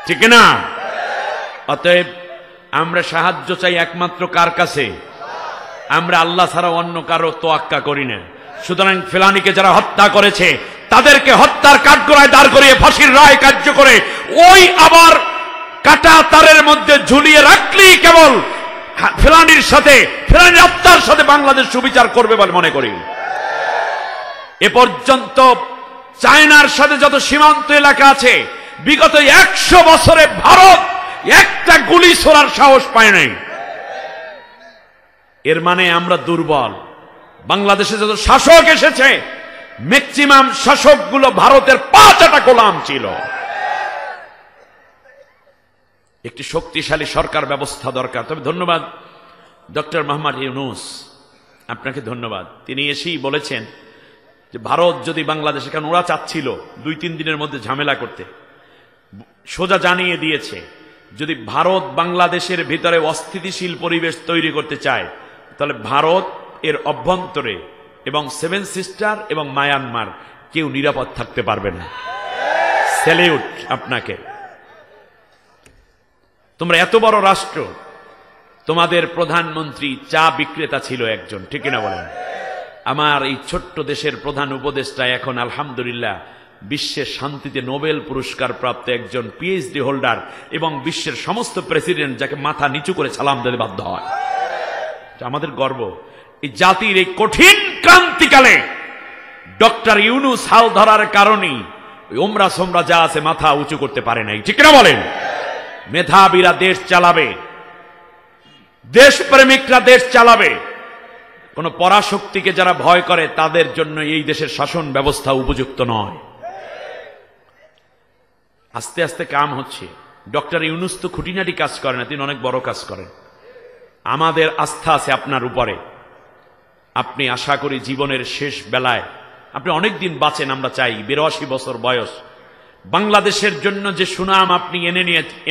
ঠিক না? অতএব আমরা সাহায্য চাই একমাত্র কার কাছে? আমরা আল্লাহ ছাড়া অন্য কারো তোয়াক্কা করি না। সুতরাং ফেলানীকে যারা হত্যা করেছে তাদেরকে হত্যার কাঠগড়ায় দাঁড় করিয়ে ফাঁসির রায় কার্য করে ওই আবার কাটা তারের মধ্যে ঝুলিয়ে রাখলেই কেবল ফেলানীর সাথে, ফেলানীর হত্যার সাথে বাংলাদেশ সুবিচার করবে বলে মনে করি। এ পর্যন্ত চায়নার সাথে যত সীমান্ত এলাকা আছে, বিগত 100 বছরে ভারত একটা গুলি ছোড়ার সাহস পায় নাই। এর মানে আমরা দুর্বল। বাংলাদেশে যত শাসক এসেছে ম্যাক্সিমাম শাসকগুলো ভারতের 5টা গোলাম ছিল। একটি শক্তিশালী সরকার ব্যবস্থা দরকার। তবে ধন্যবাদ ডক্টর মোহাম্মদ ইউনূস, আপনাকে ধন্যবাদ। তিনি এসেই বলেছেন যে ভারত যদি বাংলাদেশে, কারণ ওরা চাচ্ছিল 2-3 দিনের মধ্যে ঝামেলা করতে, সোজা জানিয়ে দিয়েছে যদি ভারত বাংলাদেশের ভিতরে অস্থিতিশীল পরিবেশ তৈরি করতে চায় তাহলে ভারত এর অভ্যন্তরে এবং 7 সিস্টার এবং মায়ানমার কেউ নিরাপদ থাকতে পারবে না। স্যালিউট আপনাকে। তোমরা এত বড় রাষ্ট্র, তোমাদের প্রধানমন্ত্রী চা বিক্রেতা ছিল একজন, ঠিক কিনা বলেন? আমার এই ছোট্ট দেশের প্রধান উপদেষ্টা এখন আলহামদুলিল্লাহ বিশ্বের শান্তিতে নোবেল পুরস্কার প্রাপ্ত একজন পিএইচডি হোল্ডার, এবং বিশ্বের সমস্ত প্রেসিডেন্ট যাকে মাথা নিচু করে সালাম দিতে বাধ্য হয়। আমাদের গর্ব। এই জাতির এই কঠিন ক্রান্তিকালে ডক্টর ইউনূস হাল ধরার কারণেই ওমরা সোমরা যা আছে মাথা উঁচু করতে পারে নাই, ঠিক কিনা বলেন? মেধাবীরা দেশ চালাবে, দেশপ্রেমিকরা দেশ চালাবে। কোন পরাশক্তিকে যারা ভয় করে তাদের জন্য এই দেশের শাসন ব্যবস্থা উপযুক্ত নয়। আস্তে আস্তে কাম হচ্ছে। ডক্টর ইউনূস তো খুঁটিনাটি কাজ করেন না, তিনি অনেক বড় কাজ করেন। আমাদের আস্থা আছে আপনার উপরে। আপনি আশা করি জীবনের শেষ বেলায়, আপনি অনেক দিন বাঁচেন, আমরা চাই, 82 বছর বয়স, বাংলাদেশের জন্য যে সুনাম আপনি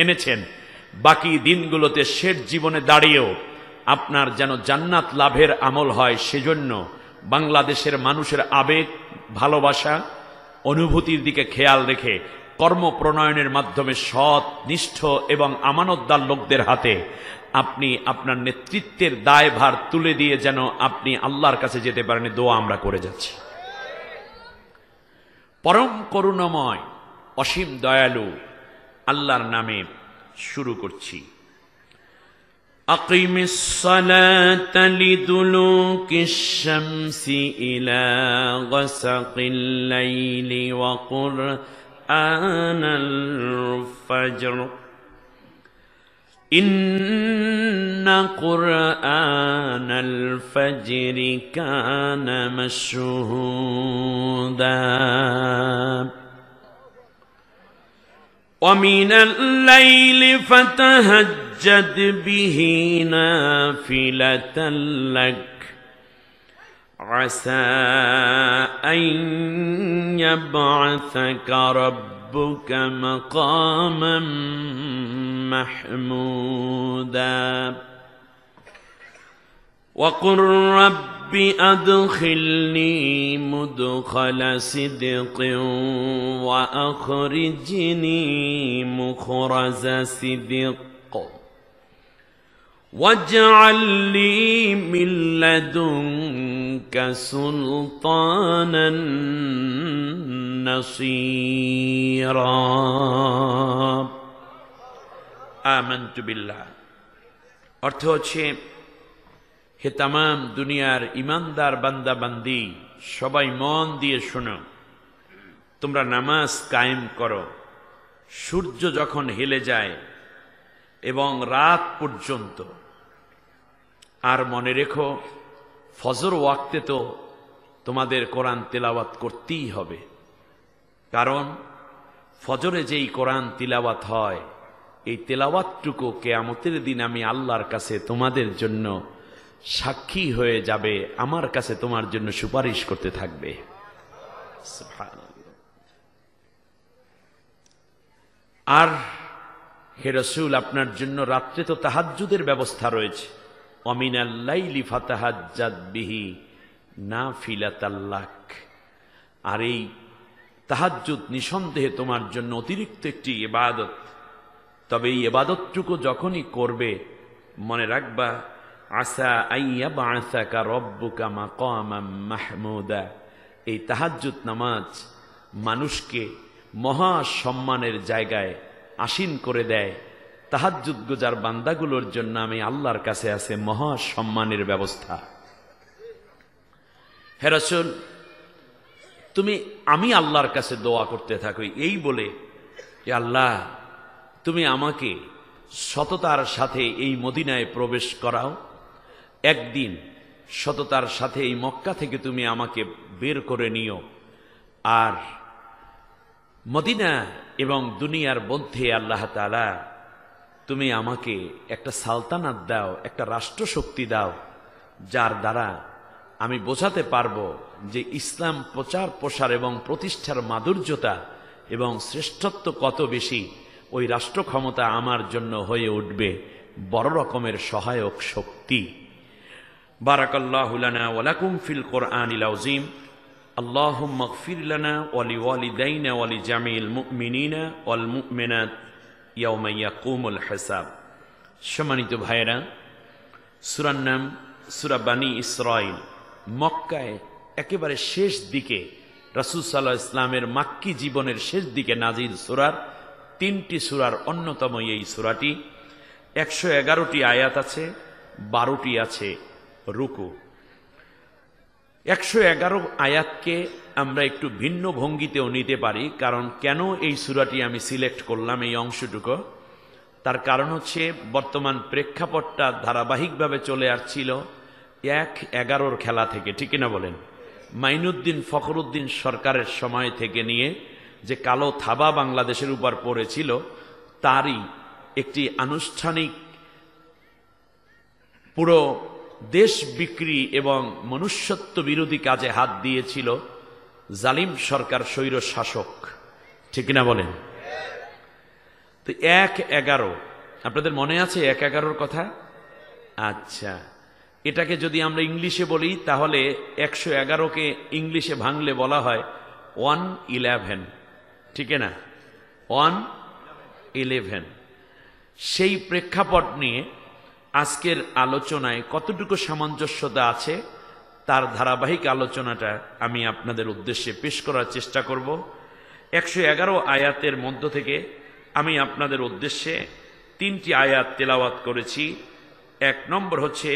এনেছেন, বাকি দিনগুলোতে শেষ জীবনে দাঁড়িয়েও আপনার যেন জান্নাত লাভের আমল হয়, সেজন্য বাংলাদেশের মানুষের আবেগ, ভালোবাসা, অনুভূতির দিকে খেয়াল রেখে কর্ম প্রণয়নের মাধ্যমে সৎ, নিষ্ঠ এবং আমানতদার লোকদের হাতে আপনি আপনার নেতৃত্বের দায়ভার তুলে দিয়ে যেন আপনি আল্লাহর কাছে যেতে পারেন, দোয়া আমরা করে যাচ্ছি। পরম করুণাময়, অসীম দয়ালু আল্লাহর নামে শুরু করছি। আকিমিস সালাতা লিদুলুকিশ শামসি ইলা গাসাকিল লাইলি ওয়া কুরআনাল ফাজর ইন্না কুরআনাল ফাজরি কানা মাশহুদা ومن الليل فتهجد به نافلة لك عسى أن يبعثك ربك مقاما محمودا وقل رب أدخلني مدخل صدق وأخرجني مخرج صدق واجعل لي من لدنك سلطانا نصيرا آمنت بالله। অর্থ হচ্ছে, হে তামাম দুনিয়ার ইমানদার বান্দা বান্দি, সবাই মন দিয়ে শোনো, তোমরা নামাজ কায়েম করো সূর্য যখন হেলে যায় এবং রাত পর্যন্ত। আর মনে রেখো, ফজর ওয়াক্তে তো তোমাদের কোরআন তিলাওয়াত করতেই হবে, কারণ ফজরে যেই কোরআন তিলাওয়াত হয়, এই তিলাওয়াতটুকু কিয়ামতের দিন আমি আল্লাহর কাছে তোমাদের জন্য সাক্ষী হয়ে যাবে, আমার কাছে তোমার জন্য সুপারিশ করতে থাকবে। আর হে রাসূল, আপনার জন্য রাত্রে তো তাহাজ্জুদের ব্যবস্থা রয়েছে। ওয়ামিনাল লাইলি ফাতাহাজ্জাদ বিহি নাফিলাতাল লাক। আর এই তাহাজ্জুদ নিঃসন্দেহে তোমার জন্য অতিরিক্ত একটি ইবাদত। তবে এই ইবাদতটুকু যখনই করবে মনে রাখবা, আসা আইয়া বাআসাকা রব্বুকা মাকামাম মাহমুদা। এই তাহাজ্জুদ নামাজ মানুষকে মহা সম্মানের জায়গায় আসীন করে দেয়। তাহাজ্জুদ গুজার বান্দাগুলোর জন্য আমি আল্লাহর কাছে আছে মহা সম্মানের ব্যবস্থা। হে রাসূল, আমি আল্লাহর কাছে দোয়া করতে থাকি এই বলে যে আল্লাহ, তুমি আমাকে সততার সাথে এই মদিনায় প্রবেশ করাও, একদিন সততার সাথে এই মক্কা থেকে তুমি আমাকে বের করে নিও, আর মদিনা এবং দুনিয়ার মধ্যে আল্লাহ তাআলা তুমি আমাকে একটা সালতানাত দাও, একটা রাষ্ট্রশক্তি দাও, যার দ্বারা আমি বোঝাতে পারবো যে ইসলাম প্রচার প্রসার এবং প্রতিষ্ঠার মাধুর্যতা এবং শ্রেষ্ঠত্ব কত বেশি। ওই রাষ্ট্র ক্ষমতা আমার জন্য হয়ে উঠবে বড় রকমের সহায়ক শক্তি। বারাকাল্লাহু লানা ওয়া লাকুম ফিল কোরআনিল আযীম। আল্লাহুম্মা ইগফির লানা ওয়া লিওয়ালিদাইনা ওয়া লিজামিল মুমিনিনা ওয়াল মুমিনাত ইয়াওমা ইয়াকুমুল হিসাব। সম্মানিত ভাইয়েরা, সূরার নাম সূরা বানী ইসরাঈল। মক্কায় একেবারে শেষ দিকে রাসূল সাল্লাল্লাহু আলাইহি ইসলামের মাক্কি জীবনের শেষ দিকে নাজিল সূরার 3টি সূরার অন্যতম এই সূরাটি। 111টি আয়াত আছে, 12টি আছে রুকু। 111 আয়াতকে আমরা একটু ভিন্ন ভঙ্গিতেও নিতে পারি। কারণ কেন এই সূরাটি আমি সিলেক্ট করলাম এই অংশটুকু, তার কারণ হচ্ছে বর্তমান প্রেক্ষাপটটা ধারাবাহিকভাবে চলে আসছিল 1-11 খেলা থেকে, ঠিক না বলেন? মাইনুদ্দিন ফখরুদ্দিন সরকারের সময় থেকে নিয়ে যে কালো থাবা বাংলাদেশের উপর পড়েছিল, তারই একটি আনুষ্ঠানিক পুরো দেশ বিক্রি এবং মনুষ্যত্ব বিরোধী কাজে হাত দিয়েছিল জালিম সরকার, স্বৈর শাসক, ঠিক না বলেন? তো 1-11 আপনাদের মনে আছে 1-11 কথা? আচ্ছা, এটাকে যদি আমরা ইংলিশে বলি তাহলে 111কে ইংলিশে ভাঙলে বলা হয় 111, ঠিক না? 111। সেই প্রেক্ষাপট নিয়ে আজকের আলোচনায় কতটুকু সামঞ্জস্যতা আছে তার ধারাবাহিক আলোচনাটা আমি আপনাদের উদ্দেশ্যে পেশ করার চেষ্টা করব। 111 আয়াতের মধ্য থেকে আমি আপনাদের উদ্দেশ্যে 3টি আয়াত তেলাওয়াত করেছি। 1 নম্বর হচ্ছে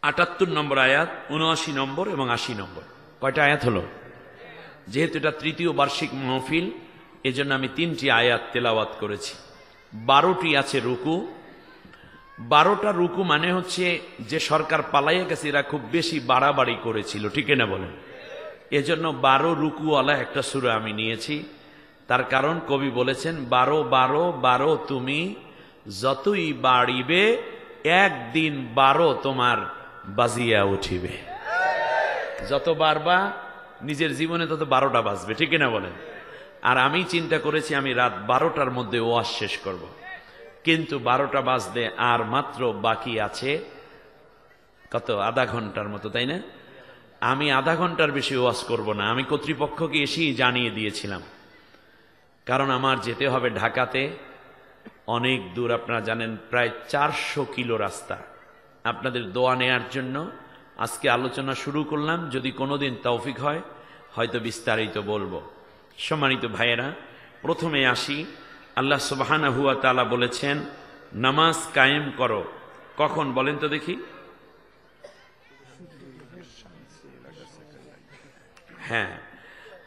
78 নম্বর আয়াত, 79 নম্বর এবং 80 নম্বর। কয়টা আয়াত হলো? যেহেতু এটা তৃতীয় বার্ষিক মাহফিল, এজন্য আমি 3টি আয়াত তেলাওয়াত করেছি। 12টি আছে রুকু। 12টা রুকু মানে হচ্ছে যে সরকার পালাইয়া গেছে এরা খুব বেশি বাড়াবাড়ি করেছিল, ঠিক না বলেন? এজন্য 12 রুকুওয়ালা একটা সূরা আমি নিয়েছি। তার কারণ কবি বলেছেন 12 তুমি যতই বাড়িবে একদিন 12 তোমার বাজিয়া উঠিবে। যত বাড়বা নিজের জীবনে তত 12টা বাজবে, ঠিক না বলেন? আর আমি চিন্তা করেছি আমি রাত 12টার মধ্যে ওয়াজ শেষ করব, কিন্তু 12টা বাজতে আর মাত্র বাকি আছে কত? আধা ঘন্টার মতো, তাই না? আমি আধা ঘন্টার বেশি ওয়াজ করব না। আমি কর্তৃপক্ষকে এসেই জানিয়ে দিয়েছিলাম, কারণ আমার যেতে হবে ঢাকাতে, অনেক দূর, আপনারা জানেন প্রায় 400 কিলো রাস্তা। আপনাদের দোয়া নেয়ার জন্য আজকে আলোচনা শুরু করলাম। যদি কোনোদিন তৌফিক হয় হয়তো বিস্তারিত বলবো। সম্মানিত ভাইয়েরা, প্রথমে আসি। আল্লাহ সুবহানাহু ওয়া তাআলা বলেছেন নামাজ কায়েম করো। কখন বলেন তো দেখি? হ্যাঁ,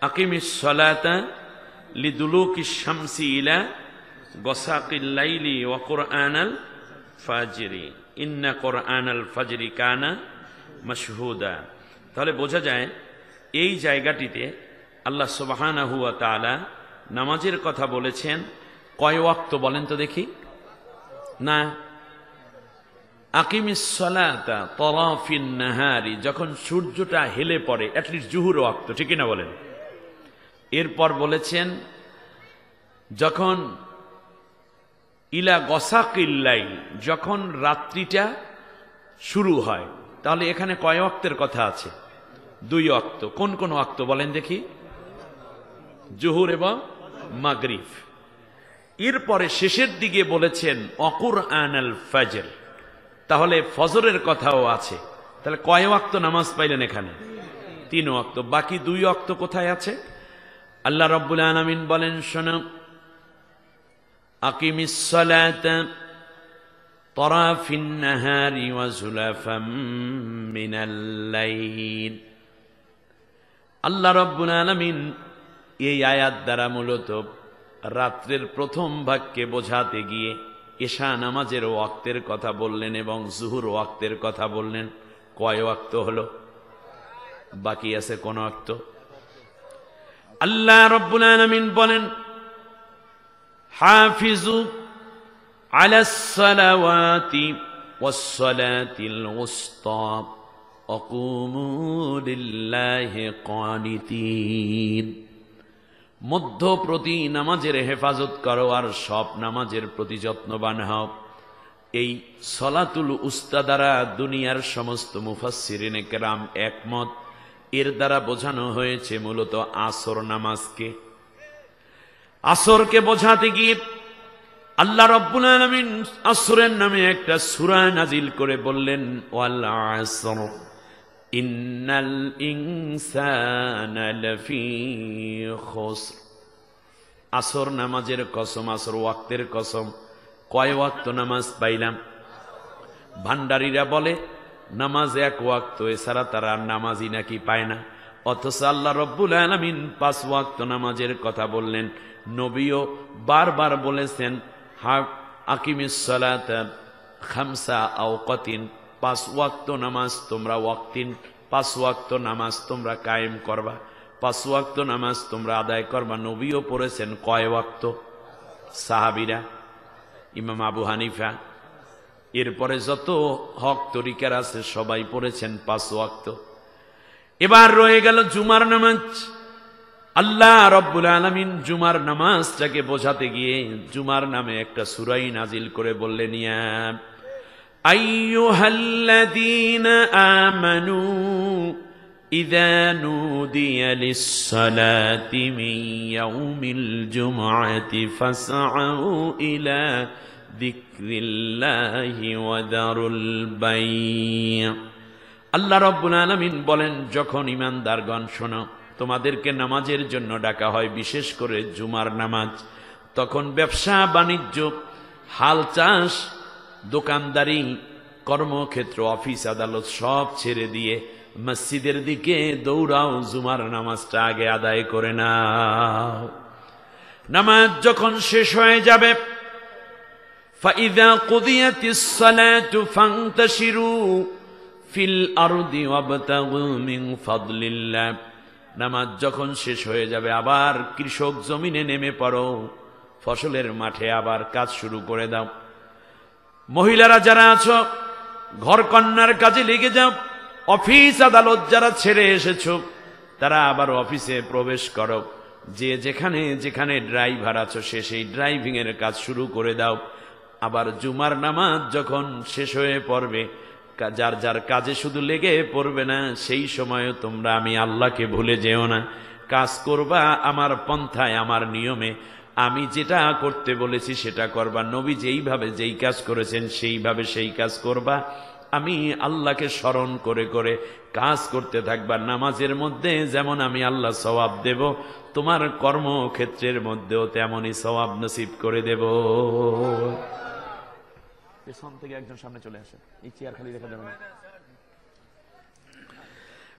আকিমিস সালাতা লিদুলুকিশ শামসি ইলা গাসাকিল লাইলি ওয়া কুরআনাল ফাজরি ইন্না কুরআনাল ফাজরি কানা মাশহুদা। তাহলে বোঝা যায় এই জায়গাটিতে আল্লাহ সুবহানাহু ওয়া তাআলা নামাজের কথা বলেছেন। কয় ওয়াক্ত বলেন তো দেখি? না, আকিমিস সালাতা তারাফিন নাহারি, যখন সূর্যটা হেলে পড়ে, অ্যাটলিস্ট জুহুর ওয়াক্ত, ঠিক না বলেন? এরপর বলেছেন যখন ইলা গসাকিল লাইল, যখন রাত্রিটা শুরু হয়। তাহলে এখানে কয় ওয়াক্তের কথা আছে? 2 ওয়াক্ত। কোন কোন ওয়াক্ত বলেন দেখি? জোহর এবং মাগরিব। এরপরে শেষের দিকে বলেছেন অকুরআনাল ফাজর, তাহলে ফজরের কথাও আছে। তাহলে কয় ওয়াক্ত নামাজ পাইলেন এখানে? 3 ওয়াক্ত। বাকি 2 ওয়াক্ত কোথায় আছে? আল্লাহ রাব্বুল আলামিন বলেন শোনো, আকিমিস সালাতা তারাফিন নাহারি ওয়া যুলাফাম মিনাল লাইল। আল্লাহ রাব্বুল আলামিন এই আয়াত দ্বারা মূলত রাত্রের প্রথম ভাগকে বোঝাতে গিয়ে এশা নামাজের ওয়াক্তের কথা বললেন এবং জুহুর ওয়াক্তের কথা বললেন। কয় ওয়াক্ত হলো? বাকি আছে কোন ওয়াক্ত? আল্লাহ রাব্বুল আলামিন বলেন হাফিজু আলাস সালাওয়াতি ওয়াস সালাতিল উসতা ওয়া কুমু লিল্লাহি কানিতিন। মধ্যপ্রতি নামাজের হেফাজত করো আর সব নামাজের প্রতি যত্নবান হও। এই সলাতুল উস্তা দ্বারা দুনিয়ার সমস্ত মুফাসসিরিনে কেরাম একমত। এর দ্বারা বোঝানো হয়েছে মূলত আসর নামাজকে। আসরকে বোঝাতে গিয়ে আল্লাহ রাব্বুল আলামিন আসরের নামে একটা সূরা নাজিল করে বললেন, ওয়াল আসর ইন্নাল ইনসানা লাফি খুসর। আসর নামাজের কসম, আসর ওয়াক্তের কসম। কয় ওয়াক্ত নামাজ পাইলাম? ভান্ডারীরা বলে নামাজ এক ওয়াক্ত, এছাড়া তারা নামাজই নাকি পায় না। অথচ আল্লাহ রাব্বুল আলামিন 5 ওয়াক্ত নামাজের কথা বললেন। নবীও বারবার বলেছেন, আকিমিস সালাতা খামসা আওকাতিন, 5 ওয়াক্ত নামাজ তোমরা ওয়াক্তিন, 5 ওয়াক্ত নামাজ তোমরা কায়েম করবা, 5 ওয়াক্ত নামাজ তোমরা আদায় করবা। নবীও পড়েছেন কয় ওয়াক্ত? সাহাবীরা, ইমাম আবু হানিফা, এরপরে যত হক তরিকার আছে সবাই পড়েছেন 5 ওয়াক্ত। এবার রয়ে গেল জুমার নামাজ। আল্লাহ রাব্বুল আলামিন জুমার নামাজটাকে বোঝাতে গিয়ে জুমার নামে একটা সূরাই নাজিল করে বললেন, ইয়া আইয়ুহাল্লাযীনা আমানু ইযা নুদিয়া লিস-সালাতি মিন ইয়াউমিল জুমআতি ফাসআউ ইলা যিকরিল্লাহি ওয়া দারুল বাই'। আল্লাহ রাব্বুল আলামিন বলেন, যখন ঈমানদারগণ শোনো তোমাদেরকে নামাজের জন্য ডাকা হয়, বিশেষ করে জুমার নামাজ, তখন ব্যবসা বাণিজ্য, হাল চাষ, দোকানদারি, কর্মক্ষেত্র, অফিস আদালত সব ছেড়ে দিয়ে মসজিদের দিকে দৌড়াও, জুমার নামাজটা আগে আদায় করে নাও। নামাজ যখন শেষ হয়ে যাবে, ফাইযা কুদিয়াতিস সালাতু ফান্তাশিরু ফিল আরদি ওয়াবতাগু মিন ফাদলিল্লাহ। নামাজ যখন শেষ হয়ে যাবে, আবার কৃষক জমিনে নেমে পড়ো, ফসলের মাঠে আবার কাজ শুরু করে দাও। মহিলারা যারা আছো ঘর কন্যার কাজে লেগে যাও। অফিস আদালত যারা ছেড়ে এসেছো তারা আবার অফিসে প্রবেশ করো। যে যেখানে যেখানে ড্রাইভার আছো সে সেই ড্রাইভিং এর কাজ শুরু করে দাও। আবার জুমার নামাজ যখন শেষ হয়ে পড়বে, যার যার কাজে শুধু লেগে পড়বে না, সেই সময় তোমরা আমি আল্লাহকে ভুলে যেও না। কাজ করবা আমার পন্থায়, আমার নিয়মে। আমি যেটা করতে বলেছি সেটা করবা। নবী যেইভাবে যেই কাজ করেছেন সেইভাবে সেই কাজ করবা। আমি আল্লাহকে স্মরণ করে করে কাজ করতে থাকবা। নামাজের মধ্যে যেমন আমি আল্লাহ সওয়াব দেব, তোমার কর্মক্ষেত্রের মধ্যেও তেমনই সওয়াব নসিব করে দেব। পেছন থেকে একজন সামনে চলে আসে, এই চেয়ার খালি দেখা যাবে না।